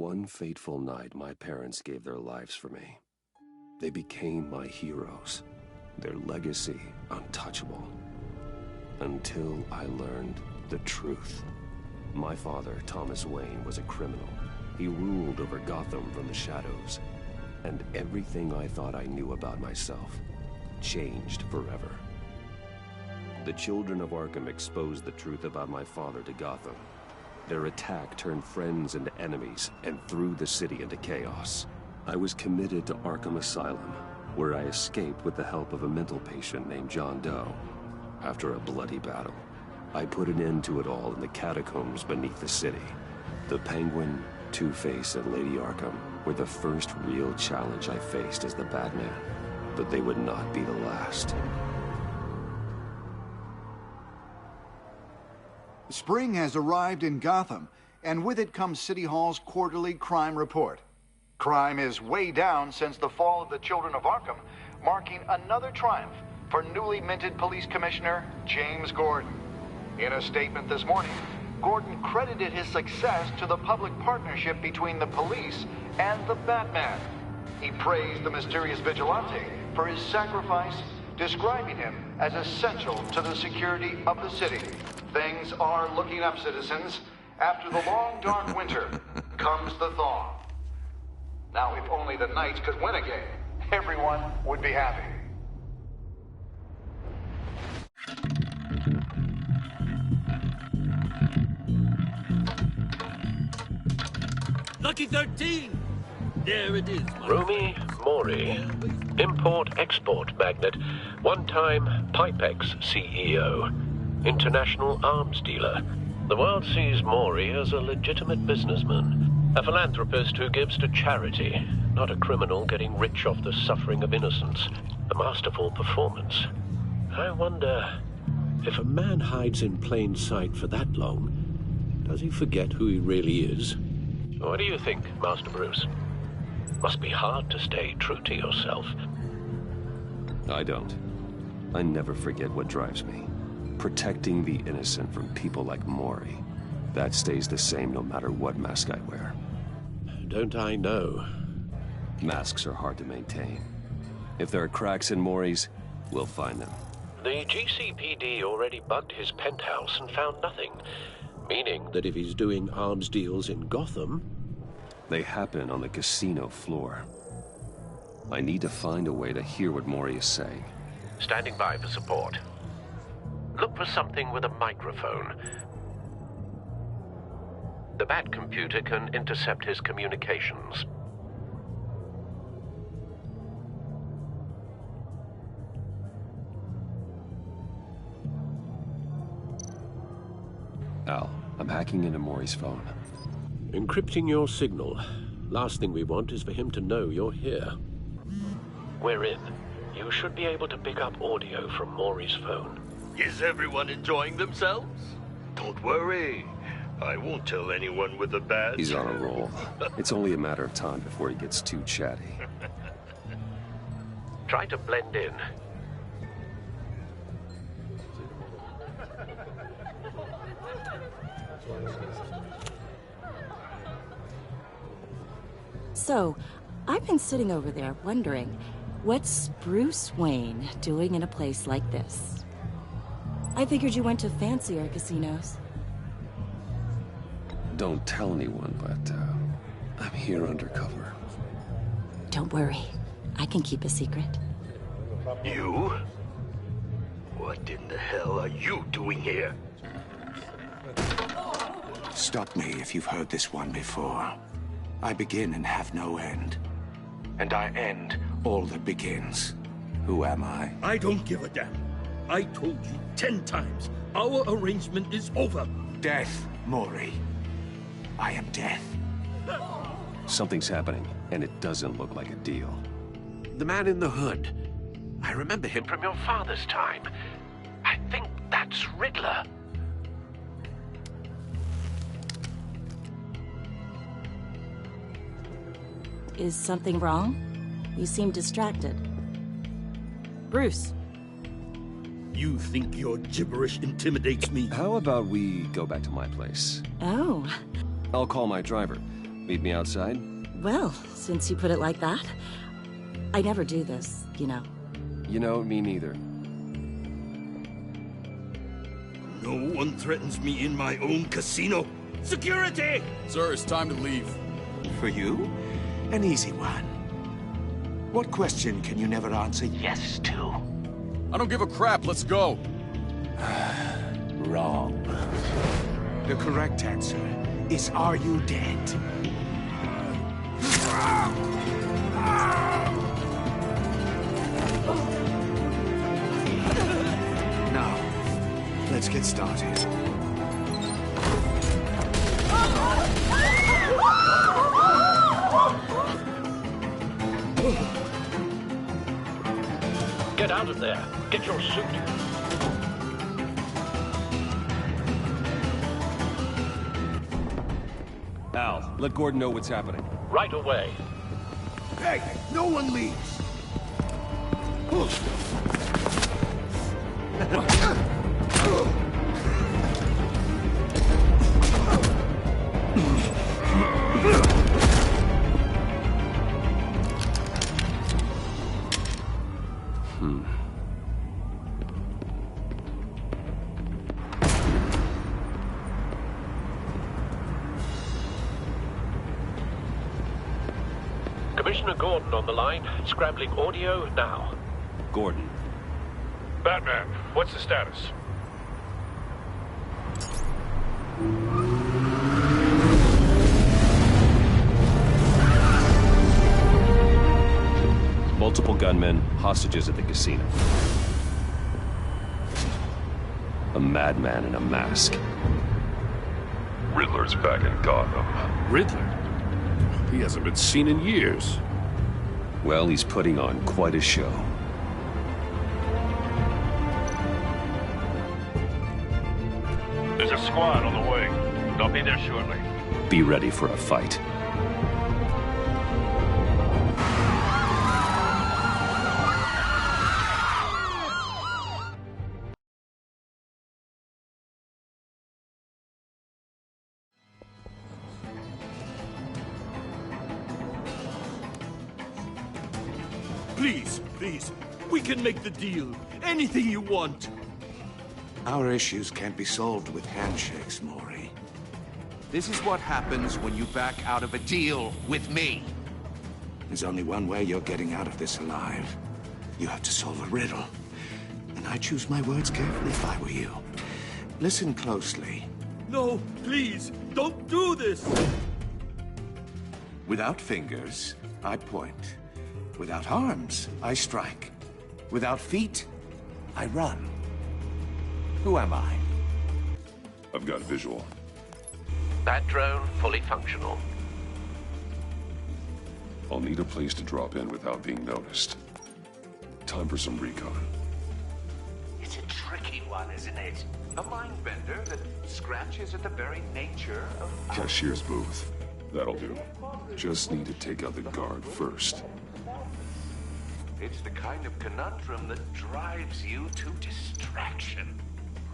One fateful night, my parents gave their lives for me. They became my heroes, their legacy untouchable. Until I learned the truth. My father, Thomas Wayne, was a criminal. He ruled over Gotham from the shadows. And everything I thought I knew about myself changed forever. The children of Arkham exposed the truth about my father to Gotham. Their attack turned friends into enemies and threw the city into chaos. I was committed to Arkham Asylum, where I escaped with the help of a mental patient named John Doe. After a bloody battle, I put an end to it all in the catacombs beneath the city. The Penguin, Two-Face, and Lady Arkham were the first real challenge I faced as the Batman, but they would not be the last. Spring has arrived in Gotham, and with it comes City Hall's quarterly crime report. Crime is way down since the fall of the Children of Arkham, marking another triumph for newly minted Police Commissioner James Gordon. In a statement this morning, Gordon credited his success to the public partnership between the police and the Batman. He praised the mysterious vigilante for his sacrifice, describing him as essential to the security of the city. Things are looking up, citizens. After the long, dark winter comes the thaw. Now, if only the Knights could win again, everyone would be happy. Lucky 13! There it is. Rumi Mori, import-export magnate, one-time Pipex CEO, international arms dealer. The world sees Mori as a legitimate businessman, a philanthropist who gives to charity, not a criminal getting rich off the suffering of innocence. A masterful performance. I wonder, if a man hides in plain sight for that long, does he forget who he really is? What do you think, Master Bruce? Must be hard to stay true to yourself. I don't. I never forget what drives me. Protecting the innocent from people like Mori. That stays the same no matter what mask I wear. Don't I know? Masks are hard to maintain. If there are cracks in Mori's, we'll find them. The GCPD already bugged his penthouse and found nothing. Meaning that if he's doing arms deals in Gotham... They happen on the casino floor. I need to find a way to hear what Mori is saying. Standing by for support. Look for something with a microphone. The Bat computer can intercept his communications. Al, I'm hacking into Mori's phone. Encrypting your signal. Last thing we want is for him to know you're here. We're in. You should be able to pick up audio from Mori's phone. Is everyone enjoying themselves? Don't worry. I won't tell anyone with a badge. He's on a roll. It's only a matter of time before he gets too chatty. Try to blend in. So, I've been sitting over there wondering, what's Bruce Wayne doing in a place like this? I figured you went to fancier casinos. Don't tell anyone, but I'm here undercover. Don't worry. I can keep a secret. You? What in the hell are you doing here? Stop me if you've heard this one before. I begin and have no end. And I end all that begins. Who am I? I don't give a damn. I told you 10 times. Our arrangement is over. Death, Mori. I am death. Something's happening, and it doesn't look like a deal. The man in the hood. I remember him from your father's time. I think that's Riddler. Is something wrong? You seem distracted. Bruce. You think your gibberish intimidates me? How about we go back to my place? Oh. I'll call my driver. Meet me outside? Well, since you put it like that, I never do this, you know. You know, me neither. No one threatens me in my own casino. Security! Sir, it's time to leave. For you? An easy one. What question can you never answer yes to? I don't give a crap, let's go. Wrong. The correct answer is, are you dead? Now, let's get started. Get out of there. Get your suit. Al, let Gordon know what's happening. Right away. Hey, no one leaves! Commissioner Gordon on the line. Scrambling audio now. Gordon. Batman, what's the status? Multiple gunmen, hostages at the casino. A madman in a mask. Riddler's back in Gotham. Riddler? He hasn't been seen in years. Well, he's putting on quite a show. There's a squad on the way. They'll be there shortly. Be ready for a fight. Please, please. We can make the deal. Anything you want. Our issues can't be solved with handshakes, Maury. This is what happens when you back out of a deal with me. There's only one way you're getting out of this alive. You have to solve a riddle. And I choose my words carefully if I were you. Listen closely. No, please, don't do this! Without fingers, I point. Without arms, I strike. Without feet, I run. Who am I? I've got visual. That drone fully functional. I'll need a place to drop in without being noticed. Time for some recon. It's a tricky one, isn't it? A mind bender that scratches at the very nature of... Cashier's booth. That'll do. Just need to take out the guard first. It's the kind of conundrum that drives you to distraction.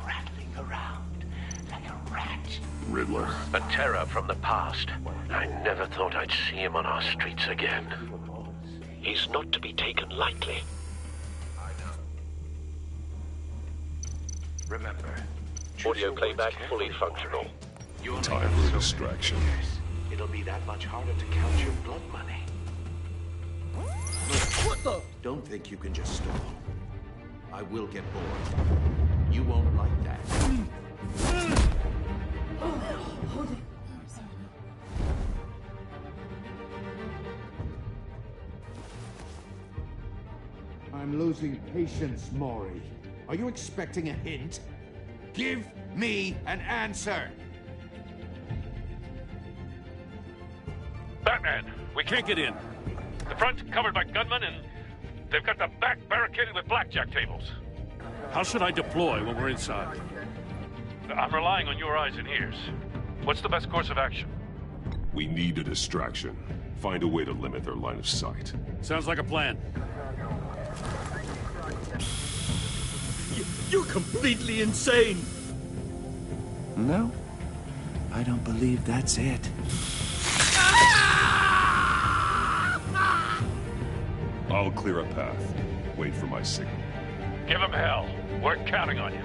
Rattling around like a rat. Riddler. A terror from the past. I never thought I'd see him on our streets again. He's not to be taken lightly. I know. Remember, Audio playback fully functional. you only Time have for a so many distraction. fingers. It'll be that much harder to count your blood money. What the? Don't think you can just stall. I will get bored. You won't like that. I'm losing patience, Maury. Are you expecting a hint? Give me an answer! Batman, we can't get in. The front's covered by gunmen, and they've got the back barricaded with blackjack tables. How should I deploy when we're inside? I'm relying on your eyes and ears. What's the best course of action? We need a distraction. Find a way to limit their line of sight. Sounds like a plan. You're completely insane! No, I don't believe that's it. Ah! We'll clear a path. Wait for my signal. Give him hell. We're counting on you.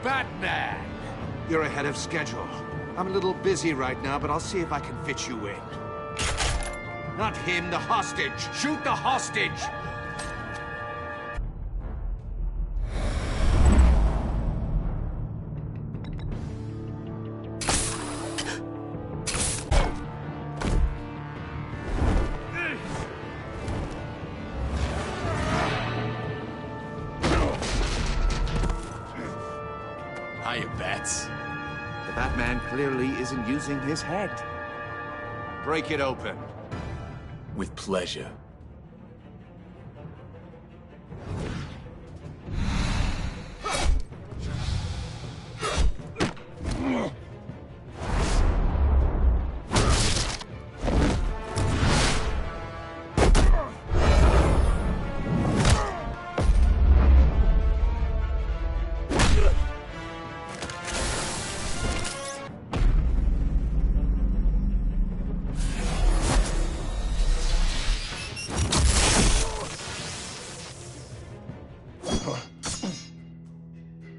Batman! You're ahead of schedule. I'm a little busy right now, but I'll see if I can fit you in. Not him, the hostage! Shoot the hostage! Hiya, Bats. The Batman clearly isn't using his head. Break it open. With pleasure.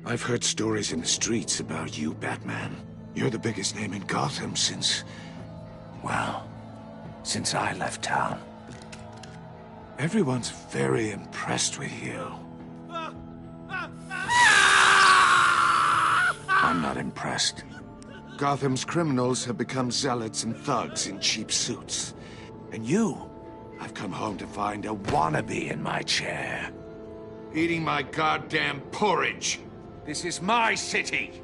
I've heard stories in the streets about you, Batman. You're the biggest name in Gotham since... well, since I left town. Everyone's very impressed with you. I'm not impressed. Gotham's criminals have become zealots and thugs in cheap suits. And you, I've come home to find a wannabe in my chair. Eating my goddamn porridge. This is my city!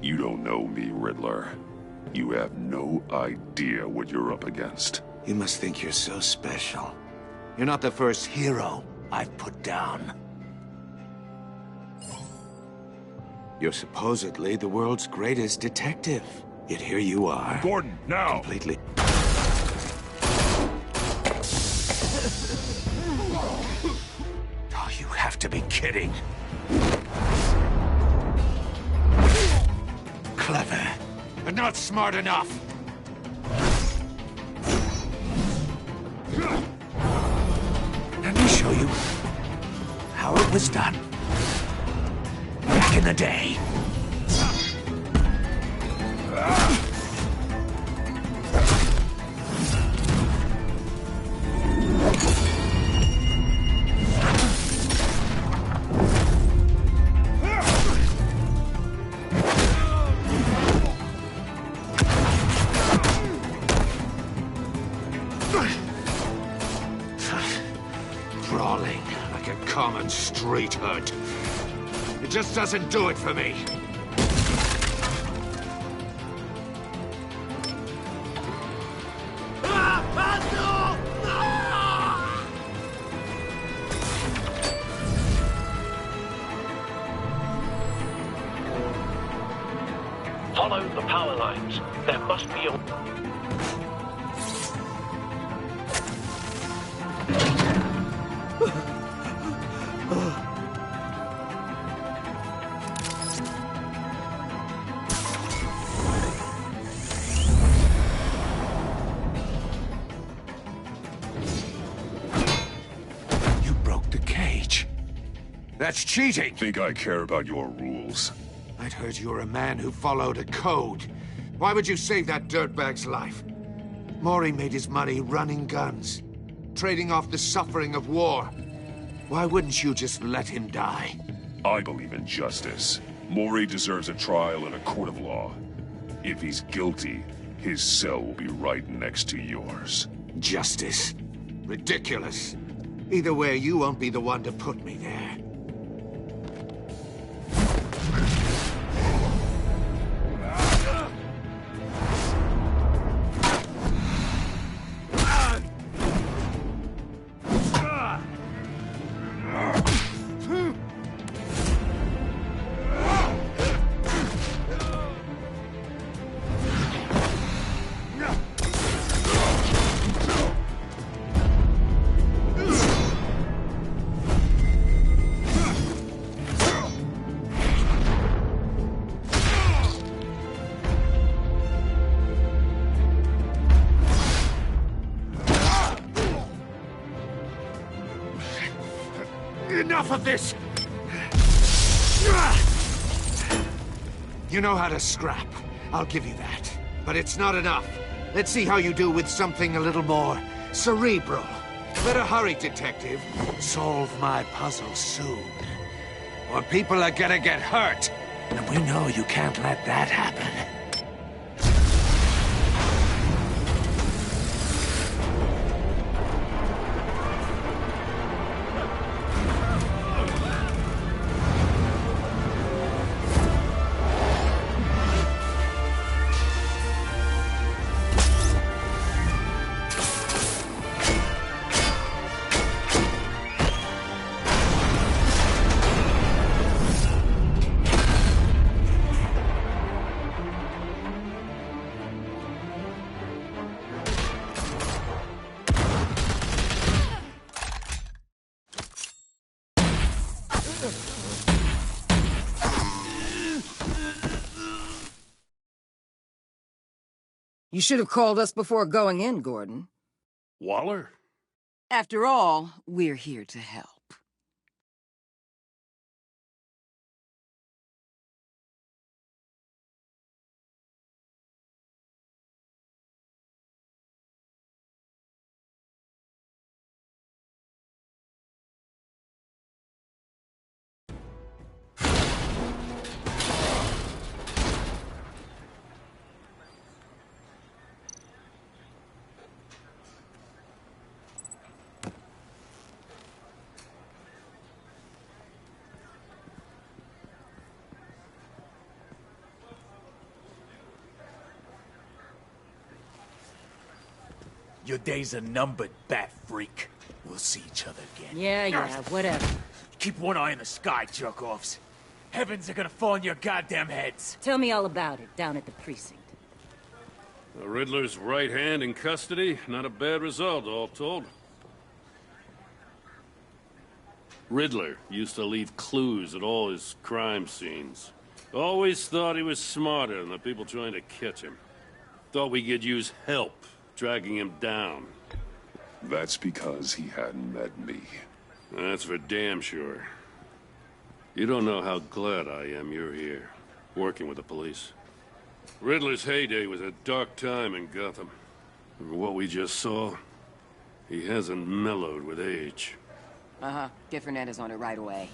You don't know me, Riddler. You have no idea what you're up against. You must think you're so special. You're not the first hero I've put down. You're supposedly the world's greatest detective. Yet here you are. Gordon, now! Completely... Oh, you have to be kidding. Clever, but not smart enough. Let me show you how it was done back in the day. Crawling like a common street hood. It just doesn't do it for me. Follow the power lines. There must be a... You broke the cage. That's cheating! Think I care about your rules? I'd heard you were a man who followed a code. Why would you save that dirtbag's life? Maury made his money running guns, trading off the suffering of war. Why wouldn't you just let him die? I believe in justice. Maury deserves a trial in a court of law. If he's guilty, his cell will be right next to yours. Justice? Ridiculous. Either way, you won't be the one to put me there. Enough of this! You know how to scrap. I'll give you that. But it's not enough. Let's see how you do with something a little more cerebral. Better hurry, detective. Solve my puzzle soon. Or people are gonna get hurt. And we know you can't let that happen. You should have called us before going in, Gordon. Waller? After all, we're here to help. Your days are numbered, bat freak. We'll see each other again. Yeah, whatever. Keep one eye in the sky, jerk-offs. Heavens are gonna fall on your goddamn heads. Tell me all about it, down at the precinct. The Riddler's right hand in custody. Not a bad result, all told. Riddler used to leave clues at all his crime scenes. Always thought he was smarter than the people trying to catch him. Thought we could use help dragging him down. That's because he hadn't met me. That's for damn sure. You don't know how glad I am you're here, working with the police. Riddler's heyday was a dark time in Gotham. For what we just saw, he hasn't mellowed with age. Uh-huh. Get Fernandez on it right away.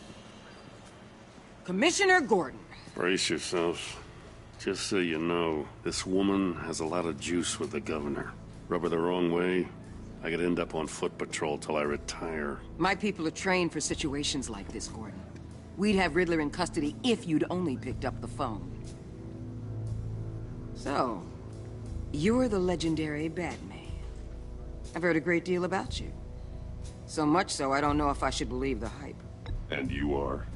Commissioner Gordon. Brace yourselves. Just so you know, this woman has a lot of juice with the governor. Rub her the wrong way, I could end up on foot patrol till I retire. My people are trained for situations like this, Gordon. We'd have Riddler in custody if you'd only picked up the phone. So, you're the legendary Batman. I've heard a great deal about you. So much so, I don't know if I should believe the hype. And you are?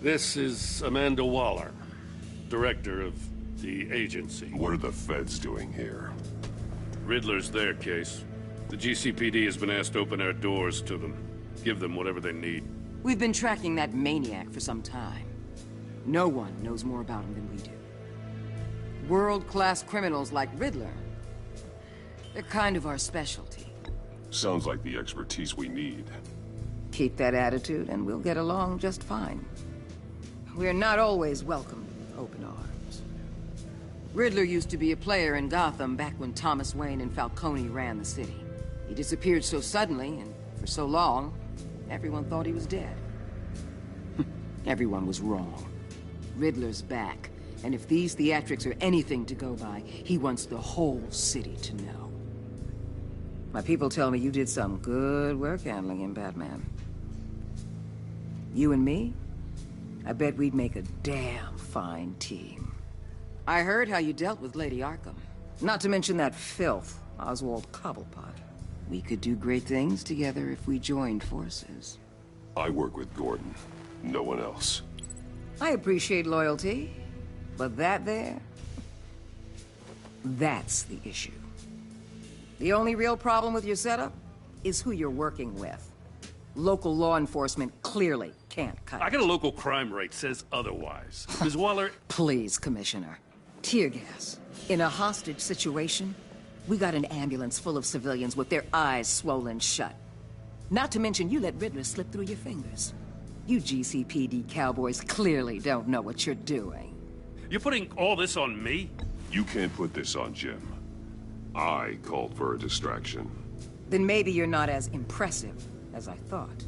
This is Amanda Waller, director of the agency. What are the feds doing here? Riddler's their case. The GCPD has been asked to open our doors to them. Give them whatever they need. We've been tracking that maniac for some time. No one knows more about him than we do. World-class criminals like Riddler. They're kind of our specialty. Sounds like the expertise we need. Keep that attitude and we'll get along just fine. We're not always welcomed with open arms. Riddler used to be a player in Gotham back when Thomas Wayne and Falcone ran the city. He disappeared so suddenly and for so long, everyone thought he was dead. Everyone was wrong. Riddler's back, and if these theatrics are anything to go by, he wants the whole city to know. My people tell me you did some good work handling him, Batman. You and me? I bet we'd make a damn fine team. I heard how you dealt with Lady Arkham. Not to mention that filth, Oswald Cobblepot. We could do great things together if we joined forces. I work with Gordon. No one else. I appreciate loyalty, but that there... that's the issue. The only real problem with your setup is who you're working with. Local law enforcement clearly can't cut it. I got a local crime rate says otherwise. Ms. Waller... Please, Commissioner. Tear gas. In a hostage situation, we got an ambulance full of civilians with their eyes swollen shut. Not to mention you let Riddler slip through your fingers. You GCPD cowboys clearly don't know what you're doing. You're putting all this on me? You can't put this on Jim. I called for a distraction. Then maybe you're not as impressive as I thought.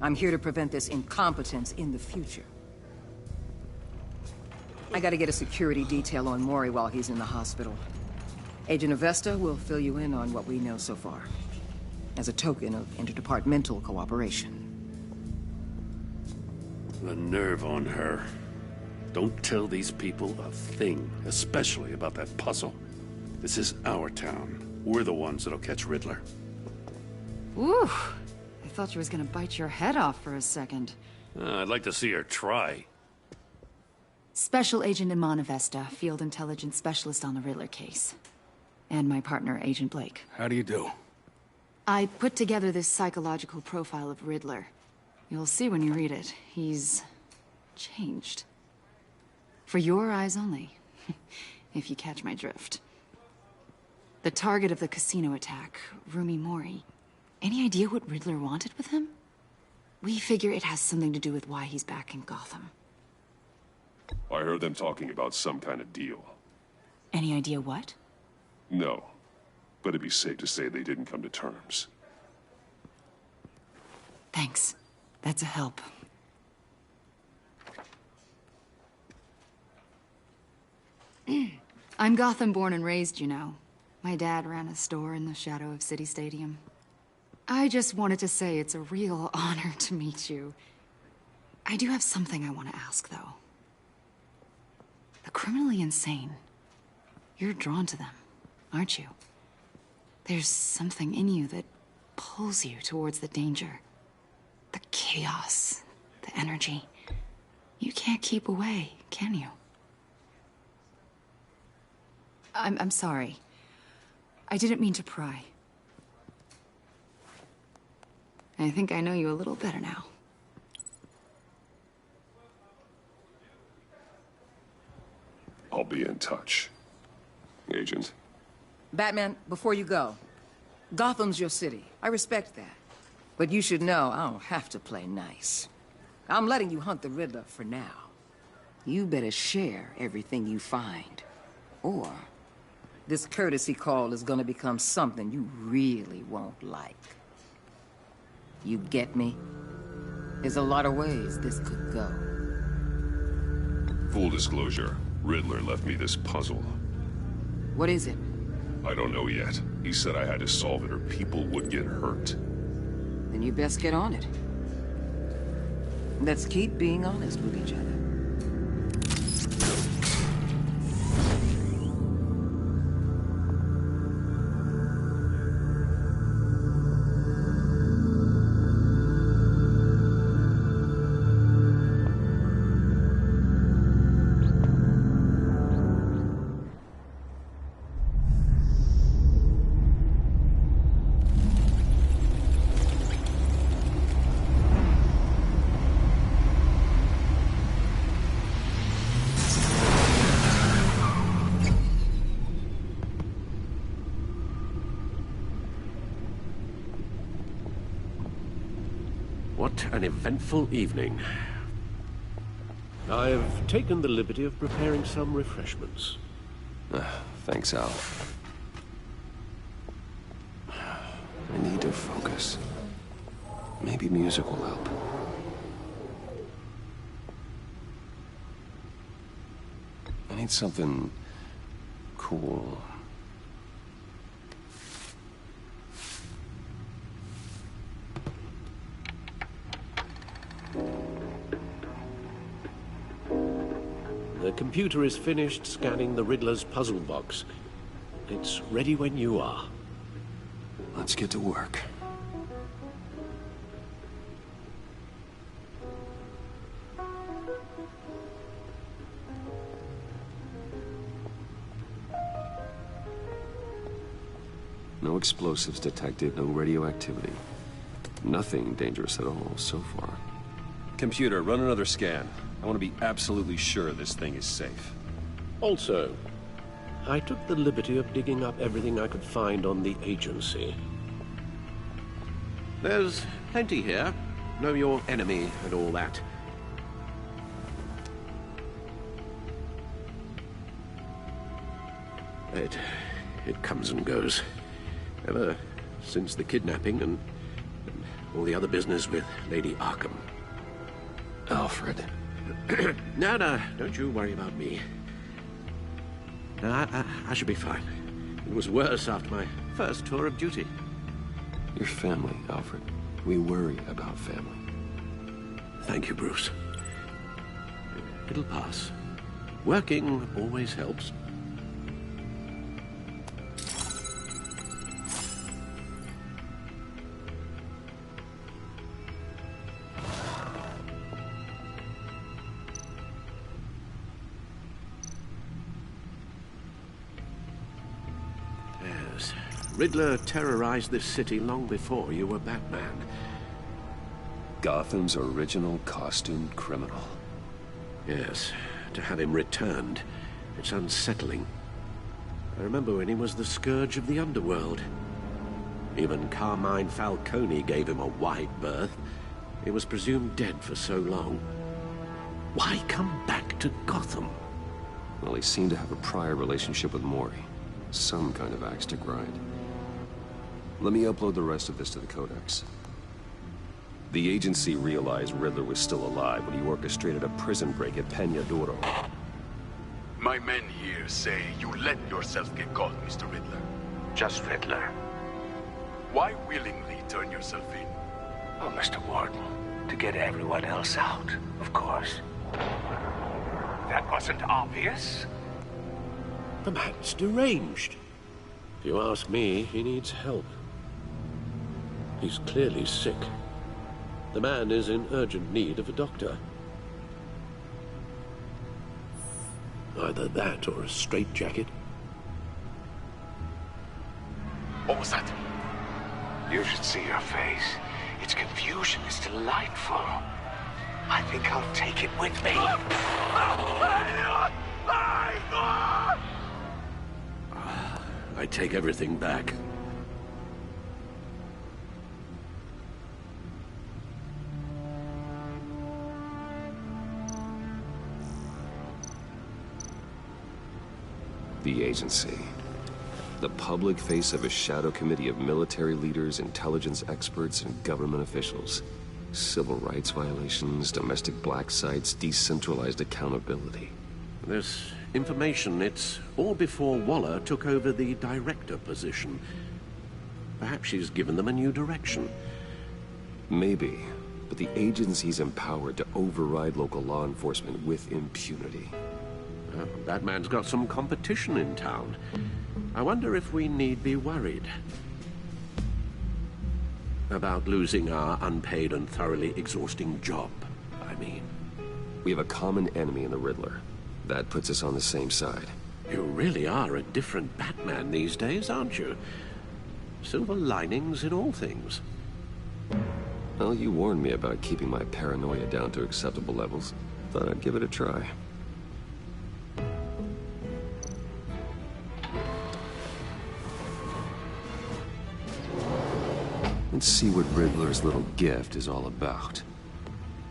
I'm here to prevent this incompetence in the future. I gotta get a security detail on Maury while he's in the hospital. Agent Avesta will fill you in on what we know so far, as a token of interdepartmental cooperation. The nerve on her. Don't tell these people a thing, especially about that puzzle. This is our town. We're the ones that'll catch Riddler. Ooh, I thought she was gonna bite your head off for a second. I'd like to see her try. Special Agent Iman Avesta, Field Intelligence Specialist on the Riddler case. And my partner, Agent Blake. How do you do? I put together this psychological profile of Riddler. You'll see when you read it. He's changed. For your eyes only, if you catch my drift. The target of the casino attack, Rumi Mori. Any idea what Riddler wanted with him? We figure it has something to do with why he's back in Gotham. I heard them talking about some kind of deal. Any idea what? No, but it'd be safe to say they didn't come to terms. Thanks. That's a help. I'm Gotham born and raised, you know. My dad ran a store in the shadow of City Stadium. I just wanted to say it's a real honor to meet you. I do have something I want to ask, though. The criminally insane. You're drawn to them, aren't you? There's something in you that pulls you towards the danger. The chaos, the energy. You can't keep away, can you? I'm sorry. I didn't mean to pry. I think I know you a little better now. I'll be in touch, Agent. Batman, before you go, Gotham's your city. I respect that. But you should know I don't have to play nice. I'm letting you hunt the Riddler for now. You better share everything you find. Or this courtesy call is gonna become something you really won't like. You get me? There's a lot of ways this could go. Full disclosure, Riddler left me this puzzle. What is it? I don't know yet. He said I had to solve it or people would get hurt. Then you best get on it. Let's keep being honest with each other. What an eventful evening. I've taken the liberty of preparing some refreshments. Thanks, Al. I need to focus. Maybe music will help. I need something cool. The computer is finished scanning the Riddler's puzzle box. It's ready when you are. Let's get to work. No explosives detected, no radioactivity. Nothing dangerous at all so far. Computer, run another scan. I want to be absolutely sure this thing is safe. Also, I took the liberty of digging up everything I could find on the agency. There's plenty here. Know your enemy and all that. It comes and goes. Ever since the kidnapping and all the other business with Lady Arkham. Alfred. No, don't you worry about me. No, I should be fine. It was worse after my first tour of duty. Your family, Alfred. We worry about family. Thank you, Bruce. It'll pass. Working always helps. Riddler terrorized this city long before you were Batman. Gotham's original costumed criminal. Yes, to have him returned, it's unsettling. I remember when he was the scourge of the underworld. Even Carmine Falcone gave him a wide berth. He was presumed dead for so long. Why come back to Gotham? Well, he seemed to have a prior relationship with Mori. Some kind of axe to grind. Let me upload the rest of this to the Codex. The agency realized Riddler was still alive when he orchestrated a prison break at Peña Duro. My men here say you let yourself get caught, Mr. Riddler. Just Riddler. Why willingly turn yourself in? Oh, Mr. Warden, to get everyone else out, of course. That wasn't obvious. The man's deranged. If you ask me, he needs help. He's clearly sick. The man is in urgent need of a doctor. Either that or a straitjacket. What was that? You should see your face. Its confusion is delightful. I think I'll take it with me. I take everything back. The agency. The public face of a shadow committee of military leaders, intelligence experts, and government officials. Civil rights violations, domestic black sites, decentralized accountability. This information, it's all before Waller took over the director position. Perhaps she's given them a new direction. Maybe, but the agency's empowered to override local law enforcement with impunity. Well, Batman's got some competition in town. I wonder if we need be worried about losing our unpaid and thoroughly exhausting job, I mean. We have a common enemy in the Riddler. That puts us on the same side. You really are a different Batman these days, aren't you? Silver linings in all things. Well, you warned me about keeping my paranoia down to acceptable levels. Thought I'd give it a try. Let's see what Riddler's little gift is all about.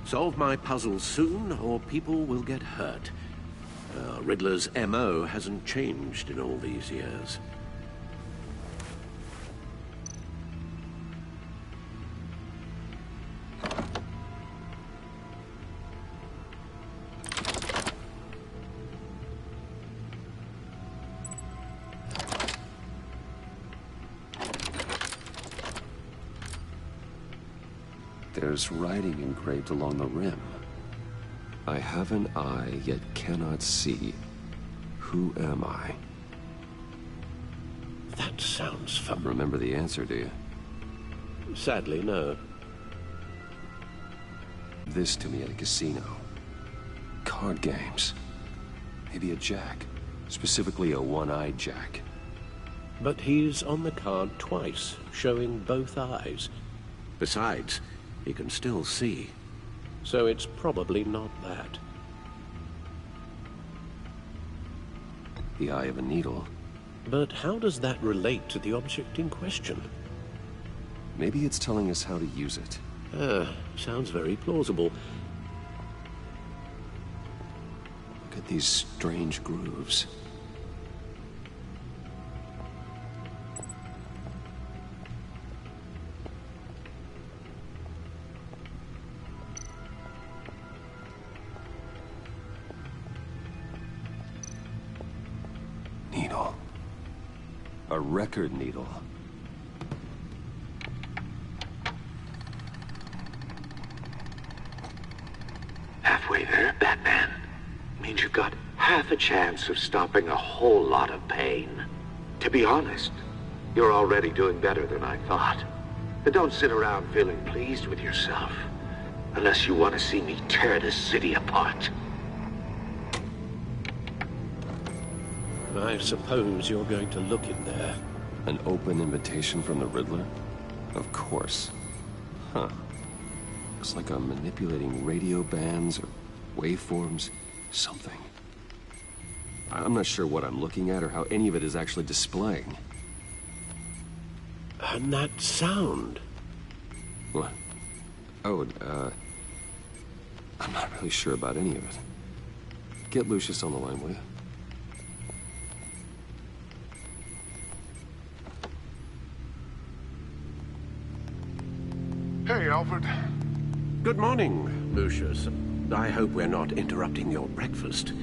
Solve my puzzle soon, or people will get hurt. Riddler's M.O. hasn't changed in all these years. There's writing engraved along the rim. I have an eye, yet cannot see. Who am I? That sounds fun. Remember the answer, do you? Sadly, no. This to me at a casino. Card games. Maybe a jack. Specifically a one-eyed jack. But he's on the card twice, showing both eyes. Besides, he can still see. So it's probably not that. The eye of a needle. But how does that relate to the object in question? Maybe it's telling us how to use it. Sounds very plausible. Look at these strange grooves. Needle. A record needle. Halfway there, Batman. Means you've got half a chance of stopping a whole lot of pain. To be honest, you're already doing better than I thought. But don't sit around feeling pleased with yourself. Unless you want to see me tear this city apart. I suppose you're going to look in there. An open invitation from the Riddler? Of course. Huh. Looks like I'm manipulating radio bands or waveforms. Something. I'm not sure what I'm looking at or how any of it is actually displaying. And that sound? What? Oh, I'm not really sure about any of it. Get Lucius on the line, will you? Hey, Alfred. Good morning, Lucius. I hope we're not interrupting your breakfast.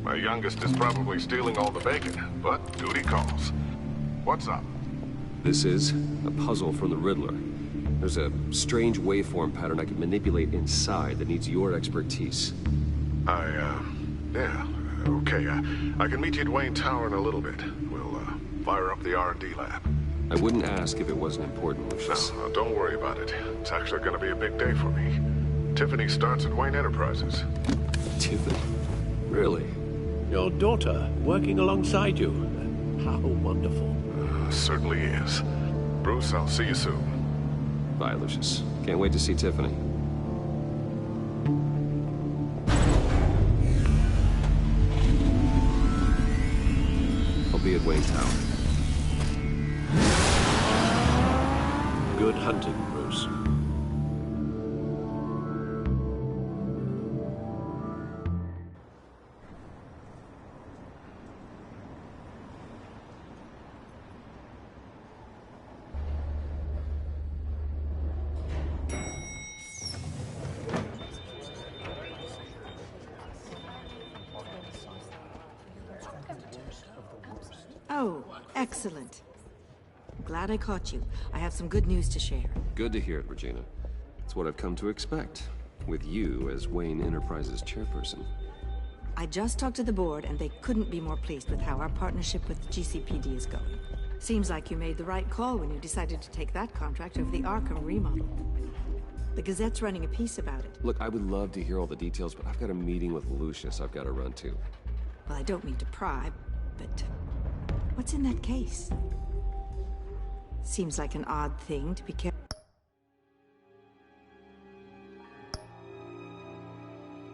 My youngest is probably stealing all the bacon, but duty calls. What's up? This is a puzzle from the Riddler. There's a strange waveform pattern I can manipulate inside that needs your expertise. Yeah, okay. I can meet you at Wayne Tower in a little bit. We'll, fire up the R&D lab. I wouldn't ask if it wasn't important, Lucius. No, don't worry about it. It's actually gonna be a big day for me. Tiffany starts at Wayne Enterprises. Tiffany? Really? Your daughter working alongside you. How wonderful. Certainly is. Bruce, I'll see you soon. Bye, Lucius. Can't wait to see Tiffany. I'll be at Wayne Tower. Good hunting, Bruce. Oh, excellent. Glad I caught you. I have some good news to share. Good to hear it, Regina. It's what I've come to expect, with you as Wayne Enterprises chairperson. I just talked to the board, and they couldn't be more pleased with how our partnership with GCPD is going. Seems like you made the right call when you decided to take that contract over the Arkham remodel. The Gazette's running a piece about it. Look, I would love to hear all the details, but I've got a meeting with Lucius I've got to run to. Well, I don't mean to pry, but what's in that case? Seems like an odd thing to be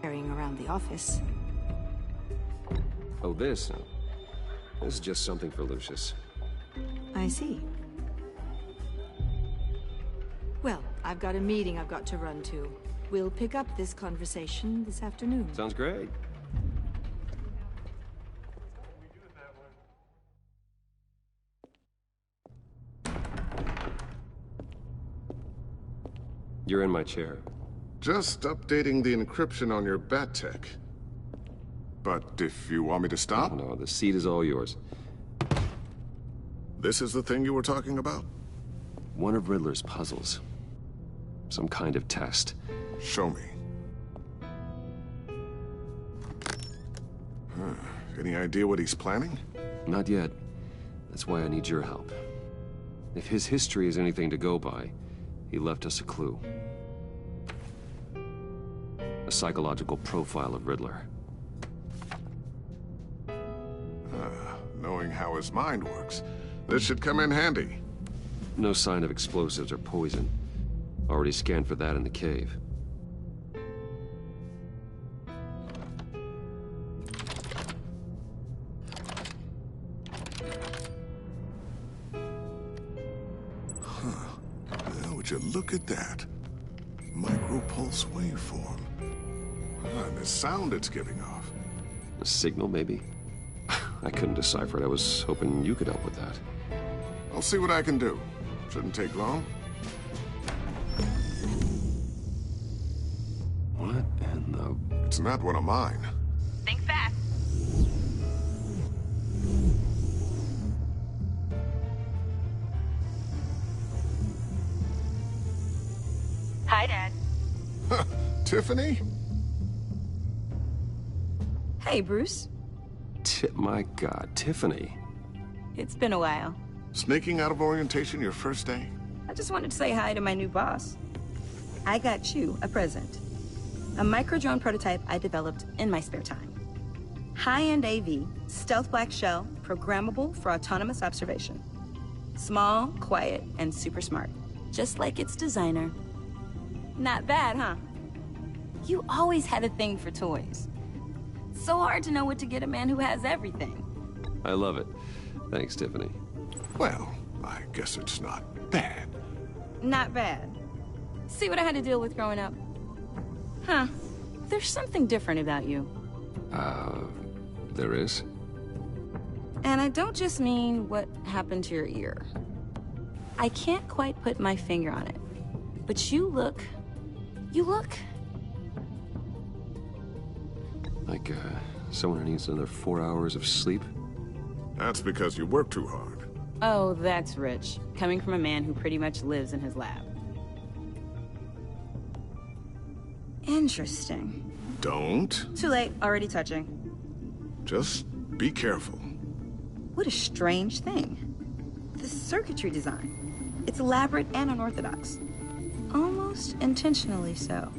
carrying around the office. Oh, this? No. This is just something for Lucius. I see. Well, I've got a meeting I've got to run to. We'll pick up this conversation this afternoon. Sounds great. You're in my chair. Just updating the encryption on your bat tech. But if you want me to stop? No, the seat is all yours. This is the thing you were talking about? One of Riddler's puzzles. Some kind of test. Show me. Any idea what he's planning? Not yet. That's why I need your help. If his history is anything to go by, he left us a clue. A psychological profile of Riddler. Knowing how his mind works, this should come in handy. No sign of explosives or poison. Already scanned for that in the cave. Would you look at that? Micropulse waveform. Ah, and the sound it's giving off. A signal, maybe? I couldn't decipher it. I was hoping you could help with that. I'll see what I can do. Shouldn't take long. What in the... It's not one of mine. Think fast. Hi, Dad. Tiffany? Hey, Bruce. My God, Tiffany. It's been a while. Sneaking out of orientation your first day? I just wanted to say hi to my new boss. I got you a present. A micro-drone prototype I developed in my spare time. High-end AV, stealth black shell, programmable for autonomous observation. Small, quiet, and super smart. Just like its designer. Not bad, huh? You always had a thing for toys. So hard to know what to get a man who has everything. I love it. Thanks, Tiffany. Well, I guess it's not bad. Not bad. See what I had to deal with growing up? Huh. There's something different about you. There is? And I don't just mean what happened to your ear. I can't quite put my finger on it. But you look... Like, someone who needs another 4 hours of sleep? That's because you work too hard. Oh, that's rich. Coming from a man who pretty much lives in his lab. Interesting. Don't. Too late. Already touching. Just be careful. What a strange thing. The circuitry design. It's elaborate and unorthodox. Almost intentionally so.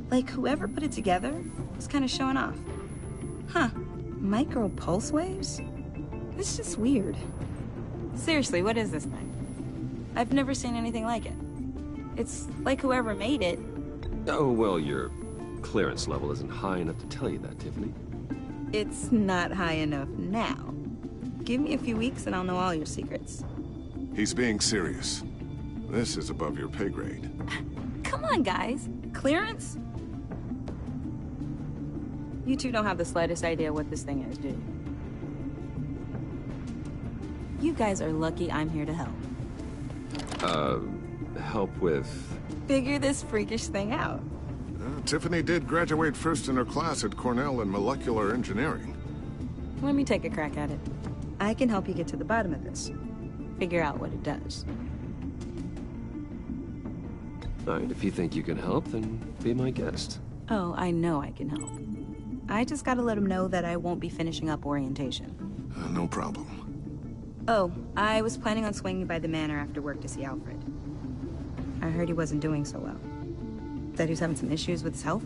Like whoever put it together was kind of showing off. Huh. Micro pulse waves? It's just weird. Seriously, what is this thing? I've never seen anything like it. It's like whoever made it... Oh, well, your clearance level isn't high enough to tell you that, Tiffany. It's not high enough now. Give me a few weeks and I'll know all your secrets. He's being serious. This is above your pay grade. Come on, guys. Clearance? You two don't have the slightest idea what this thing is, do you? You guys are lucky I'm here to help. Help with... Figure this freakish thing out. Tiffany did graduate first in her class at Cornell in molecular engineering. Let me take a crack at it. I can help you get to the bottom of this. Figure out what it does. All right, if you think you can help, then be my guest. Oh, I know I can help. I just gotta let him know that I won't be finishing up orientation. No problem. Oh, I was planning on swinging by the manor after work to see Alfred. I heard he wasn't doing so well. That he was having some issues with his health?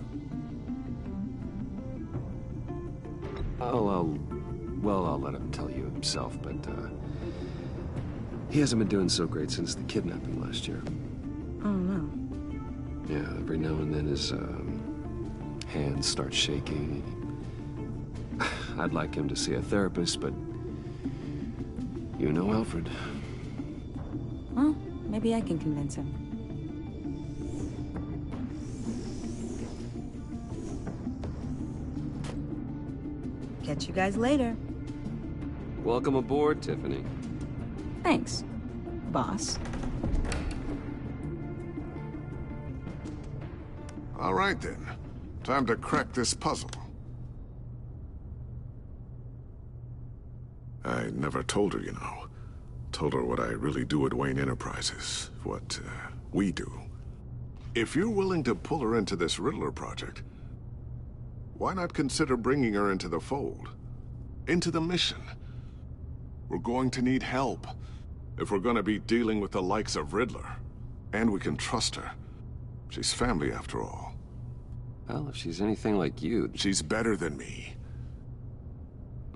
I'll let him tell you himself, but, he hasn't been doing so great since the kidnapping last year. Oh, no. Yeah, every now and then his, hands start shaking. I'd like him to see a therapist, but you know Alfred. Well, maybe I can convince him. Catch you guys later. Welcome aboard, Tiffany. Thanks, boss. All right, then. Time to crack this puzzle. I never told her, you know. Told her what I really do at Wayne Enterprises. What, we do. If you're willing to pull her into this Riddler project, why not consider bringing her into the fold? Into the mission? We're going to need help if we're going to be dealing with the likes of Riddler. And we can trust her. She's family, after all. Well, if she's anything like you... She's better than me.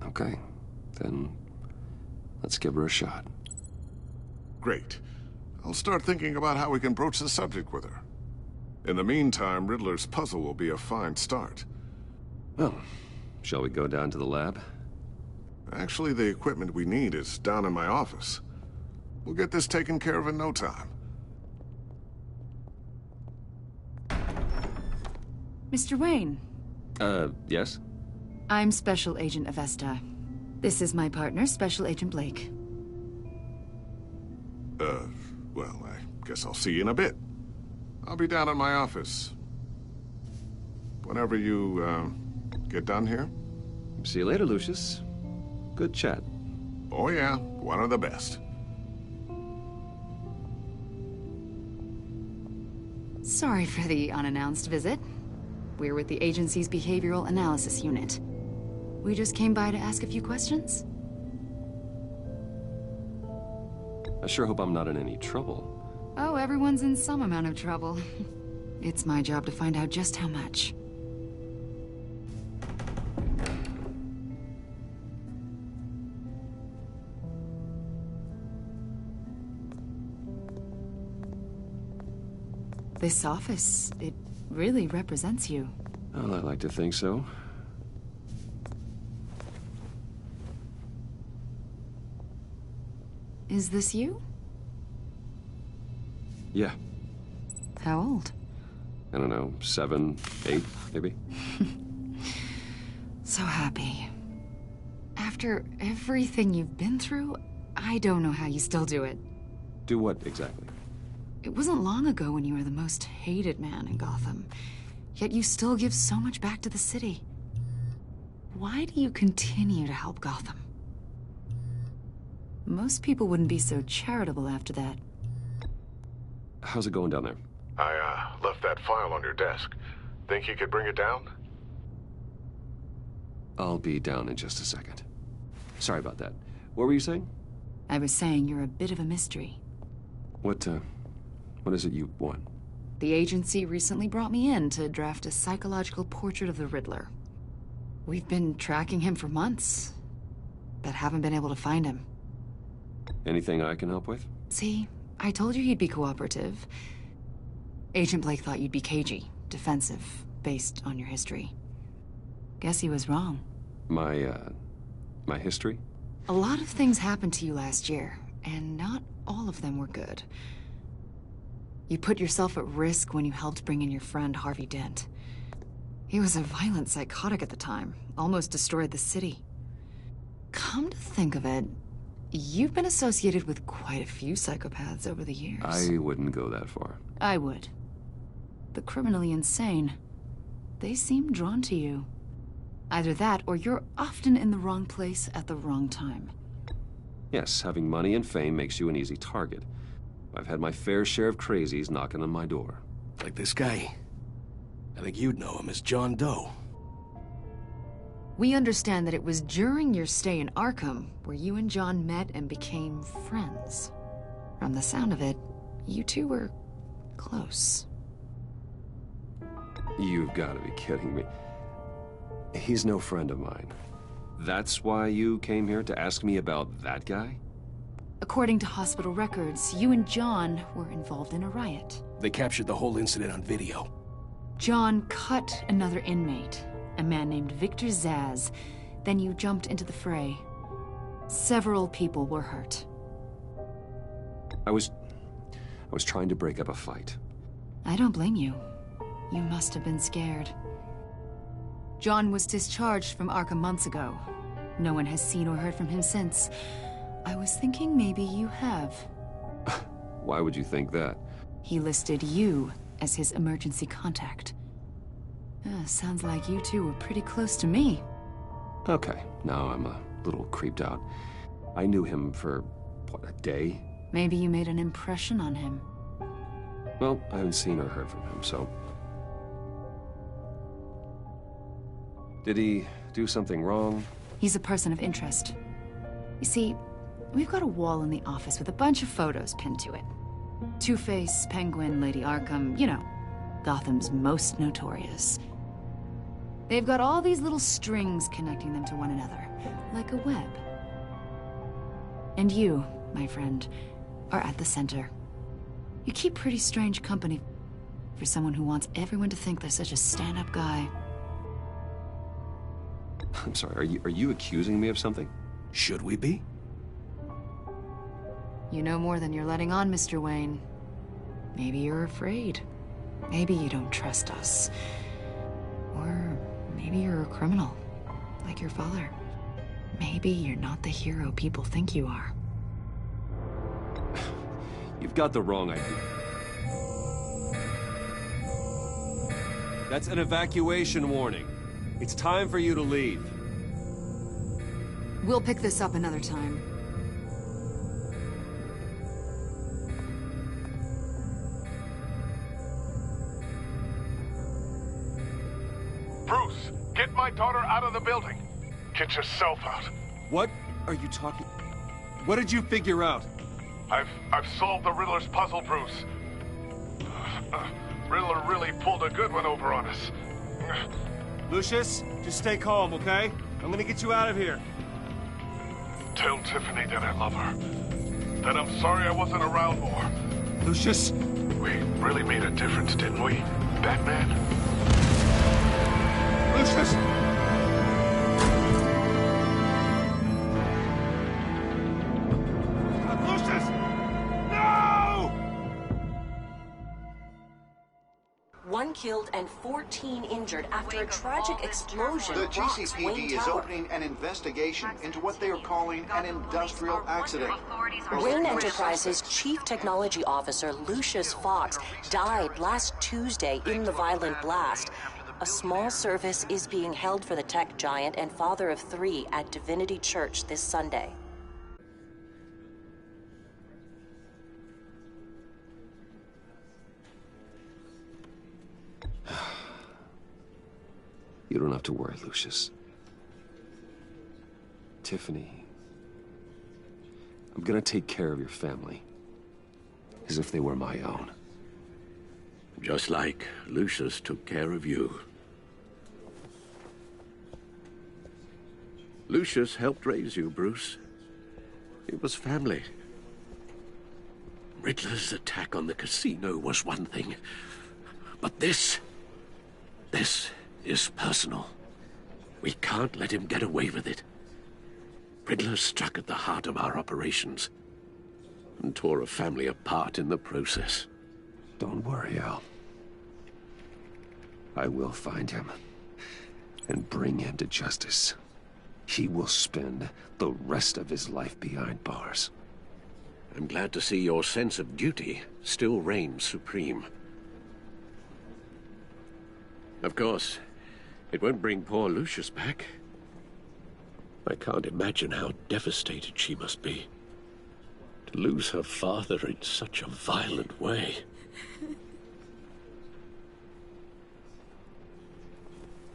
Okay. Then let's give her a shot. Great. I'll start thinking about how we can broach the subject with her. In the meantime, Riddler's puzzle will be a fine start. Well, shall we go down to the lab? Actually, the equipment we need is down in my office. We'll get this taken care of in no time. Mr. Wayne. Yes? I'm Special Agent Avesta. This is my partner, Special Agent Blake. Well, I guess I'll see you in a bit. I'll be down at my office. Whenever you, get done here. See you later, Lucius. Good chat. Oh yeah, one of the best. Sorry for the unannounced visit. We're with the agency's Behavioral Analysis Unit. We just came by to ask a few questions. I sure hope I'm not in any trouble. Oh, everyone's in some amount of trouble. It's my job to find out just how much. This office, it really represents you. Well, I like to think so. Is this you? Yeah. How old? I don't know, 7, 8, maybe? So happy. After everything you've been through, I don't know how you still do it. Do what exactly? It wasn't long ago when you were the most hated man in Gotham, yet you still give so much back to the city. Why do you continue to help Gotham? Most people wouldn't be so charitable after that. How's it going down there? I, left that file on your desk. Think you could bring it down? I'll be down in just a second. Sorry about that. What were you saying? I was saying you're a bit of a mystery. What is it you want? The agency recently brought me in to draft a psychological portrait of the Riddler. We've been tracking him for months, but haven't been able to find him. Anything I can help with? See, I told you he'd be cooperative. Agent Blake thought you'd be cagey, defensive, based on your history. Guess he was wrong. My history? A lot of things happened to you last year, and not all of them were good. You put yourself at risk when you helped bring in your friend Harvey Dent. He was a violent psychotic at the time, almost destroyed the city. Come to think of it, you've been associated with quite a few psychopaths over the years. I wouldn't go that far. I would. The criminally insane, they seem drawn to you. Either that, or you're often in the wrong place at the wrong time. Yes, having money and fame makes you an easy target. I've had my fair share of crazies knocking on my door. Like this guy. I think you'd know him as John Doe. We understand that it was during your stay in Arkham where you and John met and became friends. From the sound of it, you two were close. You've got to be kidding me. He's no friend of mine. That's why you came here to ask me about that guy? According to hospital records, you and John were involved in a riot. They captured the whole incident on video. John cut another inmate, a man named Victor Zsasz. Then you jumped into the fray. Several people were hurt. I was trying to break up a fight. I don't blame you. You must have been scared. John was discharged from Arkham months ago. No one has seen or heard from him since. I was thinking maybe you have. Why would you think that? He listed you as his emergency contact. Sounds like you two were pretty close to me. Okay, now I'm a little creeped out. I knew him for, what, a day? Maybe you made an impression on him. Well, I haven't seen or heard from him, so... Did he do something wrong? He's a person of interest. You see, we've got a wall in the office with a bunch of photos pinned to it. Two-Face, Penguin, Lady Arkham, you know, Gotham's most notorious. They've got all these little strings connecting them to one another, like a web. And you, my friend, are at the center. You keep pretty strange company for someone who wants everyone to think they're such a stand-up guy. I'm sorry, are you accusing me of something? Should we be? You know more than you're letting on, Mr. Wayne. Maybe you're afraid. Maybe you don't trust us. Maybe you're a criminal, like your father. Maybe you're not the hero people think you are. You've got the wrong idea. That's an evacuation warning. It's time for you to leave. We'll pick this up another time. Bruce, get my daughter out of the building. Get yourself out. What are you talking? What did you figure out? I've solved the Riddler's puzzle, Bruce. Riddler really pulled a good one over on us. Lucius, just stay calm, okay? I'm gonna get you out of here. Tell Tiffany that I love her. That I'm sorry I wasn't around more. Lucius! We really made a difference, didn't we, Batman? Lucius! Lucius! No! 1 killed and 14 injured after a tragic explosion. The rocks Wayne GCPD is Tower. opening an investigation into what they are calling an industrial accident. Wayne Enterprises' chief technology officer, Lucius Fox, died last Tuesday in the violent blast. A small service is being held for the tech giant and father of 3 at Divinity Church this Sunday. You don't have to worry, Lucius. Tiffany, I'm gonna take care of your family. As if they were my own. Just like Lucius took care of you. Lucius helped raise you, Bruce. It was family. Riddler's attack on the casino was one thing. But this is personal. We can't let him get away with it. Riddler struck at the heart of our operations and tore a family apart in the process. Don't worry, Al. I will find him and bring him to justice. He will spend the rest of his life behind bars. I'm glad to see your sense of duty still reigns supreme. Of course, it won't bring poor Lucius back. I can't imagine how devastated she must be. To lose her father in such a violent way.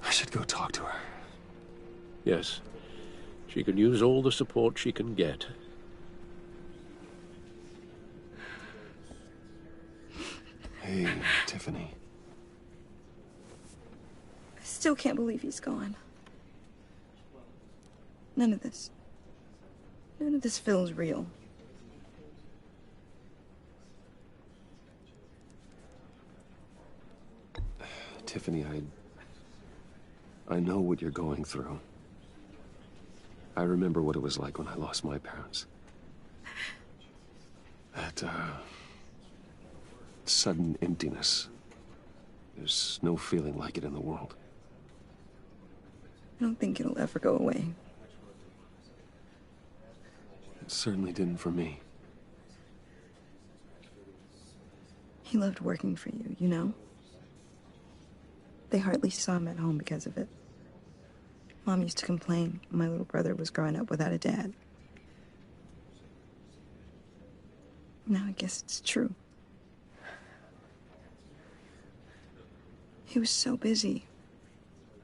I should go talk to her. Yes, she can use all the support she can get. Hey, Tiffany. I still can't believe he's gone. None of this feels real. Tiffany, I know what you're going through. I remember what it was like when I lost my parents. That, sudden emptiness. There's no feeling like it in the world. I don't think it'll ever go away. It certainly didn't for me. He loved working for you, you know? They hardly saw him at home because of it. Mom used to complain my little brother was growing up without a dad. Now I guess it's true. He was so busy.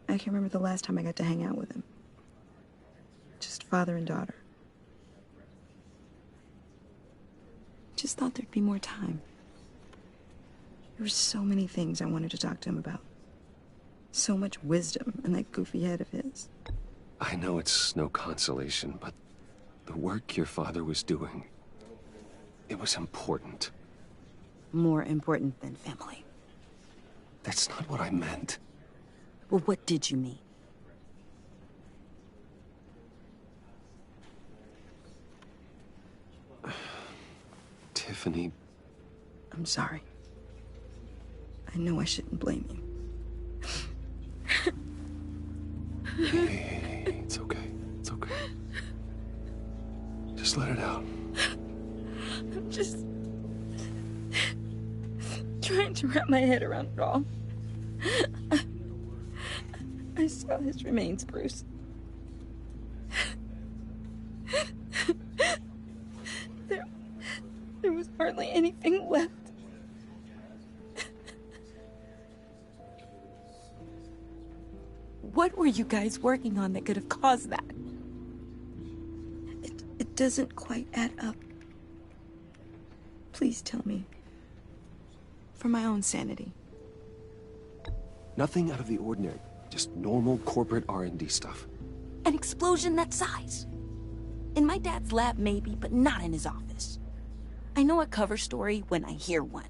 I can't remember the last time I got to hang out with him. Just father and daughter. Just thought there'd be more time. There were so many things I wanted to talk to him about. So much wisdom in that goofy head of his. I know it's no consolation, but the work your father was doing, it was important. More important than family. That's not what I meant. Well, what did you mean? Tiffany. I'm sorry. I know I shouldn't blame you. Hey, it's okay. It's okay. Just let it out. I'm just trying to wrap my head around it all. I saw his remains, Bruce. There was hardly anything left. What were you guys working on that could have caused that? It doesn't quite add up. Please tell me. For my own sanity. Nothing out of the ordinary. Just normal corporate R&D stuff. An explosion that size. In my dad's lab, maybe, but not in his office. I know a cover story when I hear one.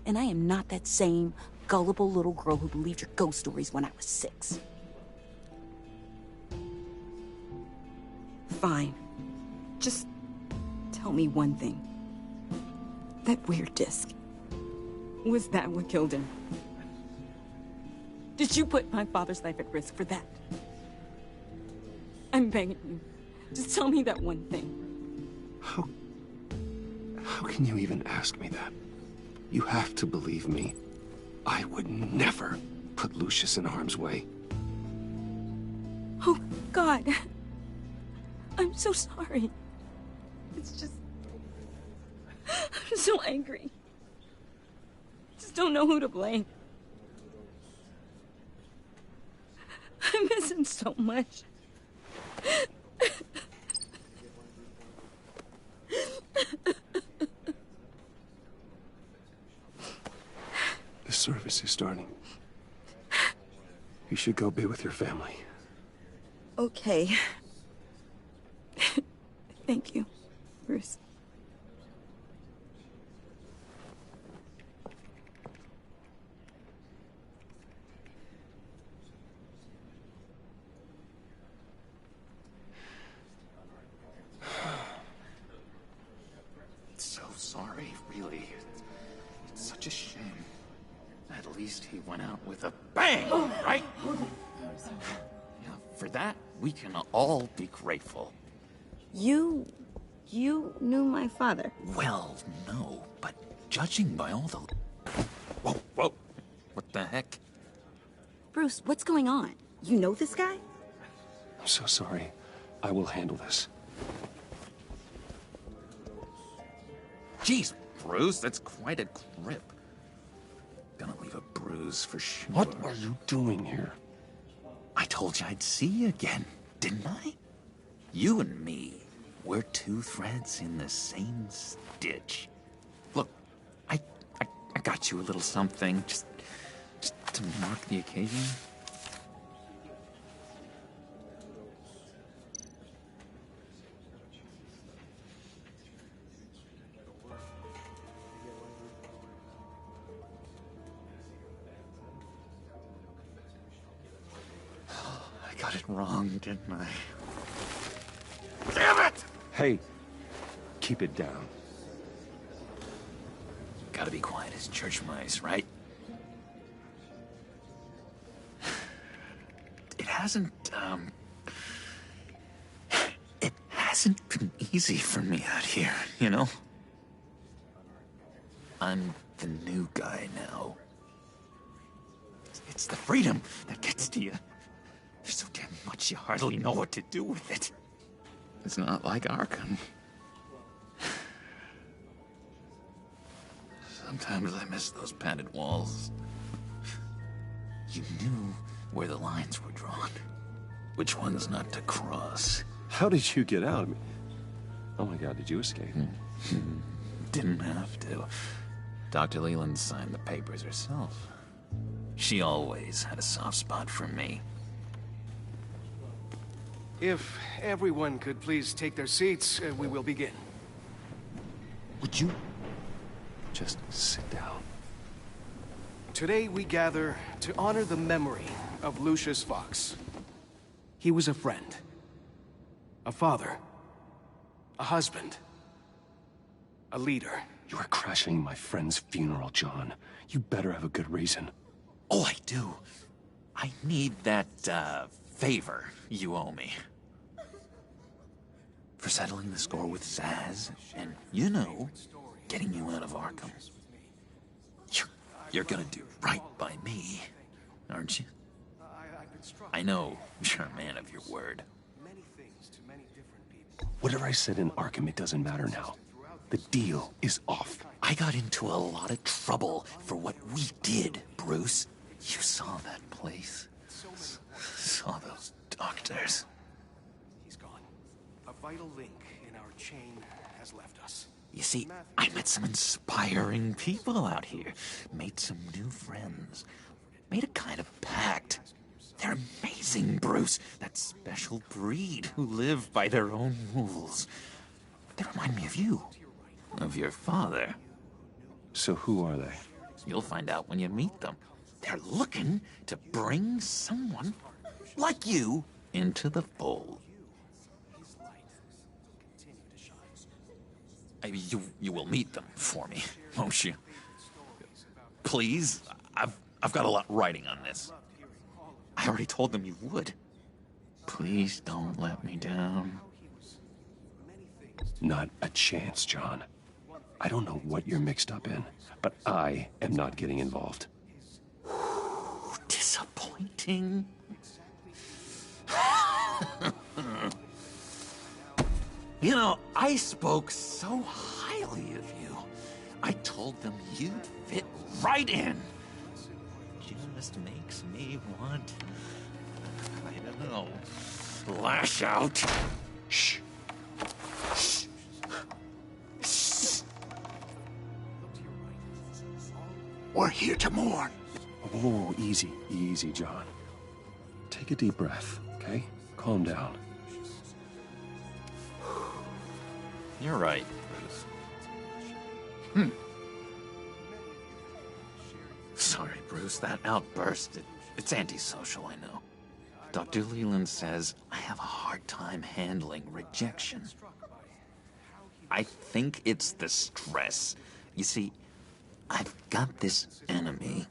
And I am not that same gullible little girl who believed your ghost stories when I was 6. Fine. Just tell me one thing. That weird disc. Was that what killed him? Did you put my father's life at risk for that? I'm begging you. Just tell me that one thing. How can you even ask me that? You have to believe me. I would never put Lucius in harm's way. Oh, God. I'm so sorry. It's just... I'm so angry. Just don't know who to blame. I miss him so much. The service is starting. You should go be with your family. Okay. Thank you, Bruce. So sorry, really. It's such a shame. At least he went out with a bang, right? Yeah, for that, we can all be grateful. You knew my father? Well, no, but judging by all the... Whoa, whoa. What the heck? Bruce, what's going on? You know this guy? I'm so sorry. I will handle this. Jeez, Bruce, that's quite a grip. Gonna leave a bruise for sure. What are you doing here? I told you I'd see you again, didn't I? You and me, we're two threads in the same stitch. Look, I got you a little something, just to mark the occasion. I got it wrong, didn't I? Damn it! Hey, keep it down. Gotta be quiet as church mice, right? It hasn't been easy for me out here, you know? I'm the new guy now. It's the freedom that gets to you. There's so damn much you hardly know what to do with it. It's not like Arkham. Sometimes I miss those padded walls. You knew where the lines were drawn. Which ones not to cross. How did you get out? Oh my God, did you escape? Didn't have to. Dr. Leland signed the papers herself. She always had a soft spot for me. If everyone could please take their seats, we will begin. Would you just sit down? Today we gather to honor the memory of Lucius Fox. He was a friend, a father, a husband, a leader. You are crashing my friend's funeral, John. You better have a good reason. Oh, I do. I need that, favor you owe me. For settling the score with Zaz, and, you know, getting you out of Arkham. You're gonna do right by me, aren't you? I know you're a man of your word. Whatever I said in Arkham, it doesn't matter now. The deal is off. I got into a lot of trouble for what we did, Bruce. You saw that place. Saw those doctors. He's gone. A vital link in our chain has left us. You see, I met some inspiring people out here. Made some new friends. Made a kind of pact. They're amazing, Bruce. That special breed who live by their own rules. They remind me of you. Of your father. So who are they? You'll find out when you meet them. They're looking to bring someone like you into the fold. You will meet them for me, won't you? Please, I've got a lot writing on this. I already told them you would. Please don't let me down. Not a chance, John. I don't know what you're mixed up in, but I am not getting involved. Disappointing. You know, I spoke so highly of you. I told them you'd fit right in. Just makes me want, I don't know, lash out. Shh. Shh. Shh. We're here to mourn. Whoa, easy, easy, John. Take a deep breath, okay? Calm down. You're right, Bruce. Sorry, Bruce, that outburst, it's antisocial, I know. Dr. Leland says I have a hard time handling rejection. I think it's the stress. You see, I've got this enemy.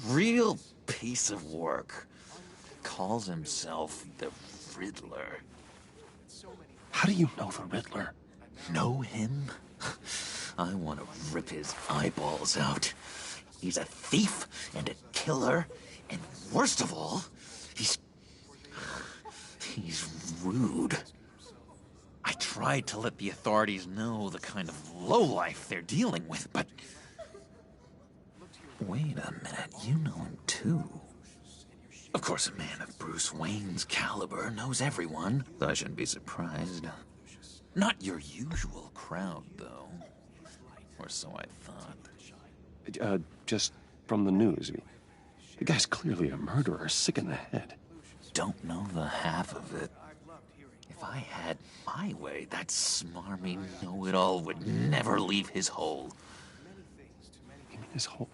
Real piece of work. Calls himself the Riddler. How do you know the Riddler? Know him? I want to rip his eyeballs out. He's a thief and a killer, and worst of all, he's rude. I tried to let the authorities know the kind of lowlife they're dealing with, but... Wait a minute, you know him too. Of course, a man of Bruce Wayne's caliber knows everyone, so I shouldn't be surprised. Not your usual crowd, though. Or so I thought. Just from the news. The guy's clearly a murderer, sick in the head. Don't know the half of it. If I had my way, that smarmy know-it-all would never leave his hole. You mean his hole?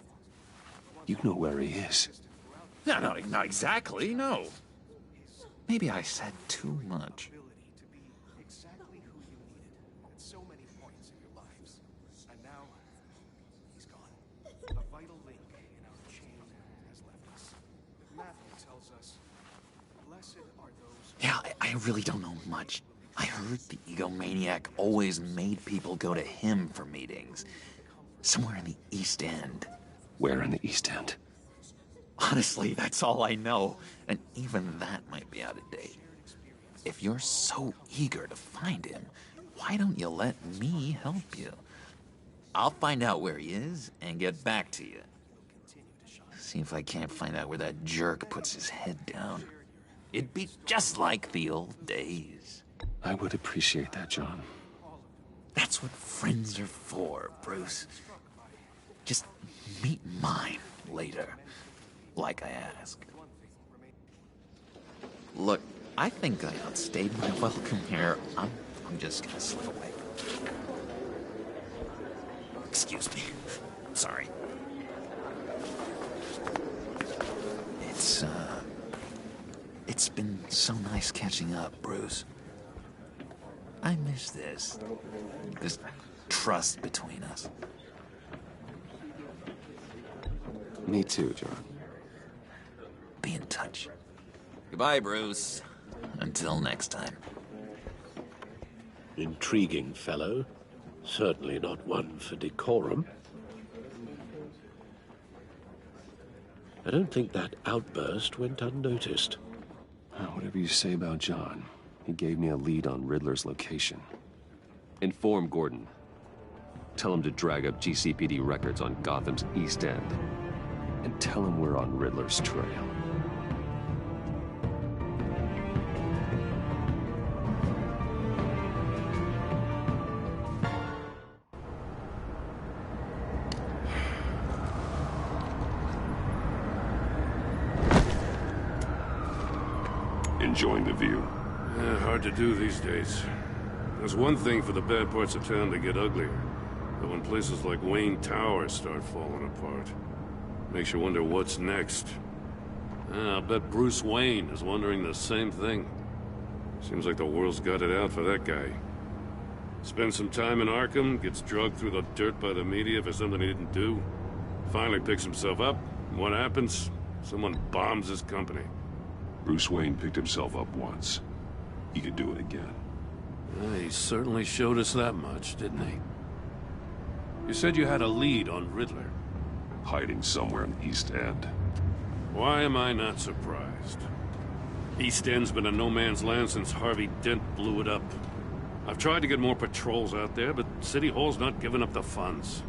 You know where he is. No, not exactly, no. Maybe I said too much. Yeah, I really don't know much. I heard the egomaniac always made people go to him for meetings. Somewhere in the East End. Where in the East End? Honestly, that's all I know. And even that might be out of date. If you're so eager to find him, why don't you let me help you? I'll find out where he is and get back to you. See if I can't find out where that jerk puts his head down. It'd be just like the old days. I would appreciate that, John. That's what friends are for, Bruce. Just meet mine later, like I asked. Look, I think I outstayed my welcome here. I'm just gonna slip away. Excuse me. Sorry. It's been so nice catching up, Bruce. I miss this trust between us. Me too, John. Be in touch. Goodbye, Bruce. Until next time. Intriguing fellow. Certainly not one for decorum. I don't think that outburst went unnoticed. Whatever you say about John, he gave me a lead on Riddler's location. Inform Gordon. Tell him to drag up GCPD records on Gotham's East End. And tell him we're on Riddler's trail. Enjoying the view? Yeah, hard to do these days. There's one thing for the bad parts of town to get uglier. But when places like Wayne Tower start falling apart, makes you wonder what's next. I'll bet Bruce Wayne is wondering the same thing. Seems like the world's got it out for that guy. Spends some time in Arkham, gets drugged through the dirt by the media for something he didn't do. Finally picks himself up, and what happens? Someone bombs his company. Bruce Wayne picked himself up once. He could do it again. He certainly showed us that much, didn't he? You said you had a lead on Riddler. Hiding somewhere in East End. Why am I not surprised? East End's been a no-man's land since Harvey Dent blew it up. I've tried to get more patrols out there, but City Hall's not giving up the funds.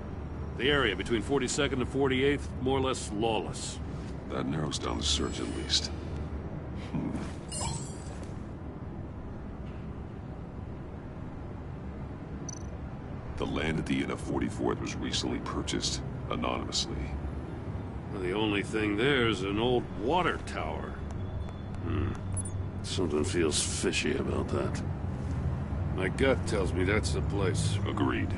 The area between 42nd and 48th, more or less lawless. That narrows down the search at least. The land at the end of 44th was recently purchased, anonymously. Well, the only thing there is an old water tower. Something feels fishy about that. My gut tells me that's the place. Agreed.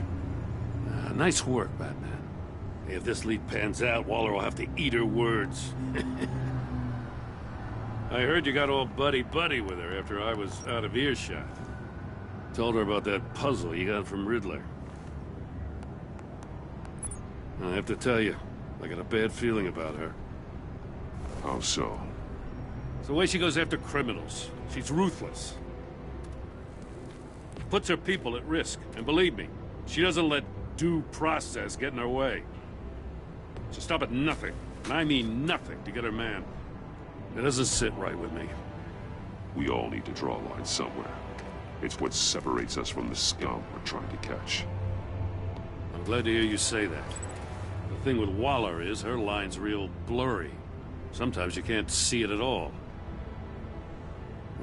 Nice work, Batman. If this lead pans out, Waller will have to eat her words. I heard you got all buddy-buddy with her after I was out of earshot. Told her about that puzzle you got from Riddler. I have to tell you, I got a bad feeling about her. How so? It's the way she goes after criminals. She's ruthless. Puts her people at risk. And believe me, she doesn't let due process get in her way. She'll stop at nothing, and I mean nothing, to get her man. It doesn't sit right with me. We all need to draw a line somewhere. It's what separates us from the scum we're trying to catch. I'm glad to hear you say that. The thing with Waller is her line's real blurry. Sometimes you can't see it at all.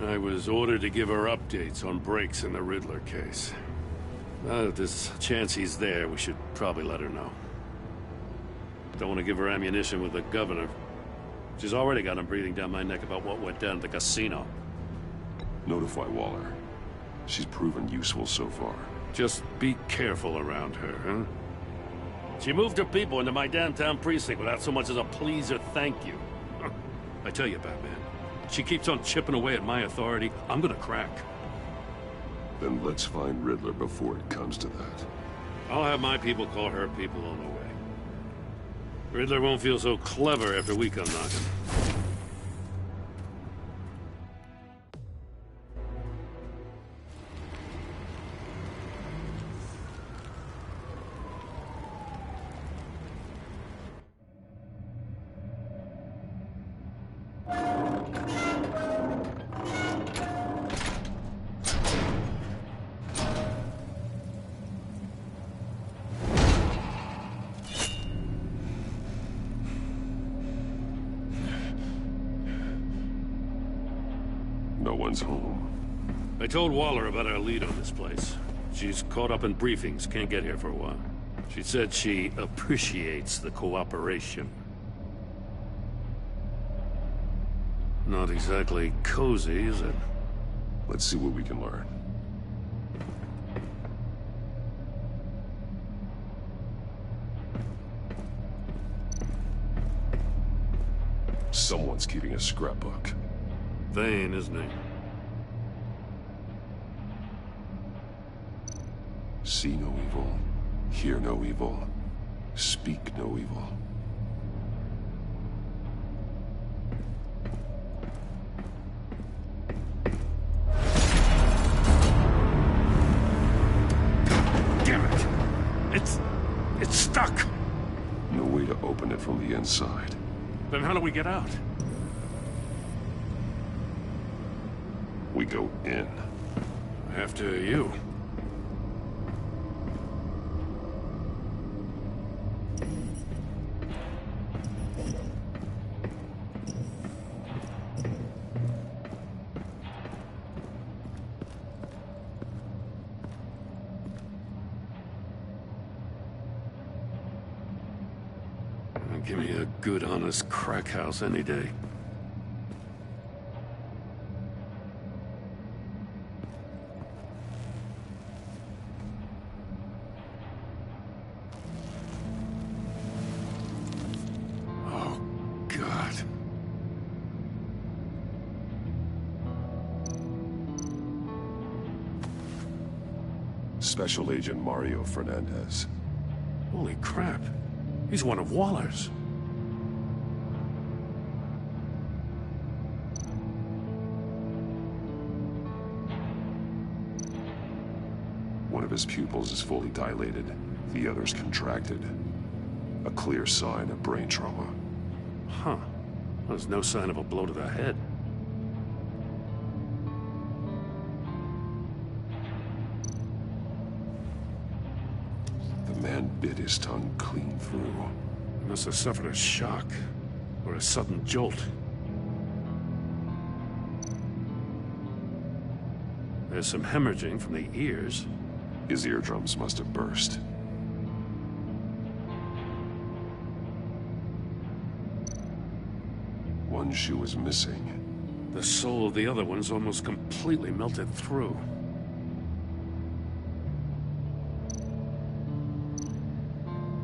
I was ordered to give her updates on breaks in the Riddler case. If there's a chance he's there, we should probably let her know. Don't want to give her ammunition with the governor. She's already got him breathing down my neck about what went down at the casino. Notify Waller. She's proven useful so far. Just be careful around her, huh? She moved her people into my downtown precinct without so much as a please or thank you. I tell you, Batman, she keeps on chipping away at my authority, I'm gonna crack. Then let's find Riddler before it comes to that. I'll have my people call her people on the way. Riddler won't feel so clever after we come knocking. No one's home. I told Waller about our lead on this place. She's caught up in briefings, can't get here for a while. She said she appreciates the cooperation. Not exactly cozy, is it? Let's see what we can learn. Someone's keeping a scrapbook. Vain, isn't he? See no evil, hear no evil, speak no evil. way to open it from the inside. Then how do we get out? We go in. After you. Give me a good, honest crack house any day. Oh, God. Special Agent Mario Fernandez. Holy crap. He's one of Waller's. One of his pupils is fully dilated, the other's contracted. A clear sign of brain trauma. Huh. There's no sign of a blow to the head. The man bit his tongue clean through. He must have suffered a shock, or a sudden jolt. There's some hemorrhaging from the ears. His eardrums must have burst. One shoe is missing. The sole of the other one's almost completely melted through.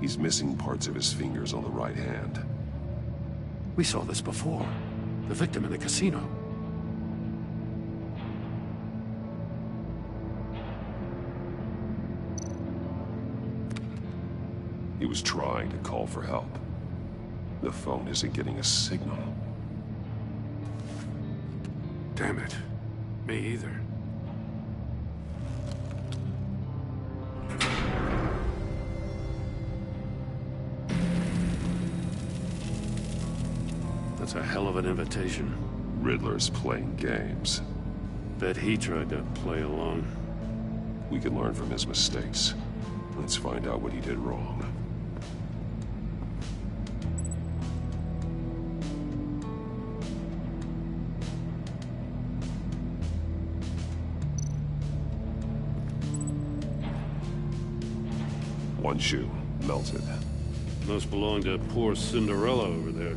He's missing parts of his fingers on the right hand. We saw this before. The victim in the casino. He was trying to call for help. The phone isn't getting a signal. Damn it. Me either. That's a hell of an invitation. Riddler's playing games. Bet he tried to play along. We can learn from his mistakes. Let's find out what he did wrong. One shoe, melted. Must belong to poor Cinderella over there.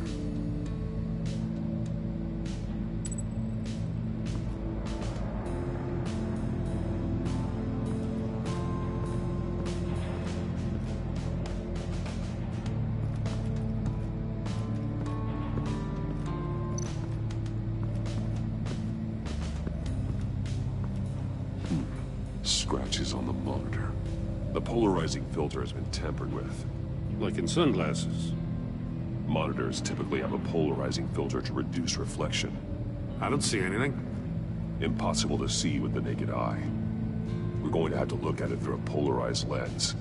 Scratches on the monitor. The polarizing filter has been tampered with. Like in sunglasses. Monitors typically have a polarizing filter to reduce reflection. I don't see anything. Impossible to see with the naked eye. We're going to have to look at it through a polarized lens.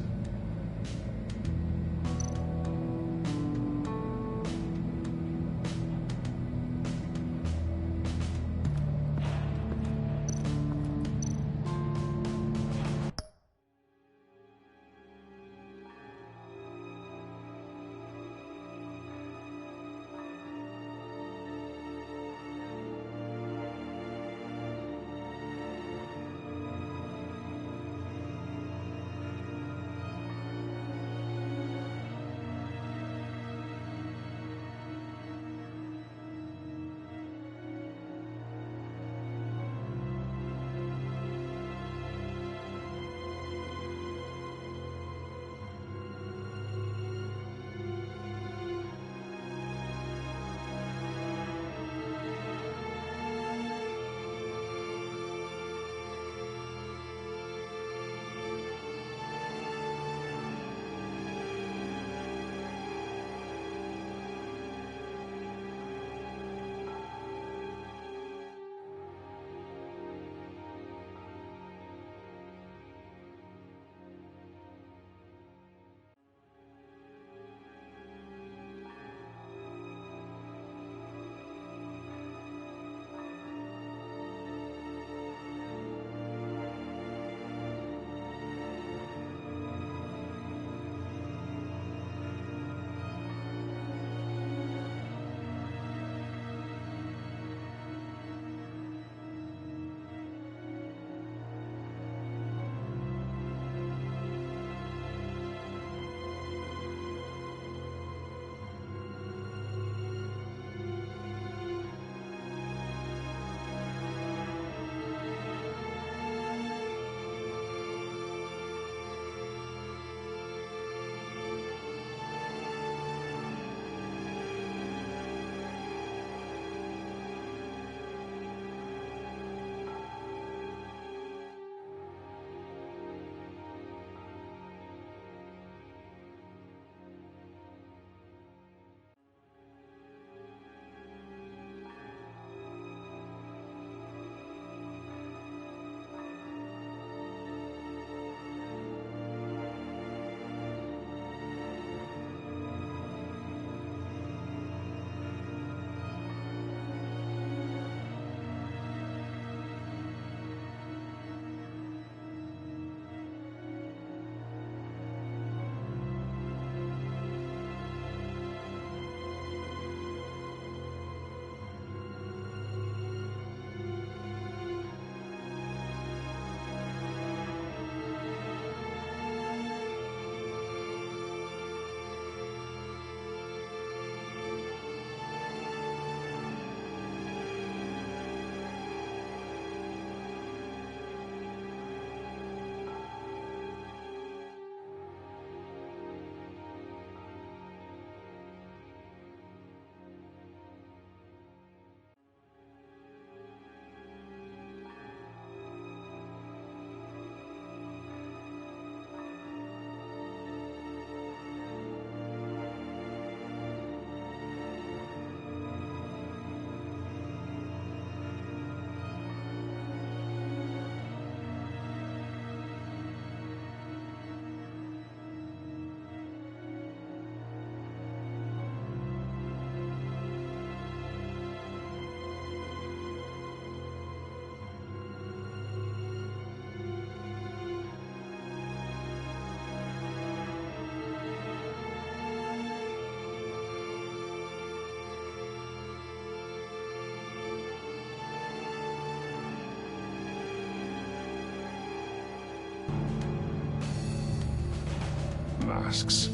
masks.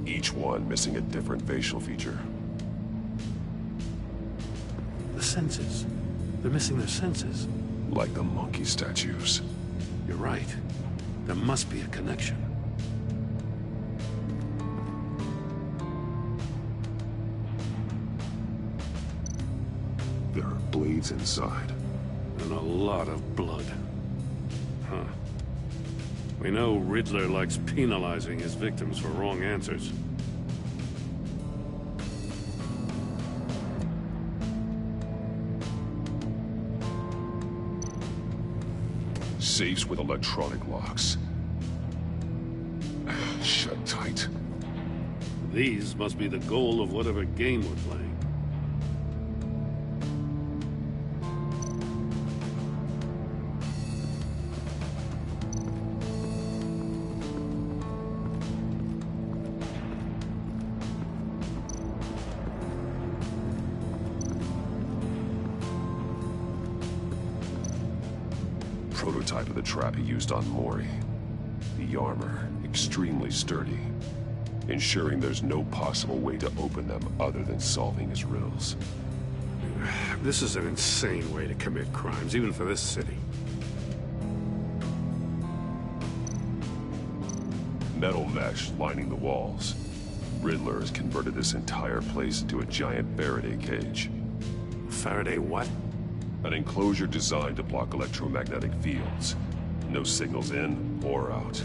Each one missing a different facial feature. The senses. They're missing their senses. Like the monkey statues. You're right. There must be a connection. There are blades inside. And a lot of blood. Huh. We know Riddler likes penalizing his victims for wrong answers. Safes with electronic locks. Shut tight. These must be the goal of whatever game we're playing. Prototype of the trap he used on Mori. The armor, extremely sturdy, ensuring there's no possible way to open them other than solving his riddles. This is an insane way to commit crimes, even for this city. Metal mesh lining the walls. Riddler has converted this entire place into a giant Faraday cage. Faraday what? An enclosure designed to block electromagnetic fields. No signals in or out.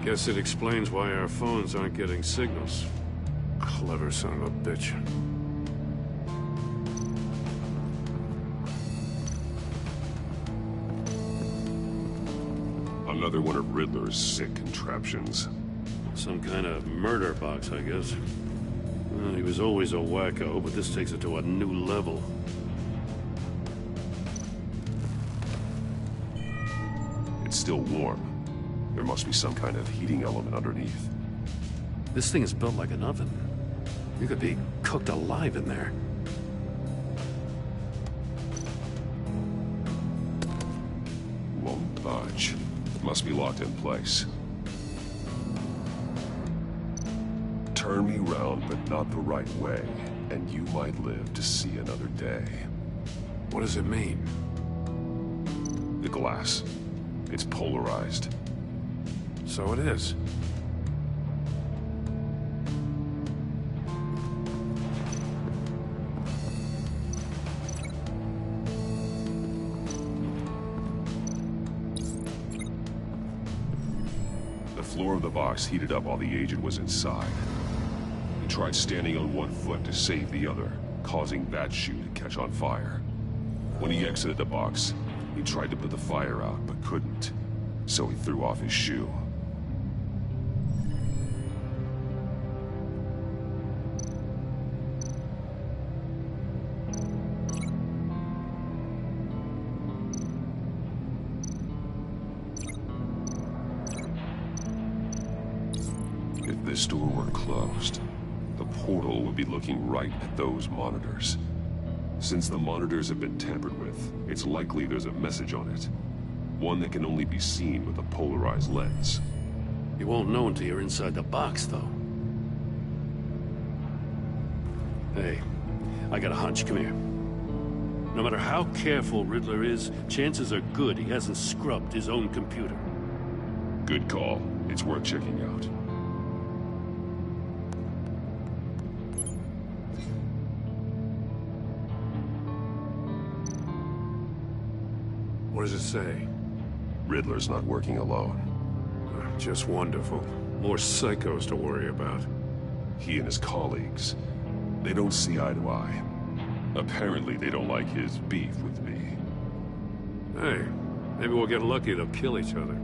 Guess it explains why our phones aren't getting signals. Clever son of a bitch. Another one of Riddler's sick contraptions. Some kind of murder box, I guess. Well, he was always a wacko, but this takes it to a new level. It's still warm. There must be some kind of heating element underneath. This thing is built like an oven. You could be cooked alive in there. Won't budge. Must be locked in place. Turn me round, but not the right way, and you might live to see another day. What does it mean? The glass. It's polarized. So it is. The floor of the box heated up while the agent was inside. He tried standing on one foot to save the other, causing that shoe to catch on fire. When he exited the box, he tried to put the fire out, but couldn't. So he threw off his shoe. If this door were closed, the portal would be looking right at those monitors. Since the monitors have been tampered with, it's likely there's a message on it. One that can only be seen with a polarized lens. You won't know until you're inside the box, though. Hey, I got a hunch. Come here. No matter how careful Riddler is, chances are good he hasn't scrubbed his own computer. Good call. It's worth checking out. What does it say? Riddler's not working alone. Just wonderful. More psychos to worry about. He and his colleagues, they don't see eye to eye. Apparently they don't like his beef with me. Hey, maybe we'll get lucky they'll kill each other.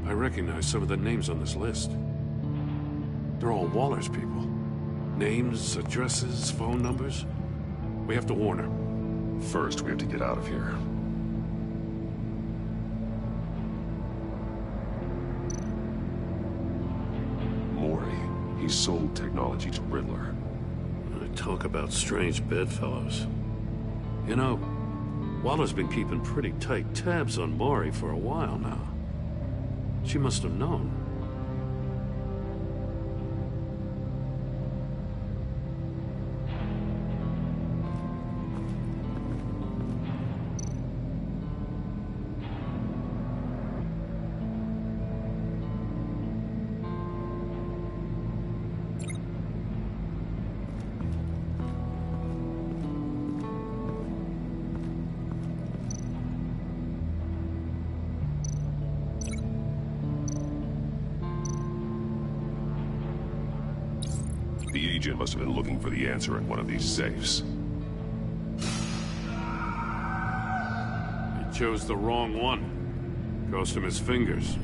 I recognize some of the names on this list. They're all Waller's people. Names, addresses, phone numbers. We have to warn her. First, we have to get out of here. Mori. He sold technology to Riddler. Talk about strange bedfellows. You know, Waller's been keeping pretty tight tabs on Maury for a while now. She must have known. The agent must have been looking for the answer in one of these safes. He chose the wrong one. Cost him his fingers.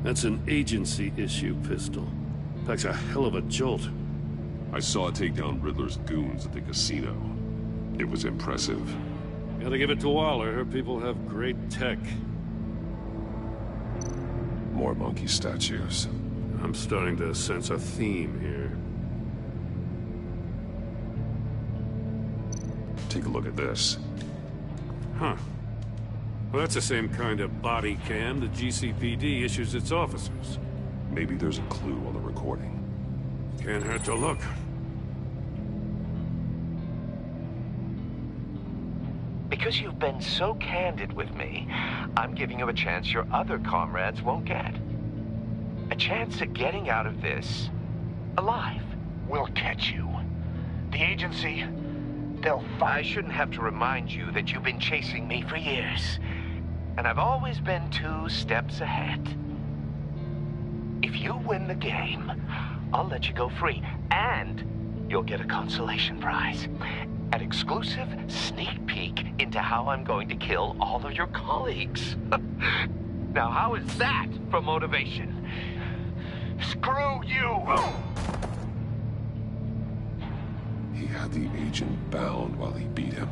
That's an agency-issue pistol. Packs a hell of a jolt. I saw it take down Riddler's goons at the casino. It was impressive. Gotta give it to Waller. Her people have great tech. More monkey statues. I'm starting to sense a theme here. Take a look at this. Huh. Well, that's the same kind of body cam the GCPD issues its officers. Maybe there's a clue on the recording. Can't hurt to look. Because you've been so candid with me, I'm giving you a chance your other comrades won't get. A chance at getting out of this alive. We'll catch you. The agency, they'll find... I shouldn't have to remind you that you've been chasing me for years. And I've always been 2 steps ahead. If you win the game, I'll let you go free. And you'll get a consolation prize. An exclusive sneak peek into how I'm going to kill all of your colleagues. Now, how is that for motivation? Screw you! He had the agent bound while he beat him.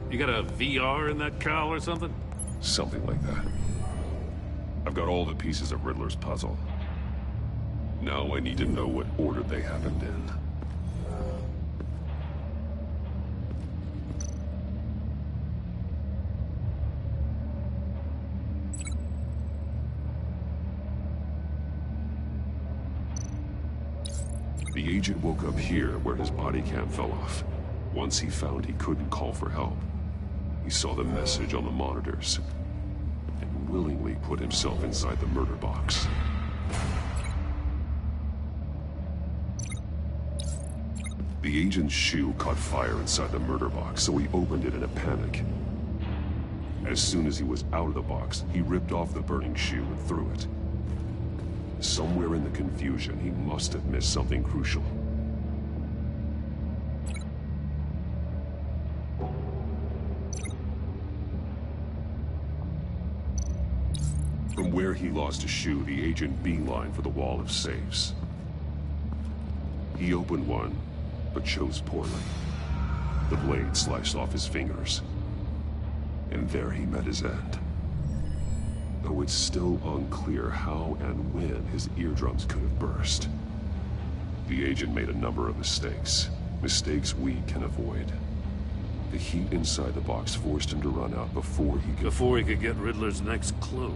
You got a VR in that cowl or something? Something like that. I've got all the pieces of Riddler's puzzle. Now I need to know what order they happened in. The agent woke up here where his body cam fell off. Once he found he couldn't call for help, he saw the message on the monitors and willingly put himself inside the murder box. The agent's shoe caught fire inside the murder box, so he opened it in a panic. As soon as he was out of the box, he ripped off the burning shoe and threw it. Somewhere in the confusion, he must have missed something crucial. From where he lost a shoe, the agent beelined for the wall of safes. He opened one, but chose poorly. The blade sliced off his fingers. And there he met his end. Though it's still unclear how and when his eardrums could have burst. The agent made a number of mistakes. Mistakes we can avoid. The heat inside the box forced him to run out before he could get Riddler's next clue.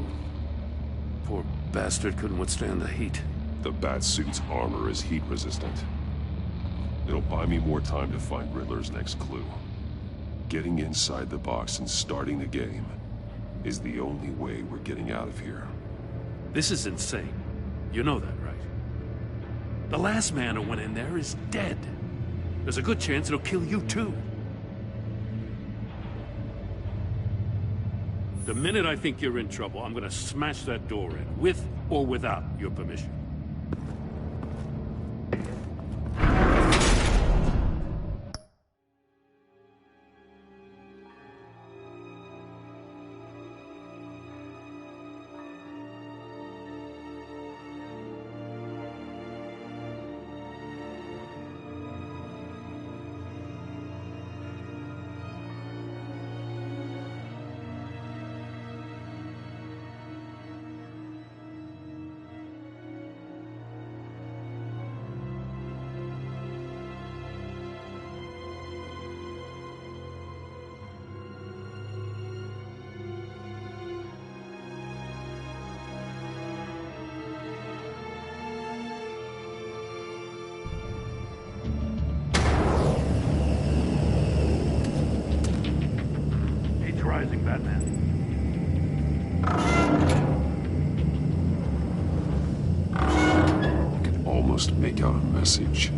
Poor bastard couldn't withstand the heat. The Batsuit's armor is heat resistant. It'll buy me more time to find Riddler's next clue. Getting inside the box and starting the game is the only way we're getting out of here. This is insane. You know that, right? The last man who went in there is dead. There's a good chance it'll kill you too. The minute I think you're in trouble, I'm gonna smash that door in, with or without your permission. Rising, Batman. I can almost make out a message.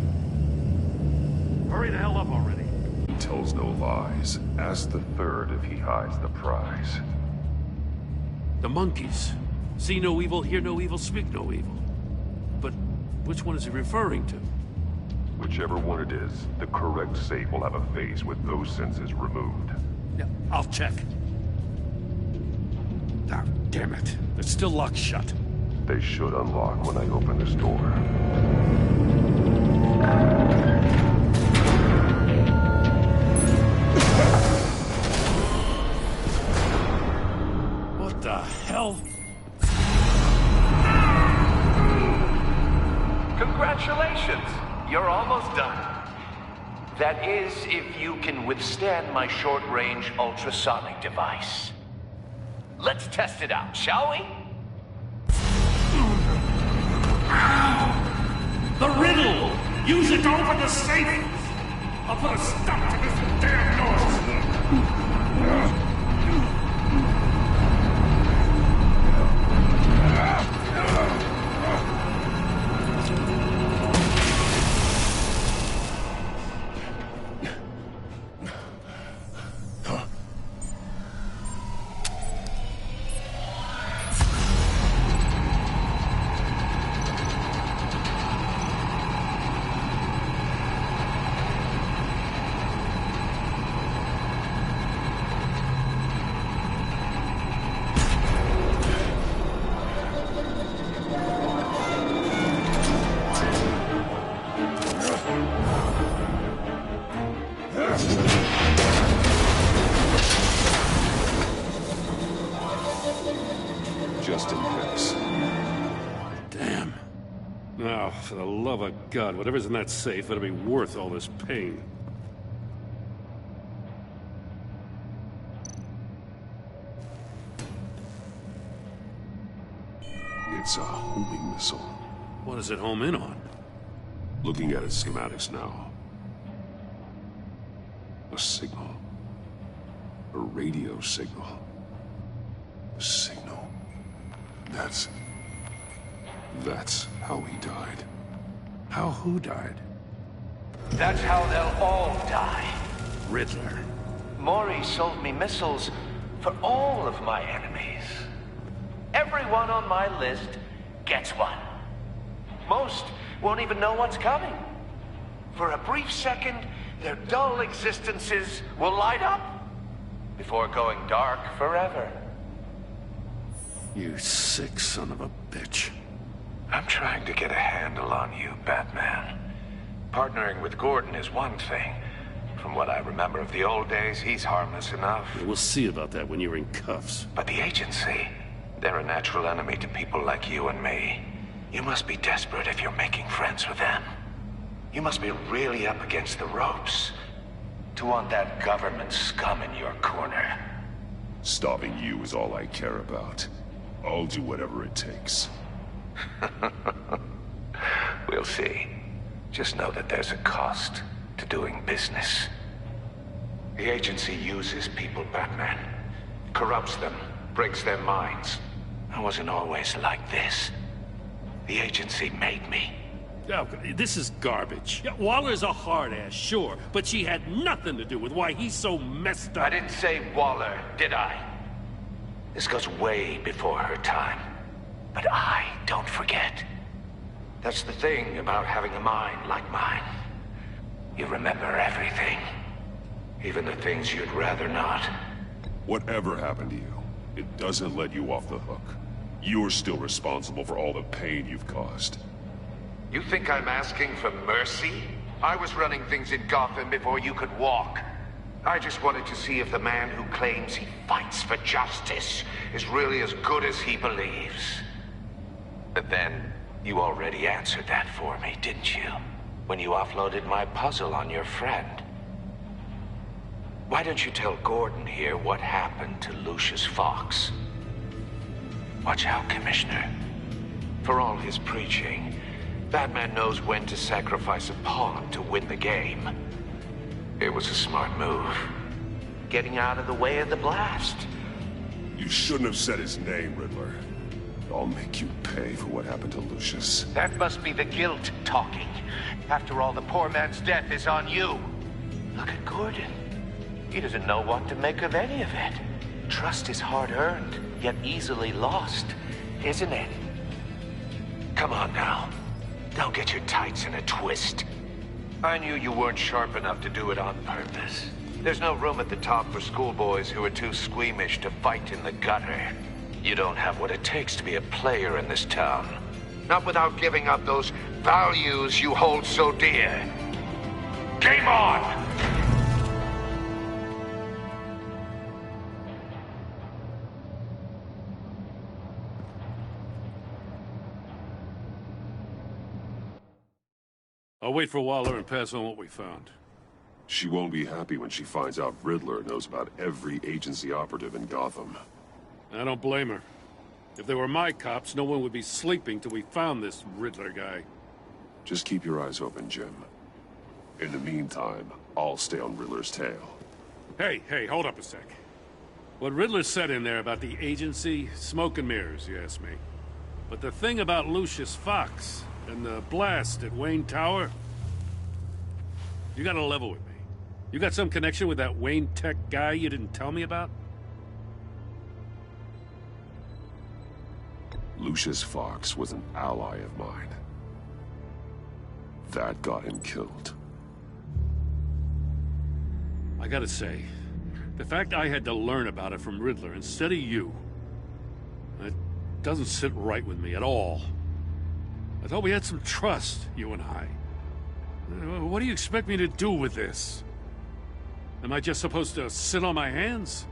Hurry the hell up already. He tells no lies. Ask the third if he hides the prize. The monkeys. See no evil, hear no evil, speak no evil. But which one is he referring to? Whichever one it is, the correct safe will have a face with those senses removed. Yeah, I'll check. Ah, damn it. It's still locked shut. They should unlock when I open this door. What the hell? Congratulations! You're almost done. That is, if you can withstand my short-range ultrasonic device. Let's test it out, shall we? The riddle! Use it to open the safe! I'll put a stop to this damn noise! Just in case. Damn. Now, for the love of God, whatever's in that safe better be worth all this pain. It's a homing missile. What does it home in on? Looking at its schematics now. A signal. A radio signal. A signal. That's how he died. How who died? That's how they'll all die. Riddler. Maury sold me missiles for all of my enemies. Everyone on my list gets one. Most won't even know what's coming. For a brief second, their dull existences will light up before going dark forever. You sick son of a bitch. I'm trying to get a handle on you, Batman. Partnering with Gordon is one thing. From what I remember of the old days, he's harmless enough. We'll see about that when you're in cuffs. But the agency, they're a natural enemy to people like you and me. You must be desperate if you're making friends with them. You must be really up against the ropes to want that government scum in your corner. Stopping you is all I care about. I'll do whatever it takes. We'll see. Just know that there's a cost to doing business. The agency uses people, Batman. Corrupts them, breaks their minds. I wasn't always like this. The agency made me. Oh, this is garbage. Yeah, Waller's a hard-ass, sure, but she had nothing to do with why he's so messed up. I didn't say Waller, did I? This goes way before her time. But I don't forget. That's the thing about having a mind like mine. You remember everything. Even the things you'd rather not. Whatever happened to you, it doesn't let you off the hook. You're still responsible for all the pain you've caused. You think I'm asking for mercy? I was running things in Gotham before you could walk. I just wanted to see if the man who claims he fights for justice is really as good as he believes. But then, you already answered that for me, didn't you? When you offloaded my puzzle on your friend. Why don't you tell Gordon here what happened to Lucius Fox? Watch out, Commissioner. For all his preaching, Batman knows when to sacrifice a pawn to win the game. It was a smart move. Getting out of the way of the blast. You shouldn't have said his name, Riddler. I'll make you pay for what happened to Lucius. That must be the guilt talking. After all, the poor man's death is on you. Look at Gordon. He doesn't know what to make of any of it. Trust is hard-earned, yet easily lost, isn't it? Come on now. Don't get your tights in a twist. I knew you weren't sharp enough to do it on purpose. There's no room at the top for schoolboys who are too squeamish to fight in the gutter. You don't have what it takes to be a player in this town. Not without giving up those values you hold so dear. Game on! I'll wait for Waller and pass on what we found. She won't be happy when she finds out Riddler knows about every agency operative in Gotham. I don't blame her. If they were my cops, no one would be sleeping till we found this Riddler guy. Just keep your eyes open, Jim. In the meantime, I'll stay on Riddler's tail. Hey, hold up a sec. What Riddler said in there about the agency, smoke and mirrors, you ask me. But the thing about Lucius Fox and the blast at Wayne Tower, you gotta level with me. You got some connection with that Wayne Tech guy you didn't tell me about? Lucius Fox was an ally of mine. That got him killed. I gotta say, the fact I had to learn about it from Riddler instead of you, it doesn't sit right with me at all. I thought we had some trust, you and I. What do you expect me to do with this? Am I just supposed to sit on my hands?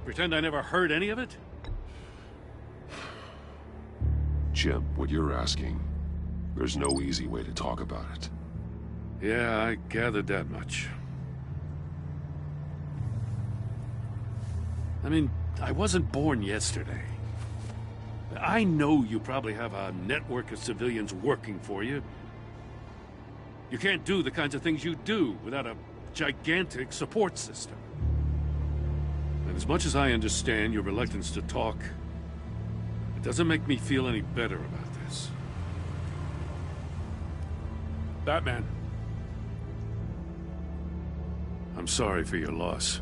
Pretend I never heard any of it? Jim, what you're asking, there's no easy way to talk about it. Yeah, I gathered that much. I mean, I wasn't born yesterday. I know you probably have a network of civilians working for you. You can't do the kinds of things you do without a gigantic support system. And as much as I understand your reluctance to talk, it doesn't make me feel any better about this. Batman. I'm sorry for your loss.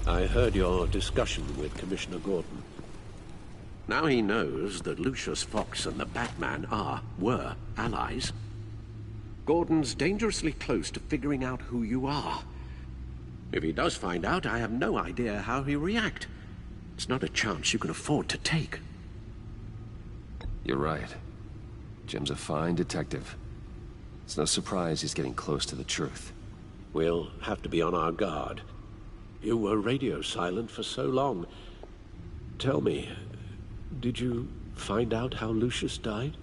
I heard your discussion with Commissioner Gordon. Now he knows that Lucius Fox and the Batman were allies. Gordon's dangerously close to figuring out who you are. If he does find out, I have no idea how he'll react. It's not a chance you can afford to take. You're right. Jim's a fine detective. It's no surprise he's getting close to the truth. We'll have to be on our guard. You were radio silent for so long. Tell me, did you find out how Lucius died?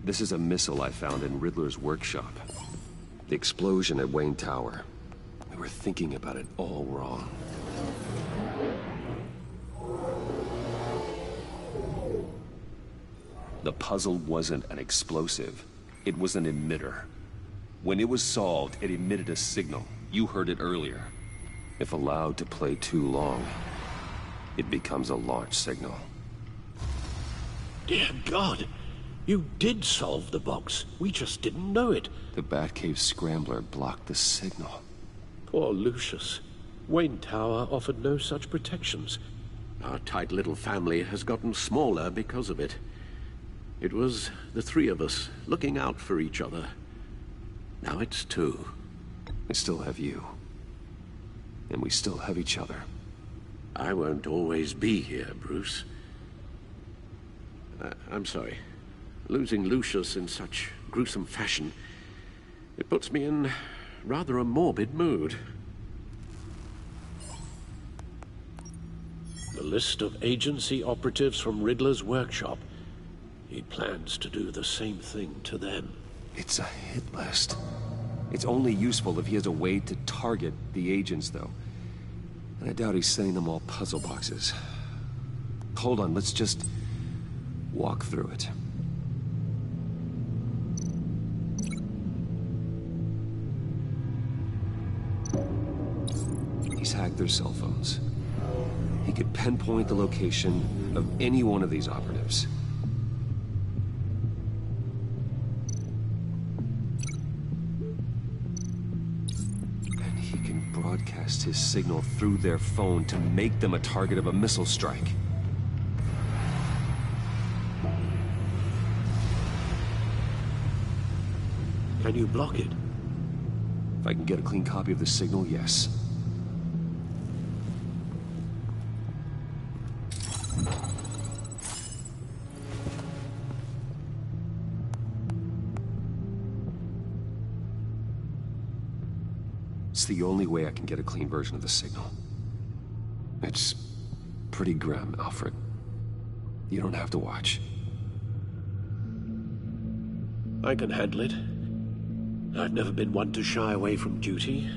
This is a missile I found in Riddler's workshop. The explosion at Wayne Tower. We were thinking about it all wrong. The puzzle wasn't an explosive. It was an emitter. When it was solved, it emitted a signal. You heard it earlier. If allowed to play too long, it becomes a launch signal. Dear God! You did solve the box. We just didn't know it. The Batcave Scrambler blocked the signal. Poor Lucius. Wayne Tower offered no such protections. Our tight little family has gotten smaller because of it. It was the three of us looking out for each other. Now it's two. I still have you. And we still have each other. I won't always be here, Bruce. I'm sorry. Losing Lucius in such gruesome fashion, it puts me in rather a morbid mood. The list of agency operatives from Riddler's workshop. He plans to do the same thing to them. It's a hit list. It's only useful if he has a way to target the agents, though. And I doubt he's sending them all puzzle boxes. Hold on, let's just walk through it. He's hacked their cell phones. He could pinpoint the location of any one of these operatives. And he can broadcast his signal through their phone to make them a target of a missile strike. Can you block it? If I can get a clean copy of the signal, yes. It's the only way I can get a clean version of the signal. It's pretty grim, Alfred. You don't have to watch. I can handle it. I've never been one to shy away from duty,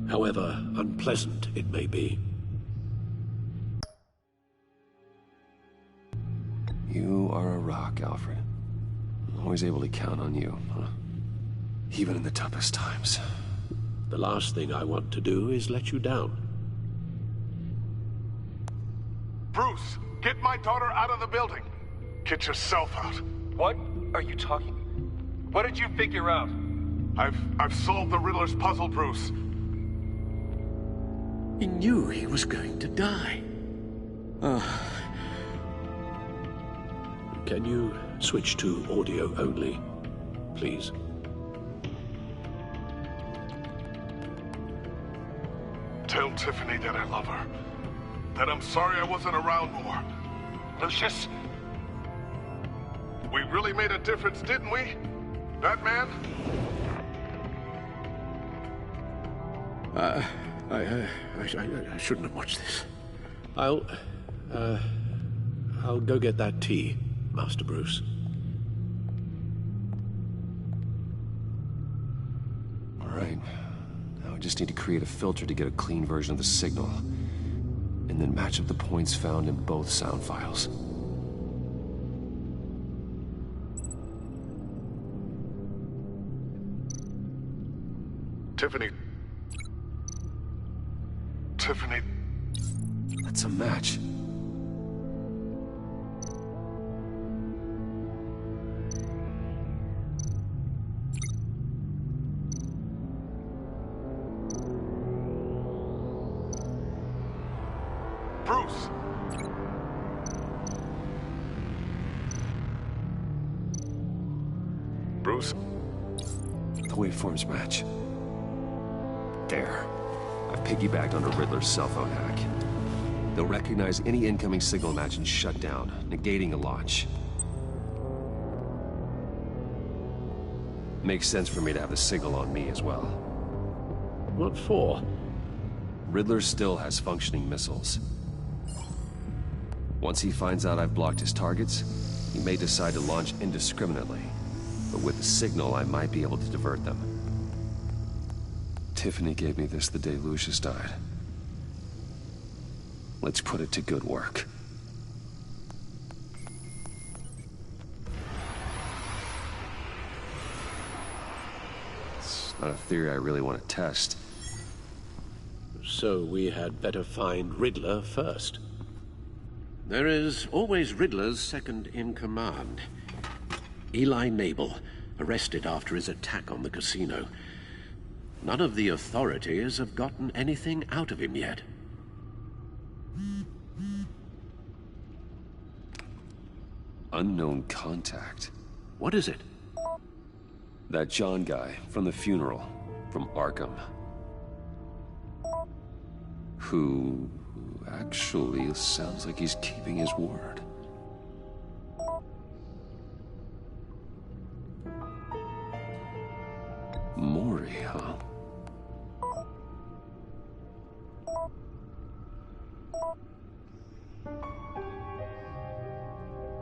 however unpleasant it may be. You are a rock, Alfred. I'm always able to count on you, huh? Even in the toughest times. The last thing I want to do is let you down. Bruce, get my daughter out of the building. Get yourself out. What are you talking? What did you figure out? I've solved the Riddler's puzzle, Bruce. He knew he was going to die. Can you switch to audio only, please? Tell Tiffany that I love her. That I'm sorry I wasn't around more. Lucius? We really made a difference, didn't we? Batman? I shouldn't have watched this. I'll go get that tea, Master Bruce. All right. Now I just need to create a filter to get a clean version of the signal. And then match up the points found in both sound files. Tiffany. That's a match. Bruce! Bruce? The waveforms match. There. I've piggybacked onto Riddler's cell phone hack. They'll recognize any incoming signal match and shut down, negating a launch. Makes sense for me to have the signal on me as well. What for? Riddler still has functioning missiles. Once he finds out I've blocked his targets, he may decide to launch indiscriminately. But with the signal, I might be able to divert them. Tiffany gave me this the day Lucius died. Let's put it to good work. It's not a theory I really want to test. So we had better find Riddler first. There is always Riddler's second in command. Eli Nabel, arrested after his attack on the casino. None of the authorities have gotten anything out of him yet. Unknown contact. What is it? That John guy from the funeral, from Arkham. Who actually sounds like he's keeping his word. Mori, huh?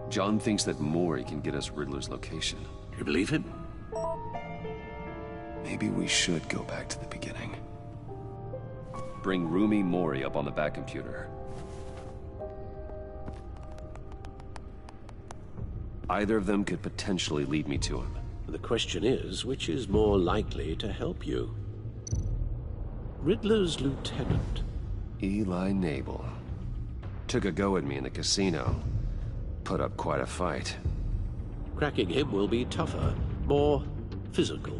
John thinks that Mori can get us Riddler's location. You believe him? Maybe we should go back to the beginning. Bring Rumi Mori up on the back computer. Either of them could potentially lead me to him. The question is, which is more likely to help you? Riddler's lieutenant. Eli Nabel. Took a go at me in the casino. Put up quite a fight. Cracking him will be tougher, more physical.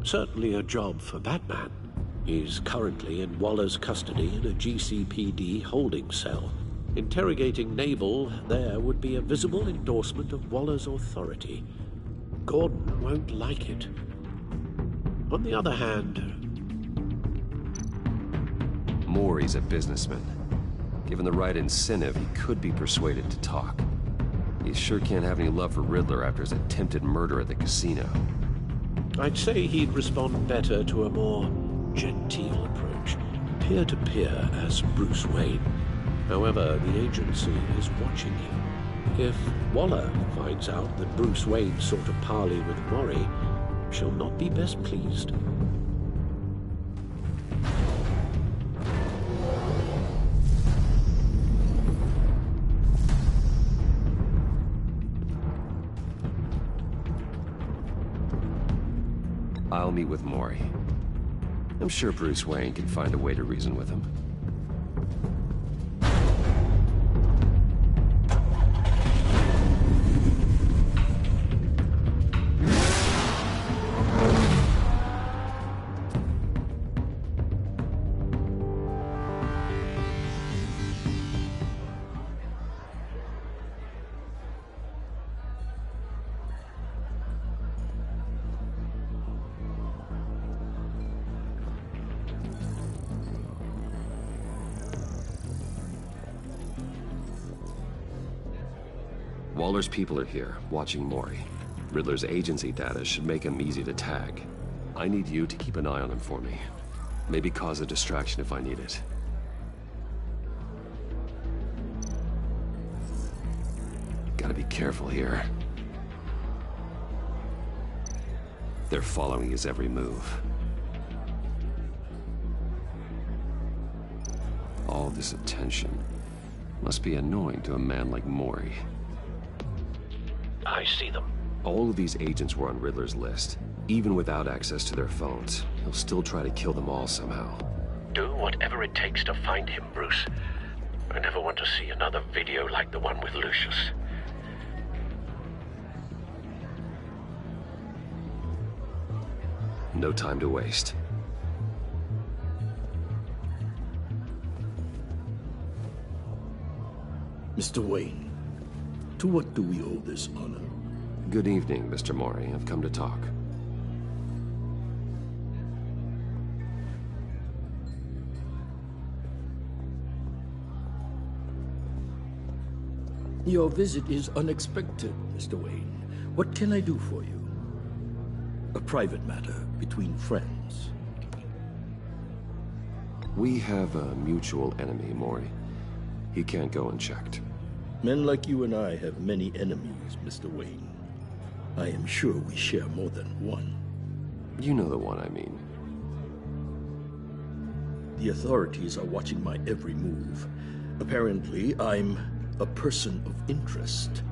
Certainly a job for Batman. He's currently in Waller's custody in a GCPD holding cell. Interrogating Nabel there would be a visible endorsement of Waller's authority. Gordon won't like it. On the other hand... Mori's a businessman. Given the right incentive, he could be persuaded to talk. He sure can't have any love for Riddler after his attempted murder at the casino. I'd say he'd respond better to a more genteel approach, peer-to-peer as Bruce Wayne. However, the agency is watching him. If Waller finds out that Bruce Wayne sought a parley with Mori, she'll not be best pleased. I'll meet with Mori. I'm sure Bruce Wayne can find a way to reason with him. Waller's people are here, watching Mori. Riddler's agency data should make him easy to tag. I need you to keep an eye on him for me. Maybe cause a distraction if I need it. Gotta be careful here. They're following his every move. All this attention must be annoying to a man like Mori. I see them. All of these agents were on Riddler's list. Even without access to their phones, he'll still try to kill them all somehow. Do whatever it takes to find him, Bruce. I never want to see another video like the one with Lucius. No time to waste. Mr. Wayne, to what do we owe this honor? Good evening, Mr. Mori. I've come to talk. Your visit is unexpected, Mr. Wayne. What can I do for you? A private matter between friends. We have a mutual enemy, Mori. He can't go unchecked. Men like you and I have many enemies, Mr. Wayne. I am sure we share more than one. You know the one I mean. The authorities are watching my every move. Apparently, I'm a person of interest.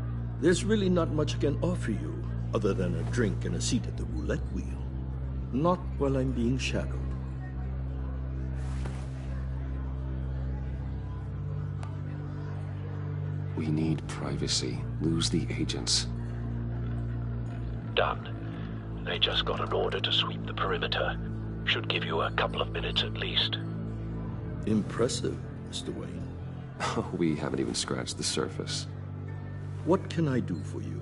There's really not much I can offer you, other than a drink and a seat at the roulette wheel. Not while I'm being shadowed. We need privacy. Lose the agents. Done. They just got an order to sweep the perimeter. Should give you a couple of minutes at least. Impressive, Mr. Wayne. We haven't even scratched the surface. What can I do for you?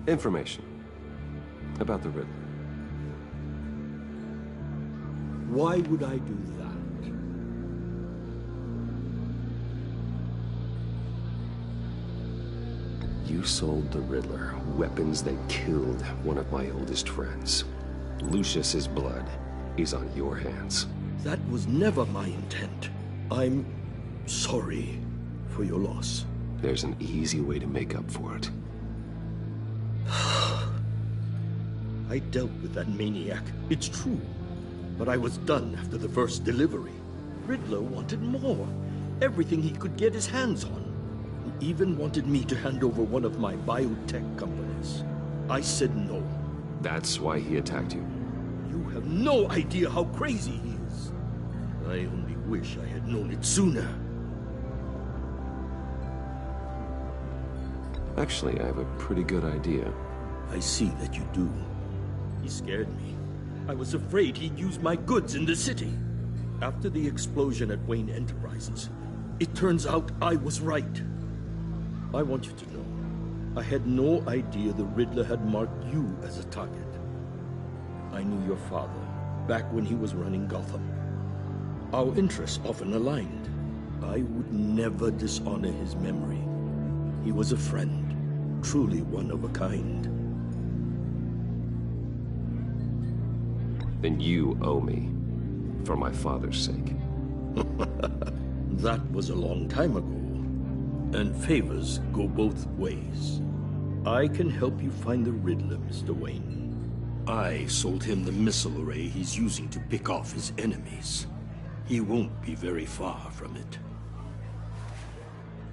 Information. About the Riddler. Why would I do that? You sold the Riddler weapons that killed one of my oldest friends. Lucius's blood is on your hands. That was never my intent. I'm sorry for your loss. There's an easy way to make up for it. I dealt with that maniac, it's true. But I was done after the first delivery. Riddler wanted more. Everything he could get his hands on. He even wanted me to hand over one of my biotech companies. I said no. That's why he attacked you. You have no idea how crazy he is. I only wish I had known it sooner. Actually, I have a pretty good idea. I see that you do. He scared me. I was afraid he'd use my goods in the city. After the explosion at Wayne Enterprises, it turns out I was right. I want you to know, I had no idea the Riddler had marked you as a target. I knew your father back when he was running Gotham. Our interests often aligned. I would never dishonor his memory. He was a friend, truly one of a kind. Then you owe me, for my father's sake. That was a long time ago. And favors go both ways. I can help you find the Riddler, Mr. Wayne. I sold him the missile array he's using to pick off his enemies. He won't be very far from it.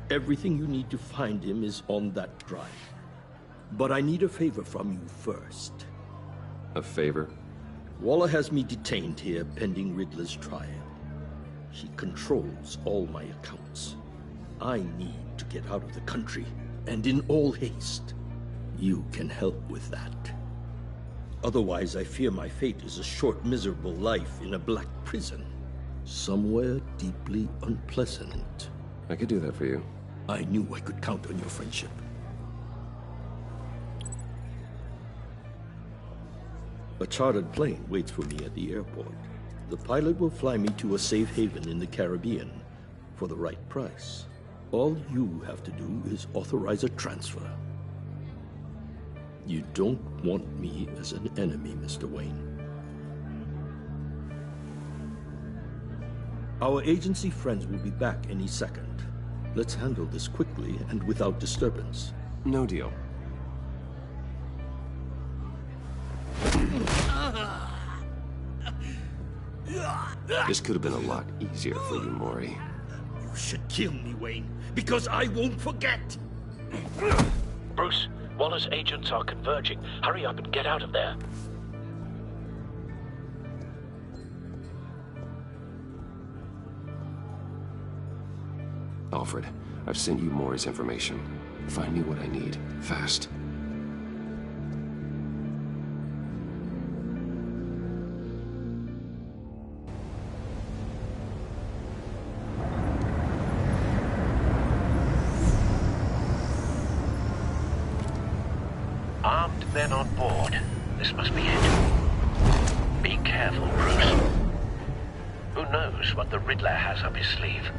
Everything you need to find him is on that drive. But I need a favor from you first. A favor? Waller has me detained here pending Riddler's trial. He controls all my accounts. I need to get out of the country, and in all haste. You can help with that. Otherwise, I fear my fate is a short, miserable life in a black prison. Somewhere deeply unpleasant. I could do that for you. I knew I could count on your friendship. A chartered plane waits for me at the airport. The pilot will fly me to a safe haven in the Caribbean for the right price. All you have to do is authorize a transfer. You don't want me as an enemy, Mr. Wayne. Our agency friends will be back any second. Let's handle this quickly and without disturbance. No deal. This could have been a lot easier for you, Maury. You should kill me, Wayne, because I won't forget! Bruce, Waller's agents are converging. Hurry up and get out of there. Alfred, I've sent you Maury's information. Find me what I need, fast. Armed men on board. This must be it. Be careful, Bruce. Who knows what the Riddler has up his sleeve?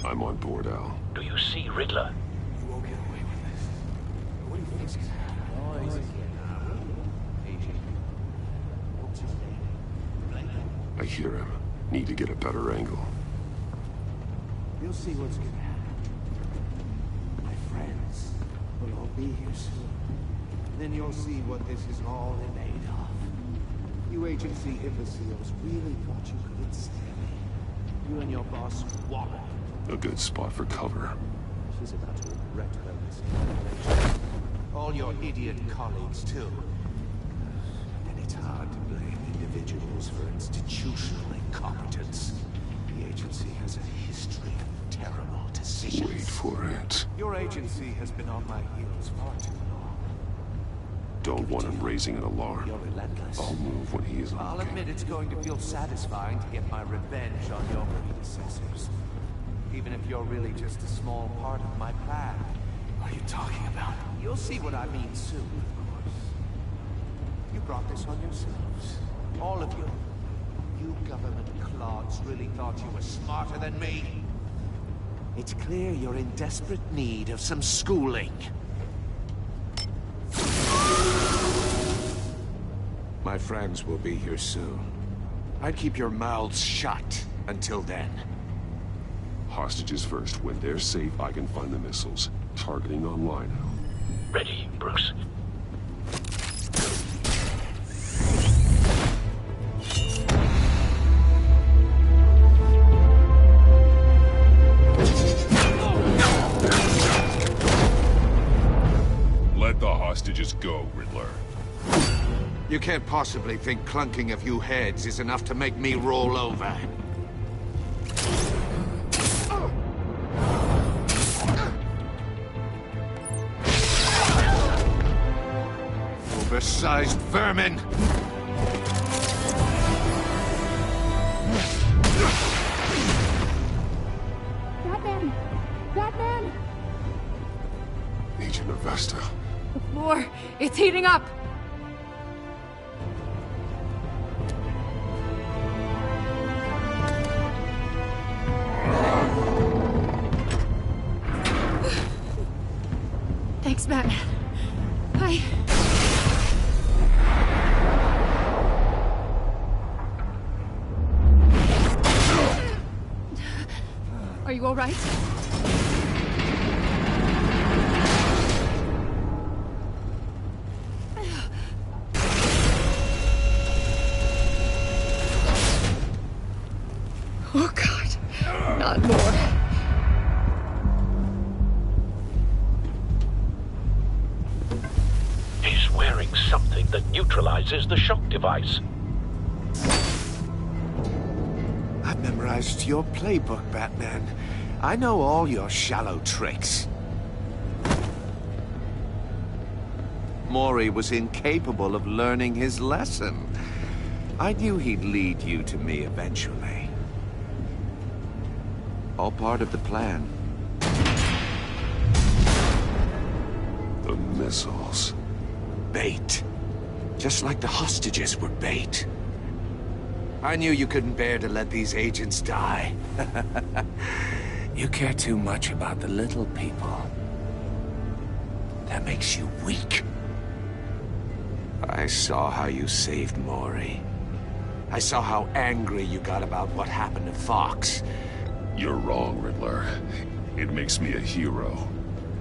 I'm on board, Al. Do you see, Riddler? You won't get away with this. What do you think is gonna happen? I hear him. Need to get a better angle. You'll see what's gonna happen. My friends will all be here soon. Then you'll see what this is all made of. You agency imbeciles really thought you could ensnare me. You and your boss wallowed. A good spot for cover. She's about to regret her miscalculation. All your idiot colleagues, too. And it's hard to blame individuals for institutional incompetence. The agency has a history of terrible decisions. Wait for it. Your agency has been on my heels far too long. Don't want him raising an alarm. You're relentless. I'll move when he isn't I'll looking. admit it's going to feel satisfying to get my revenge on your predecessors. Even if you're really just a small part of my plan. What are you talking about? You'll see what I mean soon, of course. You brought this on yourselves. All of you. You government clods really thought you were smarter than me. It's clear you're in desperate need of some schooling. My friends will be here soon. I'd keep your mouths shut until then. Hostages first. When they're safe, I can find the missiles. Targeting online. Ready, Bruce? Let the hostages go, Riddler. You can't possibly think clunking a few heads is enough to make me roll over. Oversized vermin! Batman! Batman! Agent Avesta. The floor, it's heating up! Thanks, Batman. Are you all right? Oh, God. Not more. He's wearing something that neutralizes the shock device. I've memorized your playbook, Batman. I know all your shallow tricks. Mori was incapable of learning his lesson. I knew he'd lead you to me eventually. All part of the plan. The missiles. Bait. Just like the hostages were bait. I knew you couldn't bear to let these agents die. You care too much about the little people. That makes you weak. I saw how you saved Mori. I saw how angry you got about what happened to Fox. You're wrong, Riddler. It makes me a hero.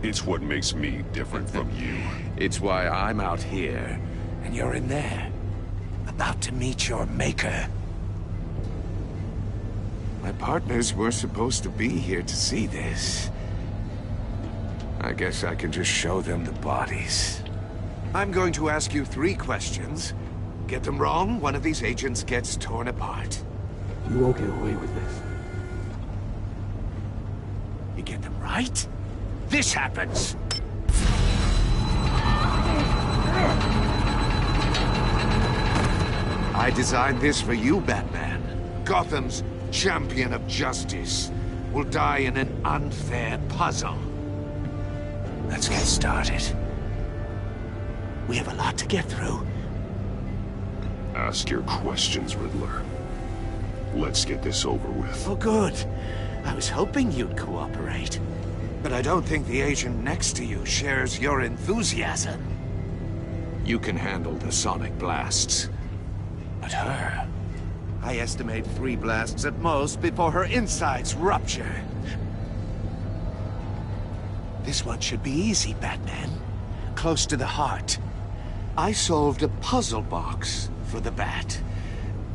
It's what makes me different from you. It's why I'm out here, and you're in there. About to meet your maker. My partners were supposed to be here to see this. I guess I can just show them the bodies. I'm going to ask you 3 questions. Get them wrong, one of these agents gets torn apart. You won't get away with this. You get them right, this happens! I designed this for you, Batman. Gotham's champion of justice will die in an unfair puzzle. Let's get started. We have a lot to get through. Ask your questions, Riddler. Let's get this over with. Oh, good. I was hoping you'd cooperate. But I don't think the agent next to you shares your enthusiasm. You can handle the sonic blasts. But her... I estimate 3 blasts at most before her insides rupture. This one should be easy, Batman. Close to the heart. I solved a puzzle box for the Bat.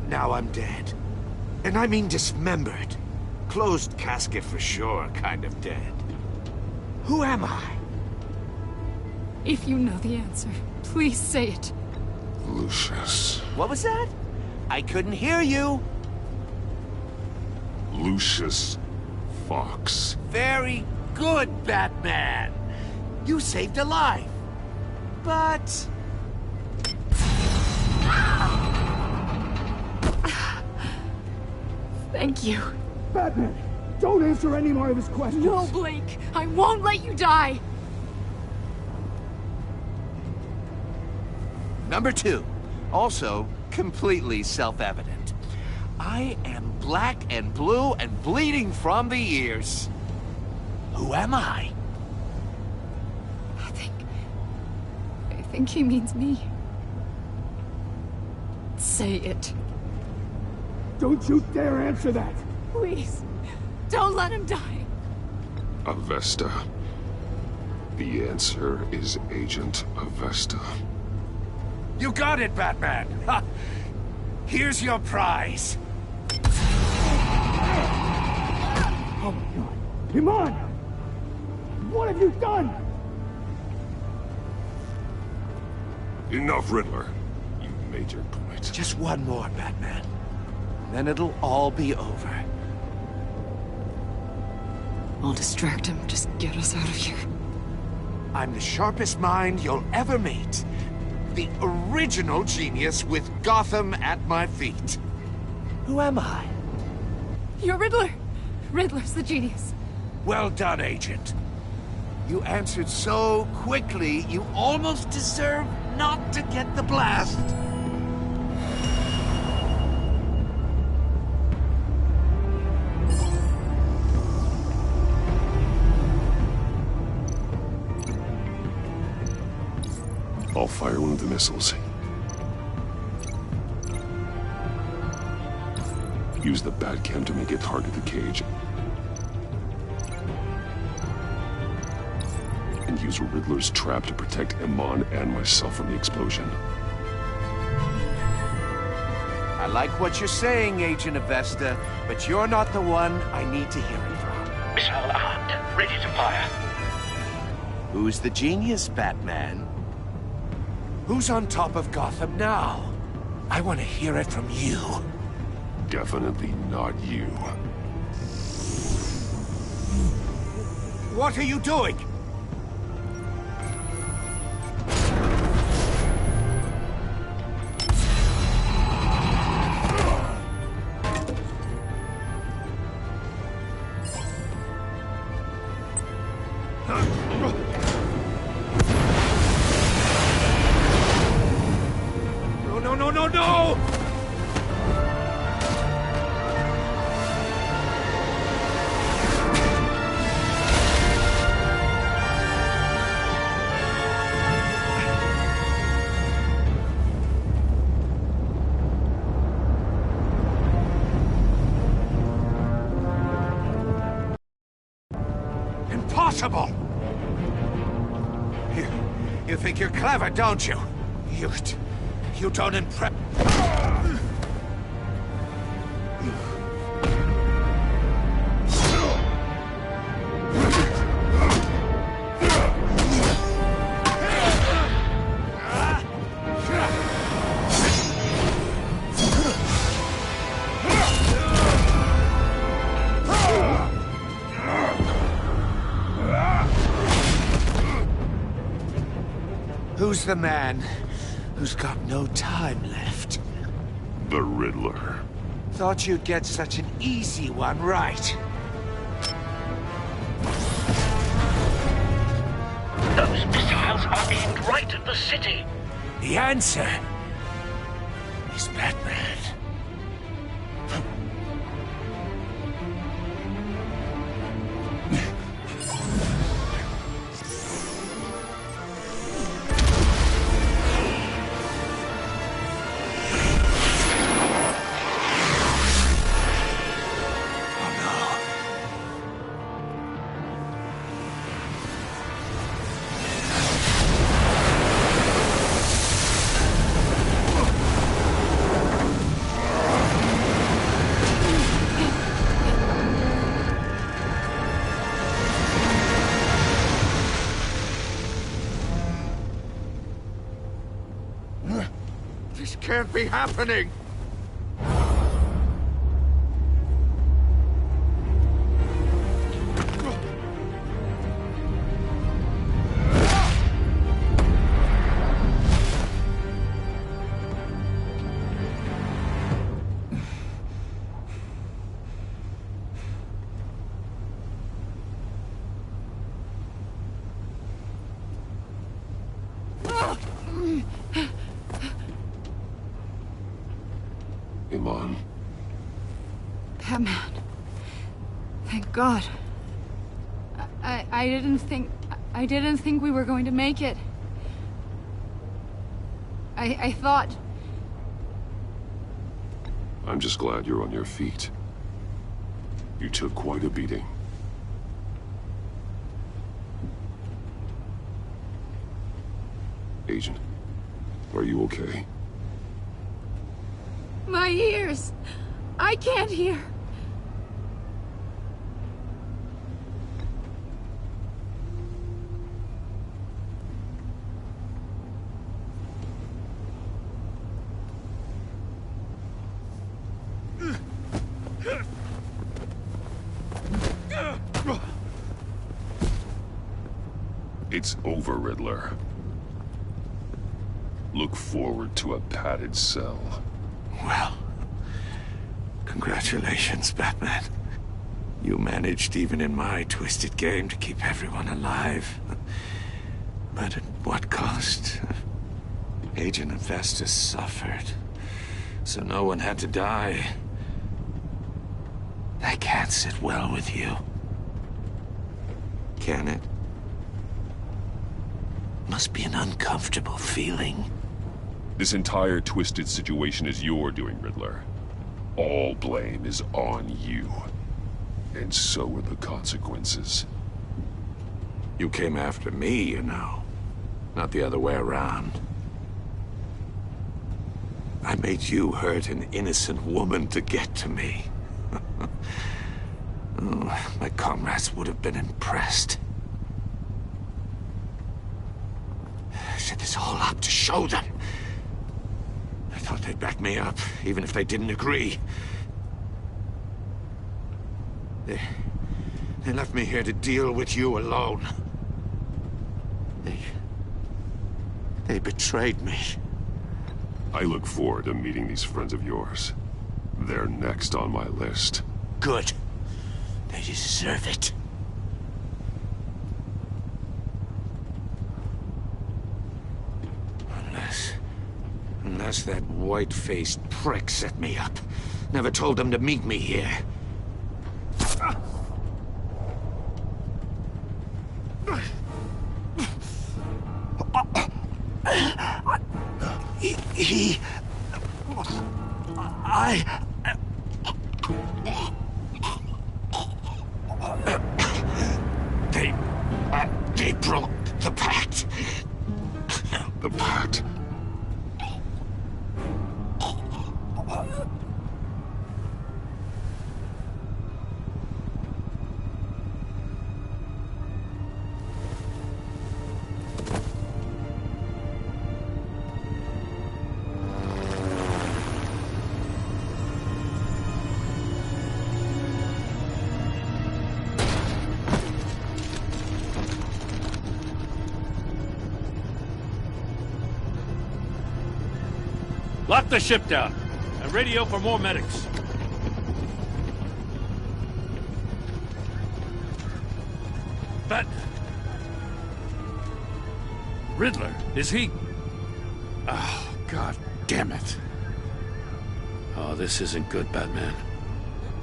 Now I'm dead. And I mean dismembered. Closed casket for sure, kind of dead. Who am I? If you know the answer, please say it. Lucius. What was that? I couldn't hear you. Lucius Fox. Very good, Batman. You saved a life. But... Thank you. Batman, don't answer any more of his questions. No, Blake. I won't let you die. Number 2. Also, completely self-evident. I am black and blue and bleeding from the ears. Who am I? I think he means me. Say it. Don't you dare answer that! Please, don't let him die. Avesta. The answer is Agent Avesta. You got it, Batman! Ha. Here's your prize. Oh my god. Iman! What have you done? Enough, Riddler. You made your point. Just one more, Batman. Then it'll all be over. I'll distract him. Just get us out of here. I'm the sharpest mind you'll ever meet. The original genius with Gotham at my feet. Who am I? You're Riddler. Riddler's the genius. Well done, Agent. You answered so quickly, you almost deserve not to get the blast. I'll fire one of the missiles. Use the Batcam to make it target the cage. And use Riddler's trap to protect Iman and myself from the explosion. I like what you're saying, Agent Avesta, but you're not the one I need to hear it from. Missile armed, ready to fire. Who's the genius, Batman? Who's on top of Gotham now? I want to hear it from you. Definitely not you. What are you doing? No! Impossible! You think you're clever, don't you? You don't impress... Who's the man who's got no time left? The Riddler. Thought you'd get such an easy one right. Those missiles are aimed right at the city. The answer is Batman. This can't be happening! Iman. Batman. Thank God. I didn't think we were going to make it. I thought... I'm just glad you're on your feet. You took quite a beating. Agent, are you okay? My ears! I can't hear! It's over, Riddler. Look forward to a padded cell. Well, congratulations, Batman. You managed, even in my twisted game, to keep everyone alive. But at what cost? Agent Avestus suffered, so no one had to die. That can't sit well with you. Can it? Must be an uncomfortable feeling. This entire twisted situation is your doing, Riddler. All blame is on you. And so are the consequences. You came after me, you know. Not the other way around. I made you hurt an innocent woman to get to me. Oh, my comrades would have been impressed. I set this all up to show them. I thought they'd back me up, even if they didn't agree. They left me here to deal with you alone. They betrayed me. I look forward to meeting these friends of yours. They're next on my list. Good. They deserve it. Unless that white-faced prick set me up. Never told them to meet me here. They broke the pact. The pact? Lock the ship down and radio for more medics. But... Riddler, is he... Oh, God damn it. Oh, this isn't good, Batman.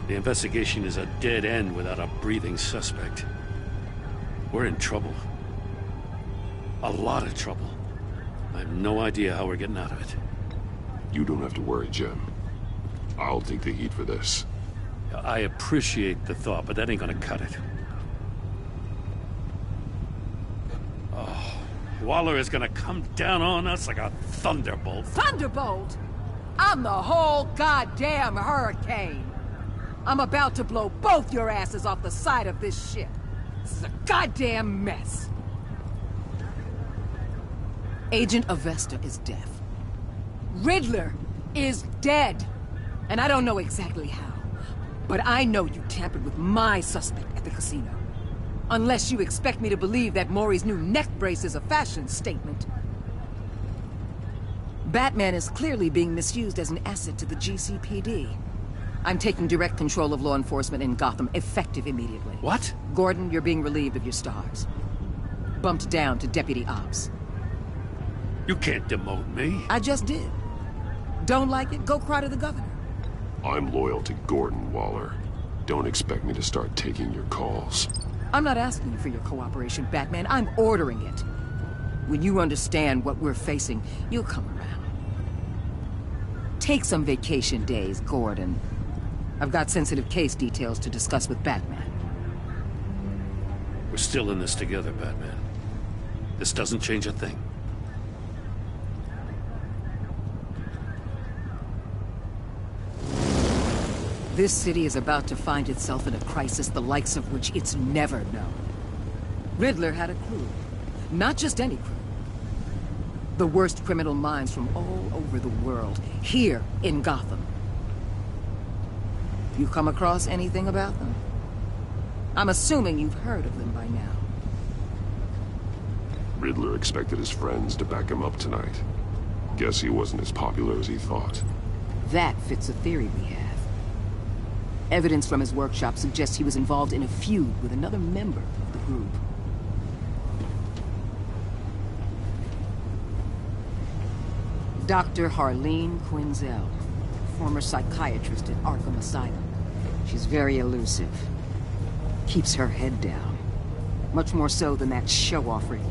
The investigation is a dead end without a breathing suspect. We're in trouble. A lot of trouble. I have no idea how we're getting out of it. You don't have to worry, Jim. I'll take the heat for this. I appreciate the thought, but that ain't gonna cut it. Oh, Waller is gonna come down on us like a thunderbolt. Thunderbolt? I'm the whole goddamn hurricane. I'm about to blow both your asses off the side of this ship. This is a goddamn mess. Agent Avesta is deaf. Riddler is dead. And I don't know exactly how. But I know you tampered with my suspect at the casino. Unless you expect me to believe that Maury's new neck brace is a fashion statement. Batman is clearly being misused as an asset to the GCPD. I'm taking direct control of law enforcement in Gotham, effective immediately. What? Gordon, you're being relieved of your stars. Bumped down to Deputy Ops. You can't demote me. I just did. Don't like it? Go cry to the governor. I'm loyal to Gordon, Waller. Don't expect me to start taking your calls. I'm not asking you for your cooperation, Batman. I'm ordering it. When you understand what we're facing, you'll come around. Take some vacation days, Gordon. I've got sensitive case details to discuss with Batman. We're still in this together, Batman. This doesn't change a thing. This city is about to find itself in a crisis the likes of which it's never known. Riddler had a crew. Not just any crew. The worst criminal minds from all over the world, here in Gotham. You come across anything about them? I'm assuming you've heard of them by now. Riddler expected his friends to back him up tonight. Guess he wasn't as popular as he thought. That fits a theory we have. Evidence from his workshop suggests he was involved in a feud with another member of the group. Dr. Harleen Quinzel, former psychiatrist at Arkham Asylum. She's very elusive. Keeps her head down. Much more so than that show-off Riddler.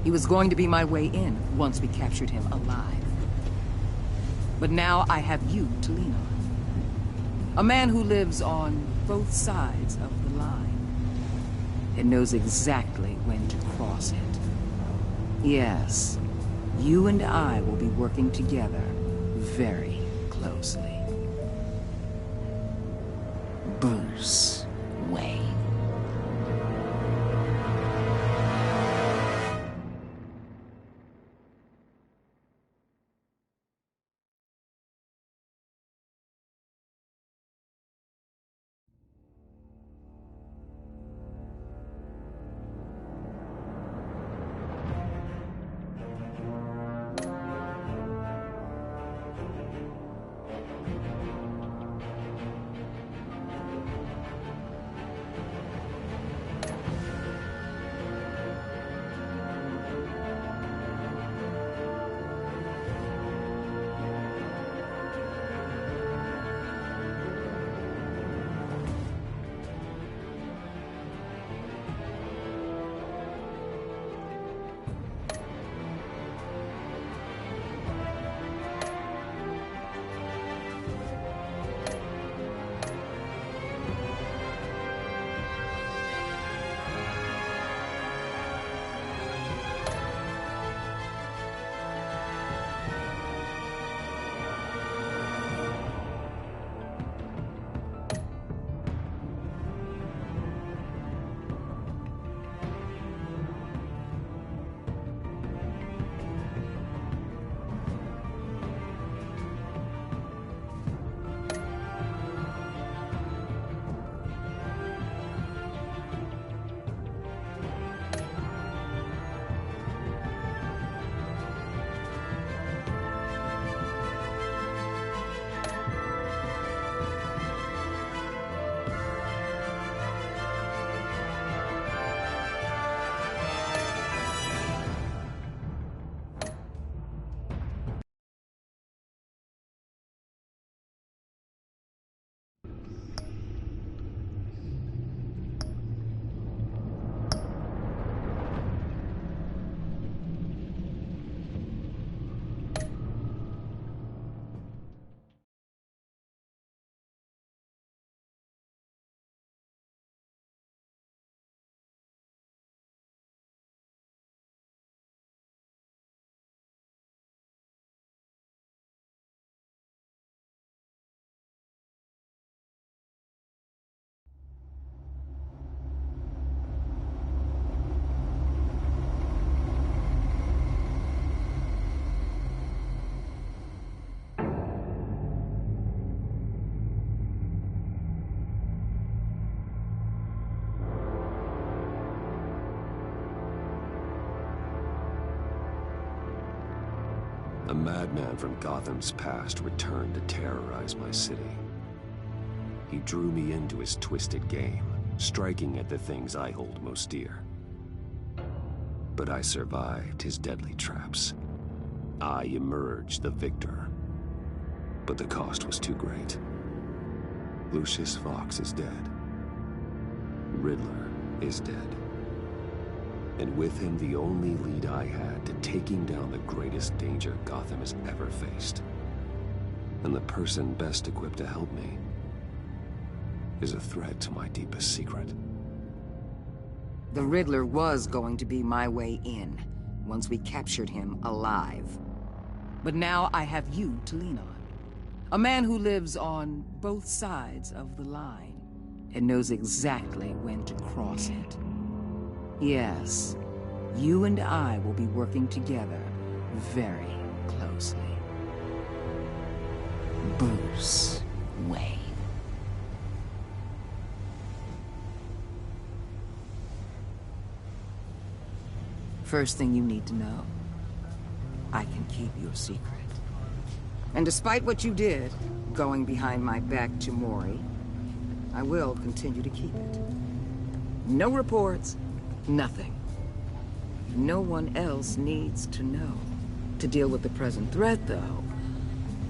He was going to be my way in once we captured him alive. But now I have you to lean on. A man who lives on both sides of the line. And knows exactly when to cross it. Yes, you and I will be working together very closely. Bruce Wayne. A madman from Gotham's past returned to terrorize my city. He drew me into his twisted game, striking at the things I hold most dear. But I survived his deadly traps. I emerged the victor. But the cost was too great. Lucius Fox is dead. Riddler is dead. And with him, the only lead I had to taking down the greatest danger Gotham has ever faced. And the person best equipped to help me is a threat to my deepest secret. The Riddler was going to be my way in, once we captured him alive. But now I have you to lean on. A man who lives on both sides of the line and knows exactly when to cross it. Yes, you and I will be working together very closely. Bruce Wayne. First thing you need to know, I can keep your secret. And despite what you did, going behind my back to Mori, I will continue to keep it. No reports, nothing. No one else needs to know. To deal with the present threat, though,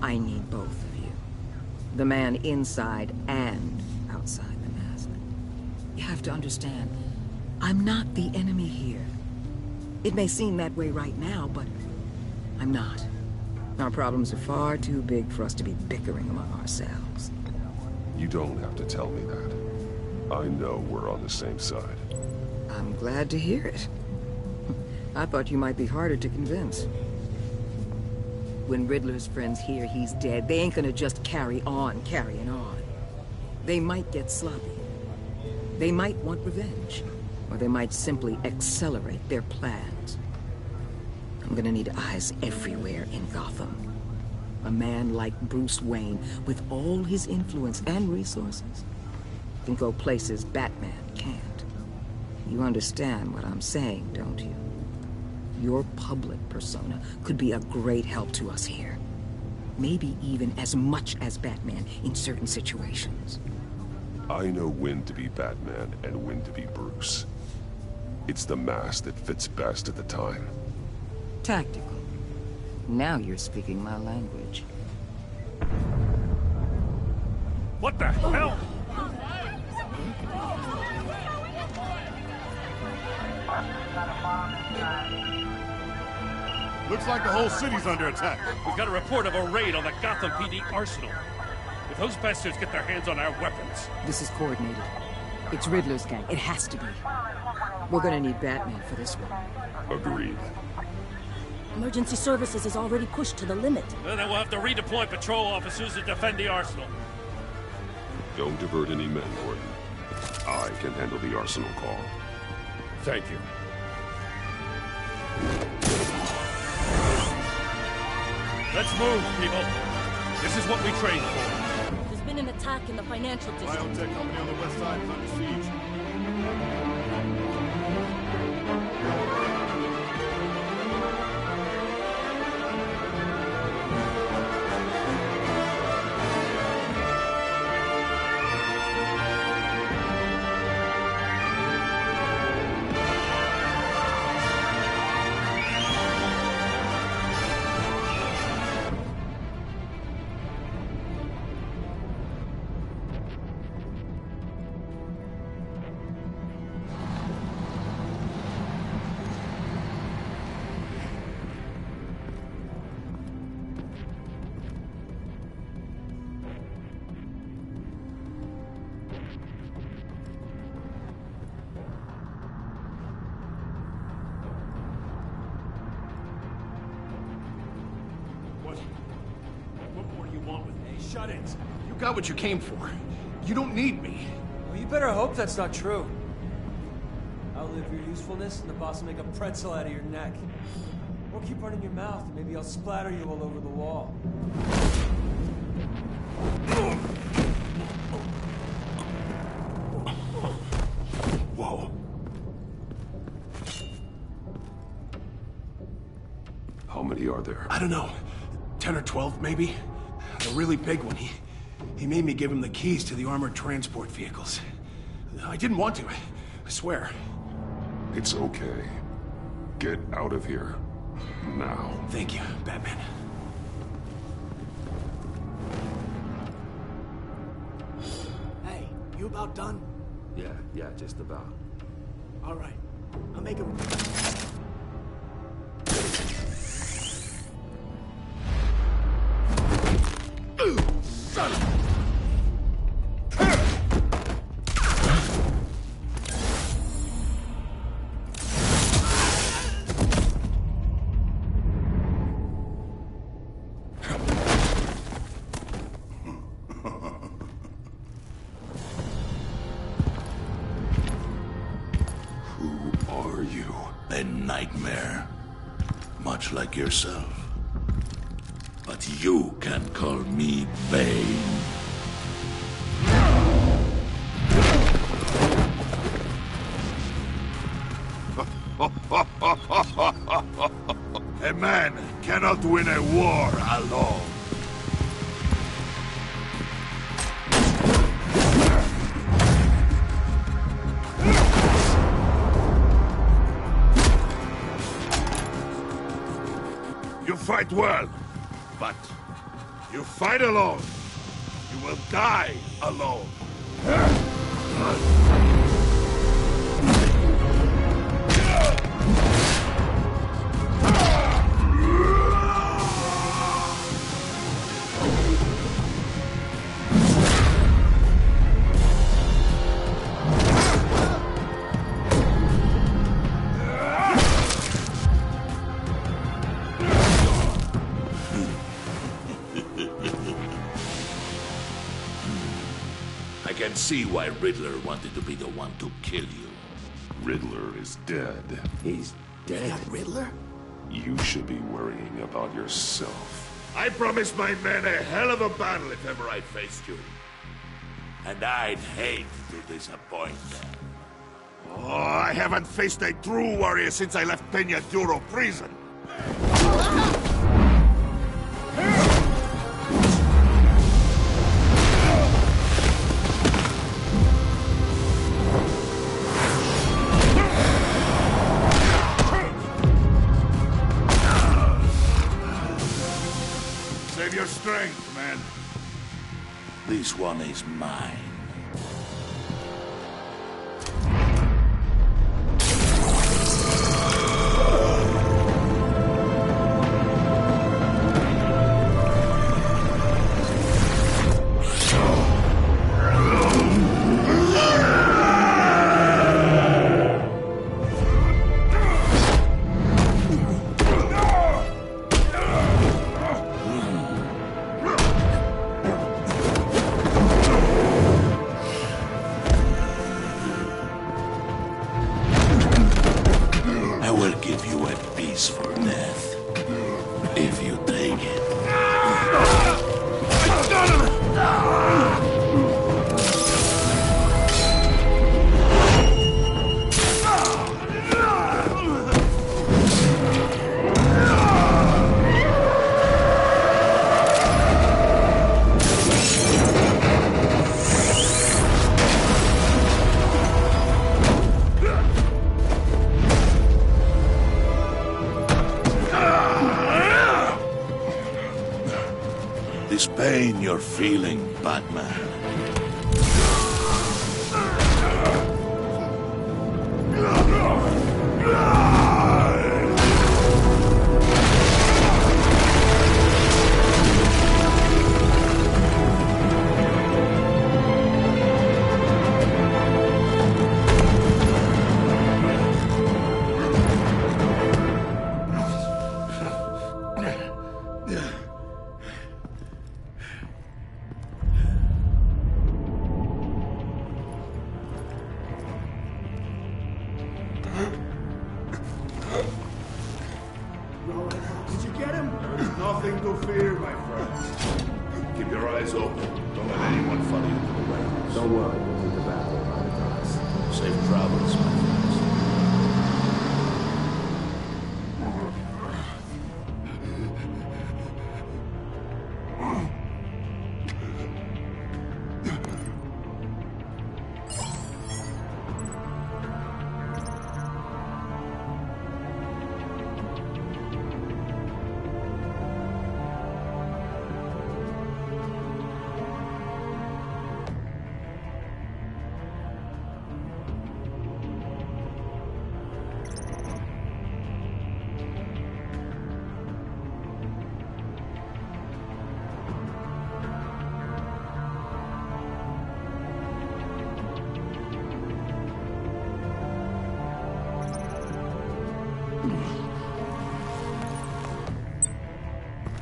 I need both of you. The man inside and outside the mask. You have to understand, I'm not the enemy here. It may seem that way right now, but I'm not. Our problems are far too big for us to be bickering among ourselves. You don't have to tell me that. I know we're on the same side. I'm glad to hear it. I thought you might be harder to convince. When Riddler's friends hear he's dead, they ain't gonna just carry on carrying on. They might get sloppy. They might want revenge. Or they might simply accelerate their plans. I'm gonna need eyes everywhere in Gotham. A man like Bruce Wayne, with all his influence and resources, can go places Batman can't. You understand what I'm saying, don't you? Your public persona could be a great help to us here. Maybe even as much as Batman in certain situations. I know when to be Batman and when to be Bruce. It's the mask that fits best at the time. Tactical. Now you're speaking my language. What the hell? Looks like the whole city's under attack. We've got a report of a raid on the Gotham PD arsenal. If those bastards get their hands on our weapons... This is coordinated. It's Riddler's gang. It has to be. We're gonna need Batman for this one. Agreed. Emergency services is already pushed to the limit. Then we'll have to redeploy patrol officers to defend the arsenal. Don't divert any men, Gordon. I can handle the arsenal call. Thank you. Let's move, people. This is what we trained for. There's been an attack in the financial district. Biotech company on the west side is under siege. Shut it. You got what you came for. You don't need me. Well, you better hope that's not true. Outlive your usefulness, and the boss will make a pretzel out of your neck. Or keep running your mouth, and maybe I'll splatter you all over the wall. Whoa. How many are there? I don't know. 10 or 12, maybe? The really big one, he made me give him the keys to the armored transport vehicles. I didn't want to, I swear. It's okay. Get out of here. Now. Thank you, Batman. Hey, you about done? Yeah, just about. All right. I'll make him... Son of a... A nightmare. Much like yourself. But you can call me Bane. A man cannot win a war alone. You fight well, but you fight alone. You will die alone. I can see why Riddler wanted to be the one to kill you. Riddler is dead. He's dead? Riddler? You should be worrying about yourself. I promised my men a hell of a battle if ever I faced you. And I'd hate to disappoint them. Oh, I haven't faced a true warrior since I left Peña Duro prison. Save your strength, man. This one is mine. I will give you a peaceful death, if you take it. This pain you're feeling, Batman. Did you get him? There's nothing to fear, my friend. Keep your eyes open. Don't let anyone follow you to the warehouse. Don't worry, we'll take the bathroom behind the glass. Safe travels, my friends.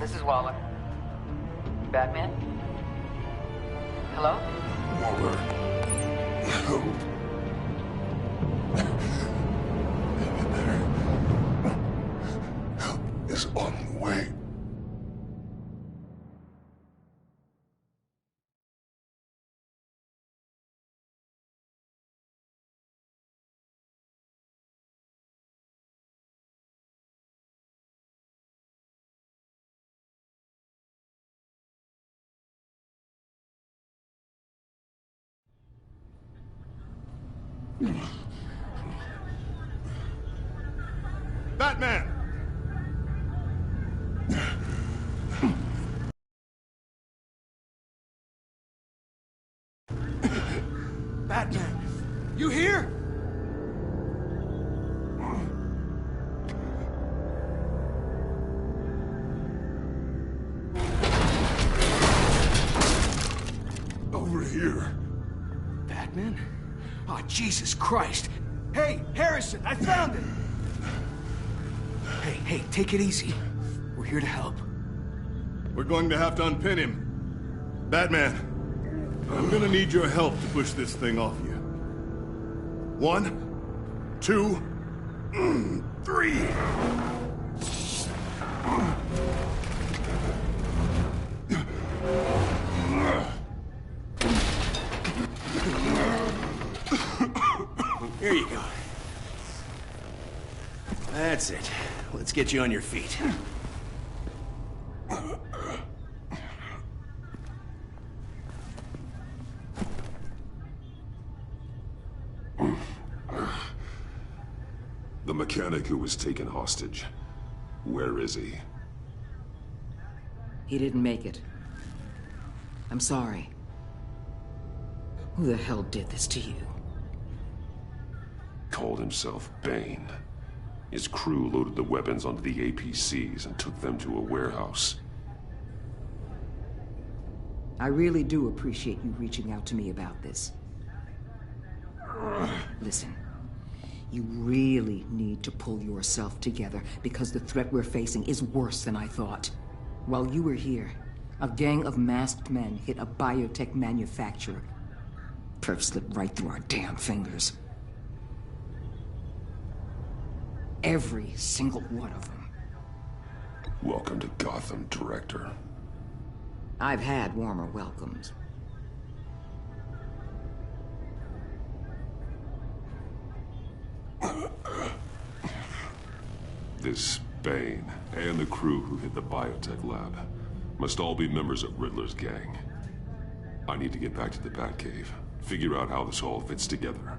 This is Waller. Batman? Hello? Waller. Help. Help is on the way. Batman! Batman, you here? Over here. Batman? Oh, Jesus Christ. Hey, Harrison, I found it! Hey, take it easy. We're here to help. We're going to have to unpin him. Batman, I'm gonna need your help to push this thing off you. 1, 2, 3. Here you go. That's it. Let's get you on your feet. The mechanic who was taken hostage. Where is he? He didn't make it. I'm sorry. Who the hell did this to you? Called himself Bane. His crew loaded the weapons onto the APCs and took them to a warehouse. I really do appreciate you reaching out to me about this. Listen, you really need to pull yourself together because the threat we're facing is worse than I thought. While you were here, a gang of masked men hit a biotech manufacturer. Perf slipped right through our damn fingers. Every single one of them. Welcome to Gotham, Director. I've had warmer welcomes. This Bane and the crew who hit the biotech lab must all be members of Riddler's gang. I need to get back to the Batcave, figure out how this all fits together.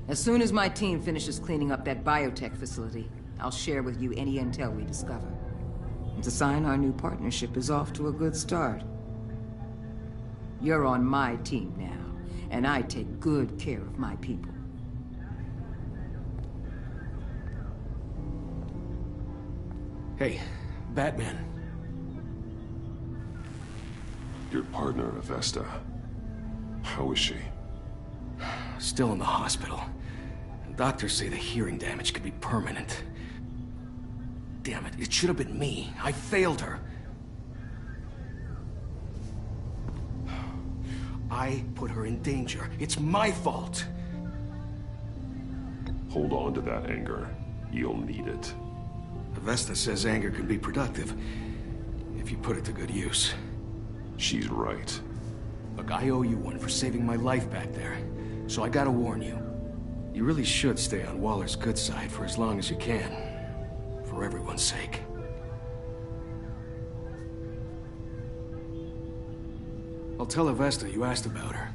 As soon as my team finishes cleaning up that biotech facility, I'll share with you any intel we discover. It's a sign our new partnership is off to a good start. You're on my team now, and I take good care of my people. Hey, Batman. Your partner, Avesta. How is she? Still in the hospital. Doctors say the hearing damage could be permanent. Damn it, it should have been me. I failed her. I put her in danger. It's my fault. Hold on to that anger. You'll need it. Avesta says anger can be productive, if you put it to good use. She's right. Look, I owe you one for saving my life back there, so I gotta warn you. You really should stay on Waller's good side for as long as you can. For everyone's sake. I'll tell Avesta you asked about her.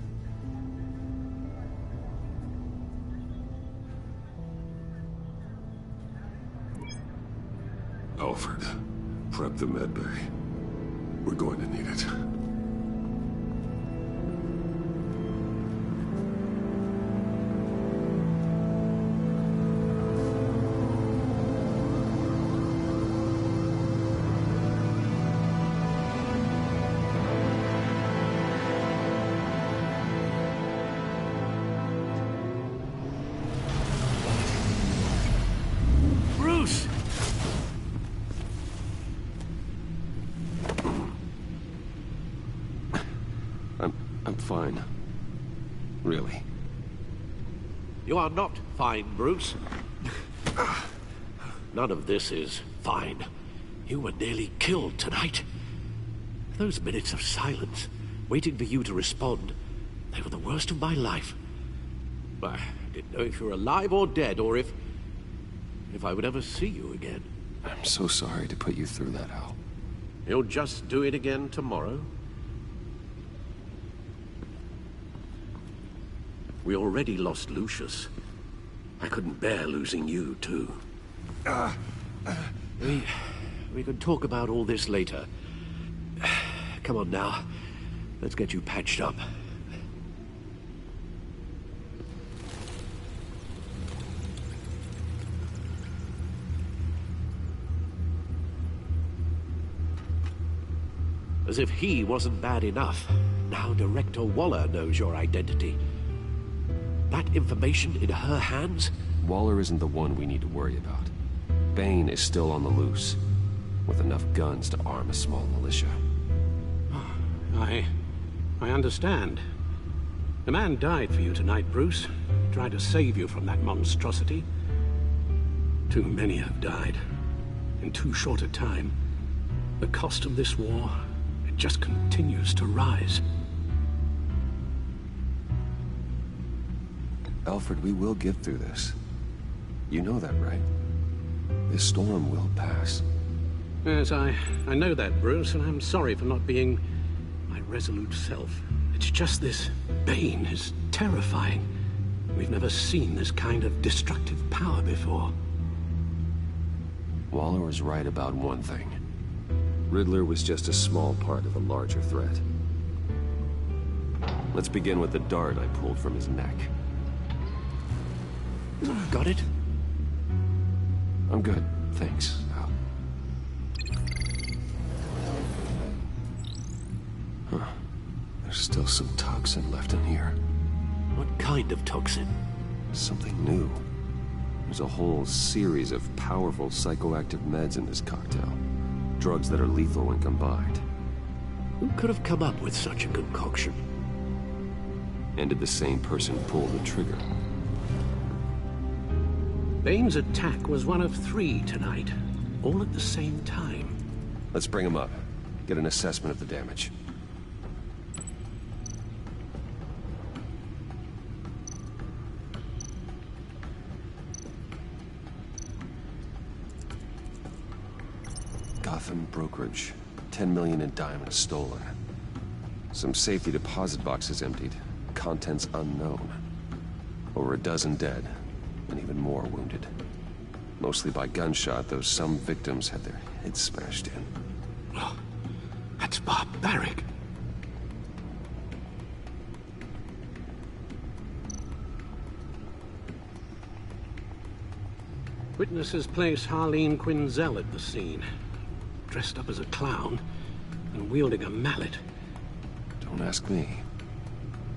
Alfred, prep the med bay. We're going to need it. fine. Really. You are not fine, Bruce. None of this is fine. You were nearly killed tonight. Those minutes of silence, waiting for you to respond, they were the worst of my life. I didn't know if you were alive or dead, or if I would ever see you again. I'm so sorry to put you through that, Al. You'll just do it again tomorrow? We already lost Lucius. I couldn't bear losing you, too. We could talk about all this later. Come on now. Let's get you patched up. As if he wasn't bad enough, now Director Waller knows your identity. That information in her hands? Waller isn't the one we need to worry about. Bane is still on the loose, with enough guns to arm a small militia. I understand. The man died for you tonight, Bruce. Tried to save you from that monstrosity. Too many have died. In too short a time. The cost of this war, it just continues to rise. Alfred, we will get through this. You know that, right? This storm will pass. Yes, I know that, Bruce, and I'm sorry for not being my resolute self. It's just this Bane is terrifying. We've never seen this kind of destructive power before. Waller was right about one thing. Riddler was just a small part of a larger threat. Let's begin with the dart I pulled from his neck. Got it? I'm good, thanks, Al. Huh. There's still some toxin left in here. What kind of toxin? Something new. There's a whole series of powerful psychoactive meds in this cocktail. Drugs that are lethal when combined. Who could have come up with such a concoction? And did the same person pull the trigger? Bane's attack was one of 3 tonight, all at the same time. Let's bring him up. Get an assessment of the damage. Gotham brokerage. 10 million in diamonds stolen. Some safety deposit boxes emptied. Contents unknown. Over a dozen dead. And even more wounded. Mostly by gunshot, though some victims had their heads smashed in. Oh, that's barbaric. Witnesses place Harleen Quinzel at the scene. Dressed up as a clown and wielding a mallet. Don't ask me.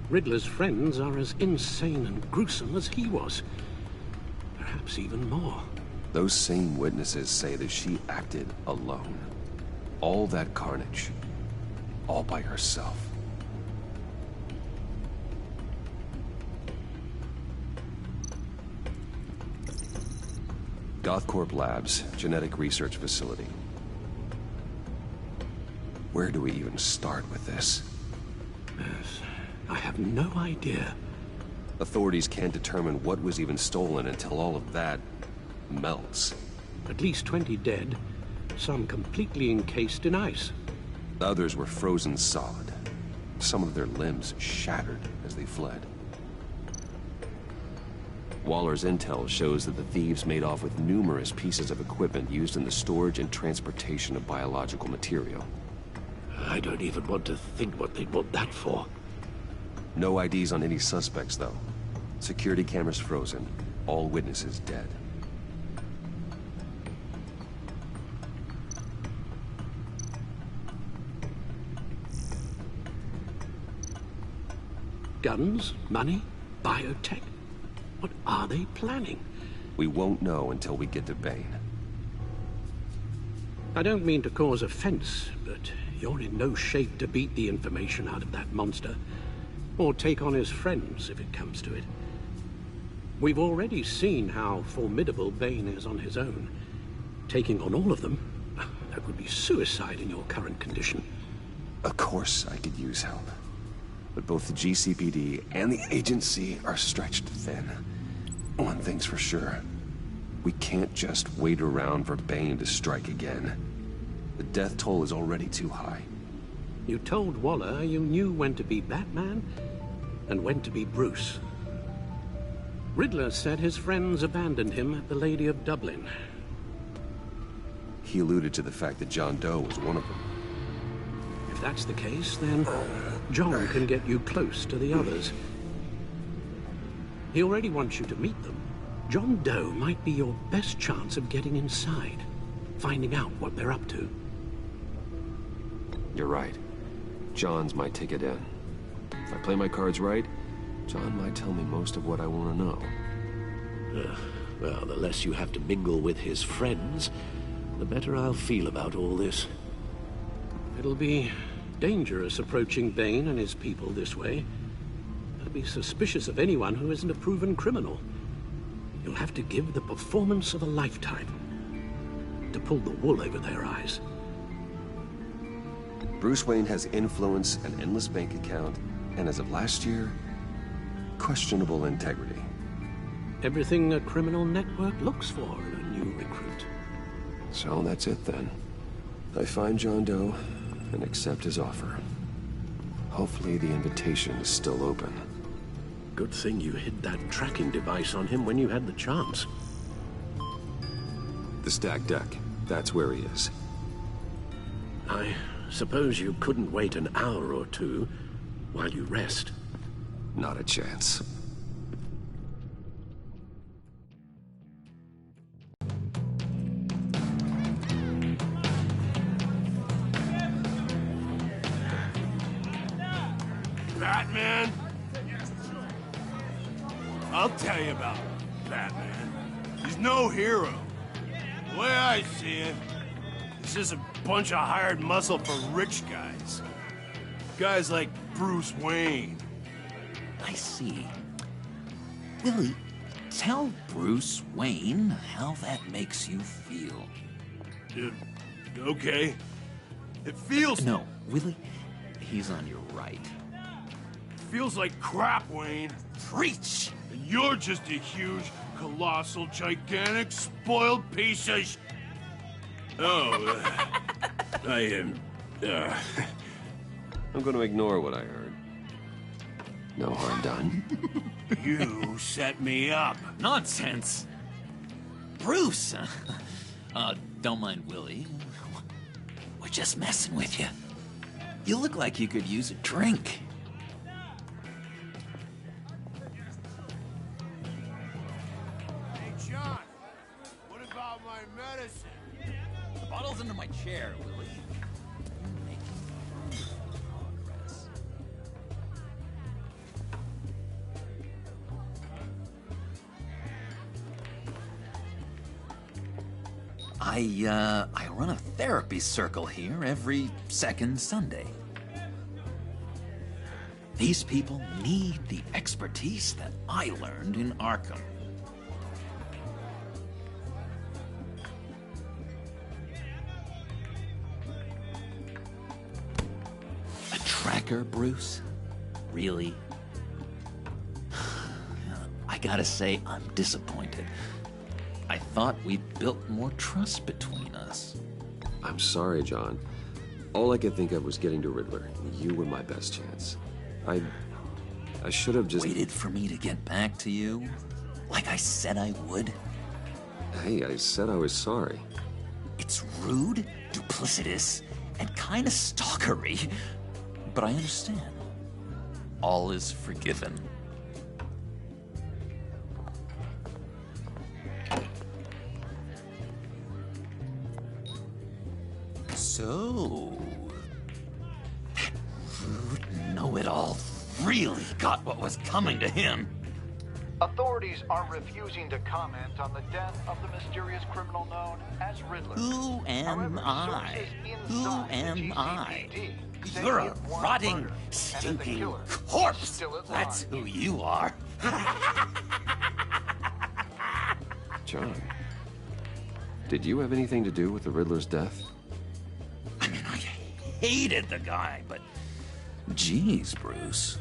Riddler's friends are as insane and gruesome as he was. Perhaps even more. Those same witnesses say that she acted alone. All that carnage. All by herself. Gothcorp Labs, genetic research facility. Where do we even start with this? Yes, I have no idea. Authorities can't determine what was even stolen until all of that melts. At least 20 dead, some completely encased in ice. Others were frozen solid. Some of their limbs shattered as they fled. Waller's intel shows that the thieves made off with numerous pieces of equipment used in the storage and transportation of biological material. I don't even want to think what they'd want that for. No IDs on any suspects, though. Security cameras frozen. All witnesses dead. Guns, money, biotech. What are they planning? We won't know until we get to Bane. I don't mean to cause offense, but you're in no shape to beat the information out of that monster. Or take on his friends, if it comes to it. We've already seen how formidable Bane is on his own. Taking on all of them, that would be suicide in your current condition. Of course I could use help. But both the GCPD and the agency are stretched thin. One thing's for sure. We can't just wait around for Bane to strike again. The death toll is already too high. You told Waller you knew when to be Batman and when to be Bruce. Riddler said his friends abandoned him at the Lady of Dublin. He alluded to the fact that John Doe was one of them. If that's the case, then John can get you close to the others. He already wants you to meet them. John Doe might be your best chance of getting inside, finding out what they're up to. You're right. John's my ticket in. If I play my cards right, John might tell me most of what I want to know. Well, the less you have to mingle with his friends, the better I'll feel about all this. It'll be dangerous approaching Bane and his people this way. They'll be suspicious of anyone who isn't a proven criminal. You'll have to give the performance of a lifetime to pull the wool over their eyes. Bruce Wayne has influence, an endless bank account, and as of last year, questionable integrity. Everything a criminal network looks for in a new recruit. So that's it then. I find John Doe and accept his offer. Hopefully the invitation is still open. Good thing you hid that tracking device on him when you had the chance. The stacked deck, that's where he is. I suppose you couldn't wait an hour or two while you rest? Not a chance. Batman? I'll tell you about Batman. He's no hero. The way I see it, he's just a bunch of hired muscle for rich guys. Guys like Bruce Wayne. I see. Willie, tell Bruce Wayne how that makes you feel. Okay. It feels... No, Willie, he's on your right. Feels like crap, Wayne. Preach! And you're just a huge, colossal, gigantic, spoiled piece of sh... Oh, I am... I'm going to ignore what I heard. No harm done. You set me up. Nonsense. Bruce! Don't mind Willie. We're just messing with you. You look like you could use a drink. Hey, John. What about my medicine? The bottle's under my chair, Willie. You're making progress. I run a therapy circle here every second Sunday. These people need the expertise that I learned in Arkham. A tracker, Bruce? Really? I gotta say, I'm disappointed. I thought we built more trust between us. I'm sorry, John. All I could think of was getting to Riddler. You were my best chance. I should have just... Waited for me to get back to you? Like I said I would? Hey, I said I was sorry. It's rude, duplicitous, and kinda stalkery. But I understand. All is forgiven. So... that rude know-it-all really got what was coming to him. Authorities are refusing to comment on the death of the mysterious criminal known as Riddler. Who am I? Who am I? You're a rotting, stinking corpse. That's who you are. John, did you have anything to do with the Riddler's death? I mean, I hated the guy, but... Geez, Bruce.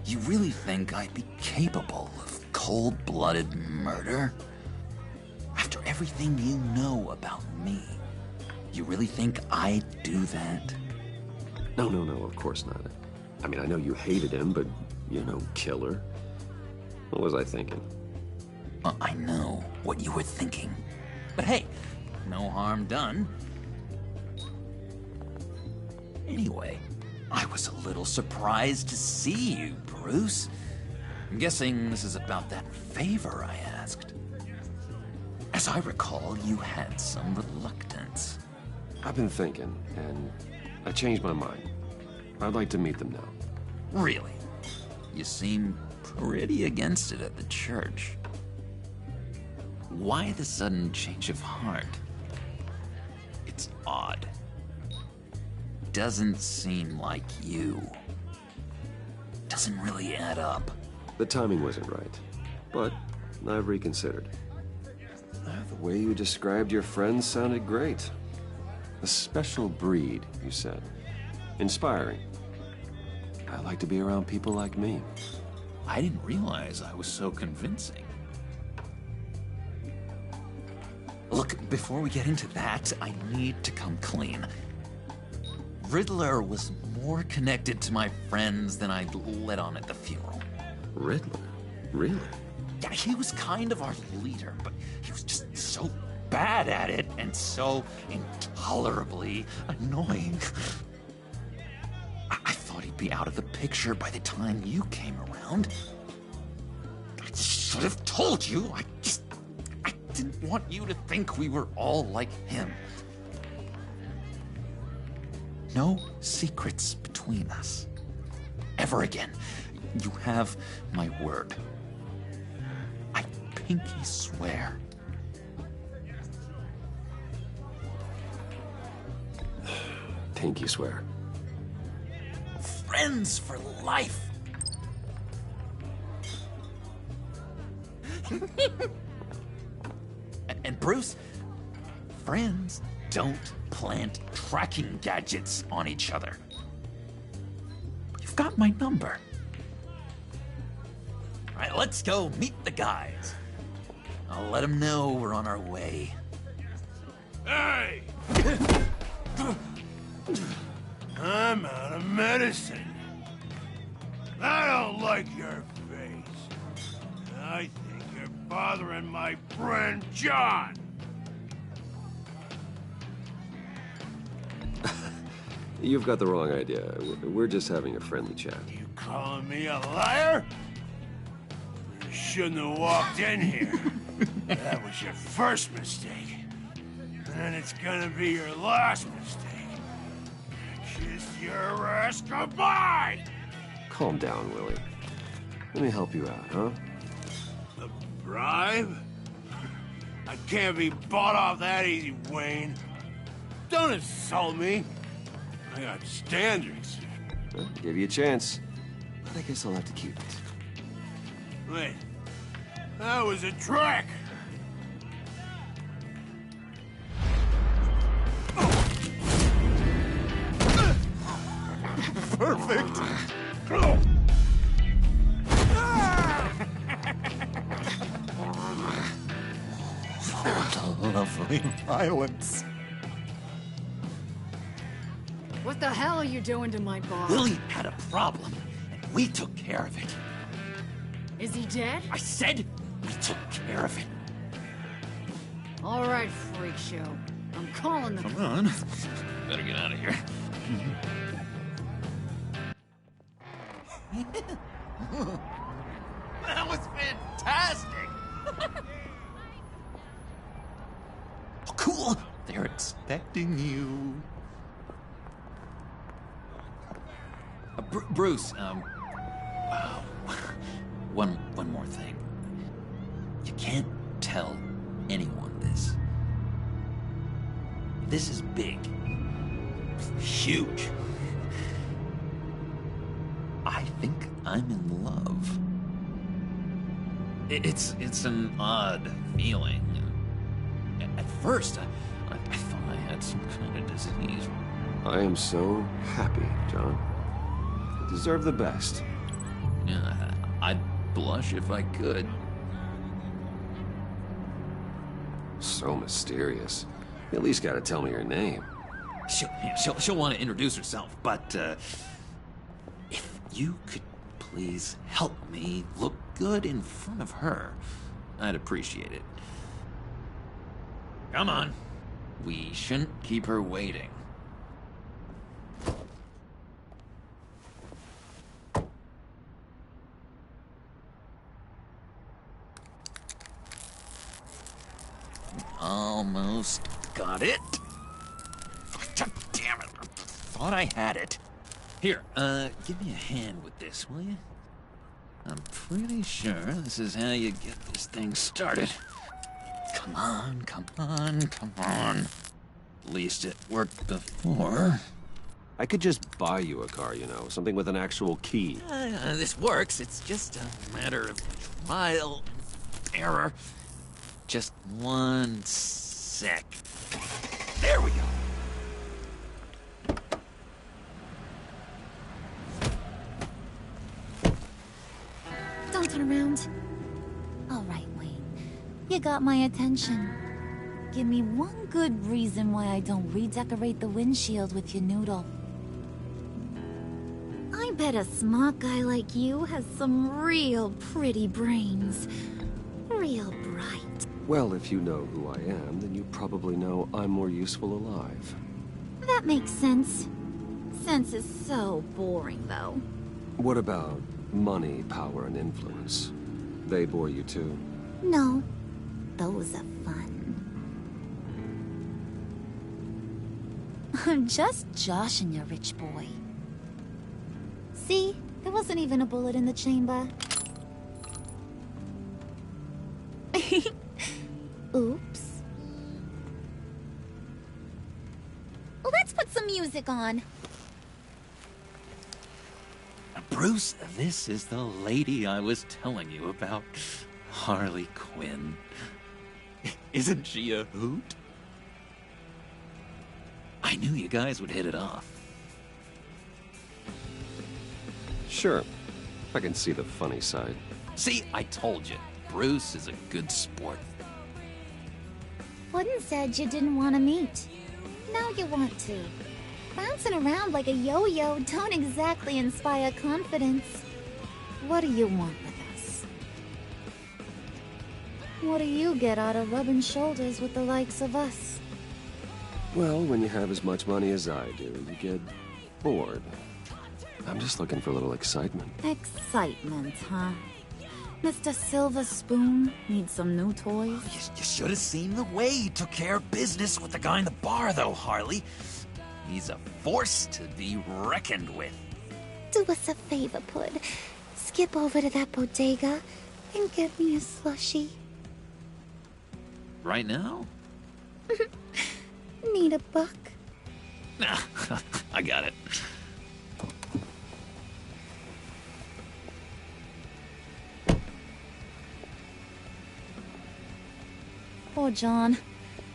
You really think I'd be capable of cold-blooded murder? After everything you know about me, you really think I'd do that? No, of course not. I mean, I know you hated him, but, you know, killer. What was I thinking? I know what you were thinking. But hey, no harm done. Anyway, I was a little surprised to see you, Bruce. I'm guessing this is about that favor I asked. As I recall, you had some reluctance. I've been thinking, and I changed my mind. I'd like to meet them now. Really? You seem pretty against it at the church. Why the sudden change of heart? It's odd. Doesn't seem like you. Doesn't really add up. The timing wasn't right, but I've reconsidered. The way you described your friends sounded great. A special breed, you said. Inspiring. I like to be around people like me. I didn't realize I was so convincing. Look, before we get into that, I need to come clean. Riddler was more connected to my friends than I'd let on at the funeral. Riddler? Really? Yeah, he was kind of our leader, but he was just so bad at it and so intolerably annoying. I thought he'd be out of the picture by the time you came around. I should have told you. I didn't want you to think we were all like him. No secrets between us. Ever again. You have my word. I pinky swear. Pinky swear. Friends for life. And Bruce, friends don't plant tracking gadgets on each other. You've got my number. All right, let's go meet the guys. I'll let them know we're on our way. Hey! I'm out of medicine. I don't like your face. I think you're bothering my friend John. You've got the wrong idea. We're just having a friendly chat. You calling me a liar? You shouldn't have walked in here. That was your first mistake. And it's gonna be your last mistake. Kiss your ass goodbye! Calm down, Willie. Let me help you out, huh? A bribe? I can't be bought off that easy, Wayne. Don't insult me. I got standards. Well, give you a chance, but I guess I'll have to keep it. Wait, that was a trick! Perfect! Lovely violence. What the hell are you doing to my boss? Willie had a problem, and we took care of it. Is he dead? I said we took care of it. All right, freak show. I'm calling the... Come on. Better get out of here. That was fantastic! Oh, cool! They're expecting you. Bruce, one more thing. You can't tell anyone this. This is big. Huge. I think I'm in love. It's an odd feeling. At first, I thought I had some kind of disease. I am so happy, John. You deserve the best. Yeah, I'd blush if I could. So mysterious. You at least gotta tell me your name. She'll want to introduce herself, but if you could please help me look good in front of her, I'd appreciate it. Come on. We shouldn't keep her waiting. Almost got it. God damn it. Thought I had it. Here, give me a hand with this, will you? I'm pretty sure this is how you get this thing started. Come on, come on, come on. At least it worked before. I could just buy you a car, you know, something with an actual key. This works. It's just a matter of trial and error. Just one sec. There we go. Don't turn around. All right, Wayne. You got my attention. Give me one good reason why I don't redecorate the windshield with your noodle. I bet a smart guy like you has some real pretty brains. Real bright. Well, if you know who I am, then you probably know I'm more useful alive. That makes sense. Sense is so boring, though. What about money, power, and influence? They bore you too? No. Those are fun. I'm just joshing you, rich boy. See? There wasn't even a bullet in the chamber. Oops. Let's put some music on. Bruce, this is the lady I was telling you about. Harley Quinn. Isn't she a hoot? I knew you guys would hit it off. Sure. I can see the funny side. See, I told you. Bruce is a good sport. Puddin' said you didn't want to meet. Now you want to. Bouncing around like a yo-yo don't exactly inspire confidence. What do you want with us? What do you get out of rubbing shoulders with the likes of us? Well, when you have as much money as I do, you get bored. I'm just looking for a little excitement. Excitement, huh? Mr. Silver Spoon needs some new toys? You should have seen the way he took care of business with the guy in the bar, though, Harley. He's a force to be reckoned with. Do us a favor, Pud. Skip over to that bodega and get me a slushie. Right now? Need a buck? Nah, I got it. Poor John.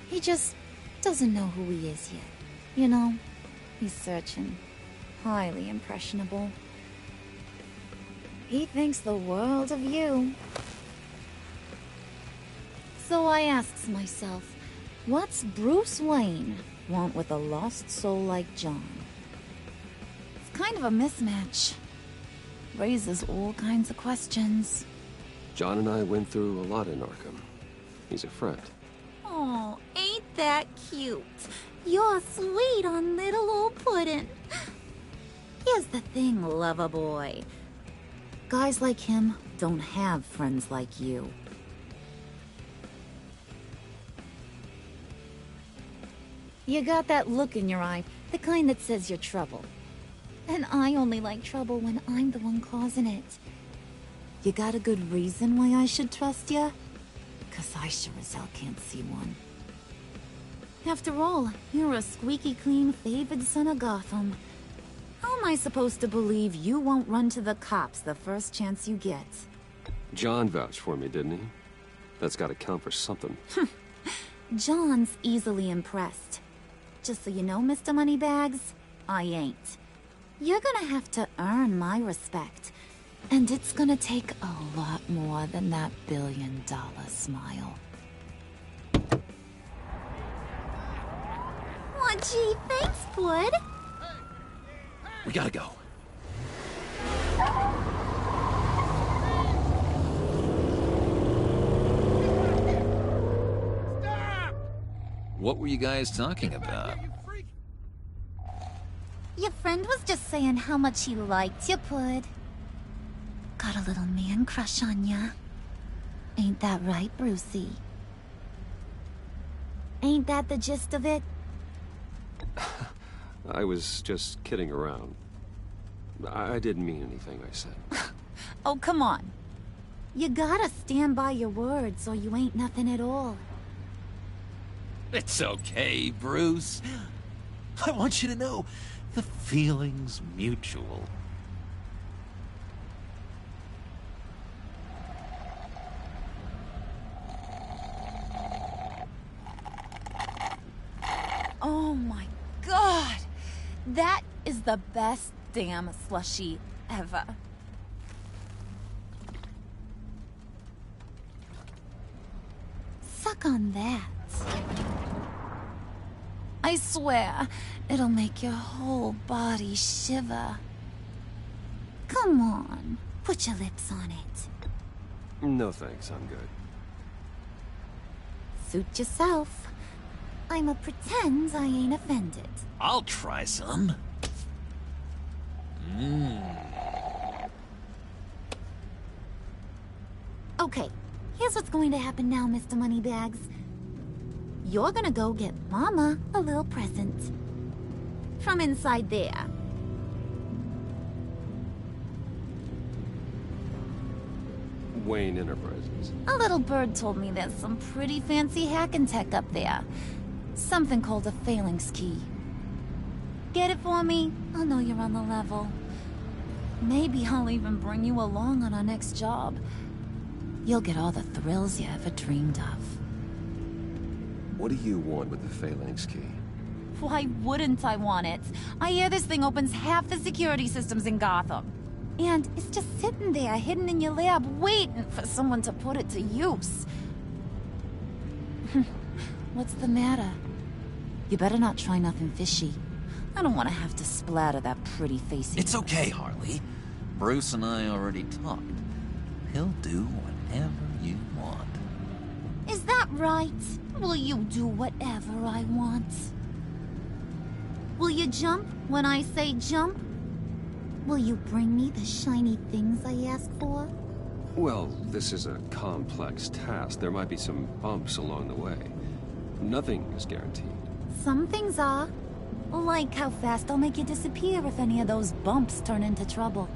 He just doesn't know who he is yet. You know, he's searching. Highly impressionable. He thinks the world of you. So I asks myself, what's Bruce Wayne want with a lost soul like John? It's kind of a mismatch. Raises all kinds of questions. John and I went through a lot in Arkham. He's a friend. Oh, ain't that cute? You're sweet on little old Puddin'. Here's the thing, lover boy. Guys like him don't have friends like you. You got that look in your eye, the kind that says you're trouble. And I only like trouble when I'm the one causing it. You got a good reason why I should trust you? 'Cause I sure as hell can't see one. After all, you're a squeaky clean favored son of Gotham. How am I supposed to believe you won't run to the cops the first chance you get? John vouched for me, didn't he? That's gotta count for something. John's easily impressed. Just so you know, Mr. Moneybags, I ain't. You're gonna have to earn my respect. And it's gonna take a lot more than that billion-dollar smile. Aw, gee, thanks, bud. We gotta go. What were you guys talking about? Your friend was just saying how much he liked you, Pud. Got a little man crush on ya. Ain't that right, Brucey? Ain't that the gist of it? I was just kidding around. I didn't mean anything I said. Oh, come on. You gotta stand by your words or you ain't nothing at all. It's okay, Bruce. I want you to know the feeling's mutual. Oh my god! That is the best damn slushie ever. Suck on that. I swear, it'll make your whole body shiver. Come on, put your lips on it. No thanks, I'm good. Suit yourself. I'ma pretend I ain't offended. I'll try some. Okay, here's what's going to happen now, Mr. Moneybags. You're gonna go get Mama a little present. From inside there. Wayne Enterprises. A little bird told me there's some pretty fancy hacking tech up there. Something called a phalanx key. Get it for me? I'll know you're on the level. Maybe I'll even bring you along on our next job. You'll get all the thrills you ever dreamed of. What do you want with the phalanx key? Why wouldn't I want it? I hear this thing opens half the security systems in Gotham. And it's just sitting there, hidden in your lab, waiting for someone to put it to use. What's the matter? You better not try nothing fishy. I don't want to have to splatter that pretty face. It's okay, Harley. Bruce and I already talked. He'll do whatever you want. Is that right? Will you do whatever I want? Will you jump when I say jump? Will you bring me the shiny things I ask for? Well, this is a complex task. There might be some bumps along the way. Nothing is guaranteed. Some things are. Like how fast I'll make you disappear if any of those bumps turn into trouble.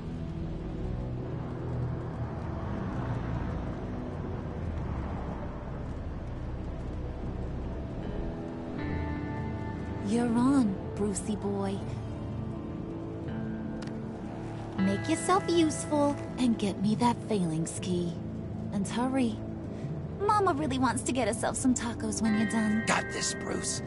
You're on, Brucey boy. Make yourself useful and get me that phalanx key. And hurry. Mama really wants to get herself some tacos when you're done. Got this, Bruce.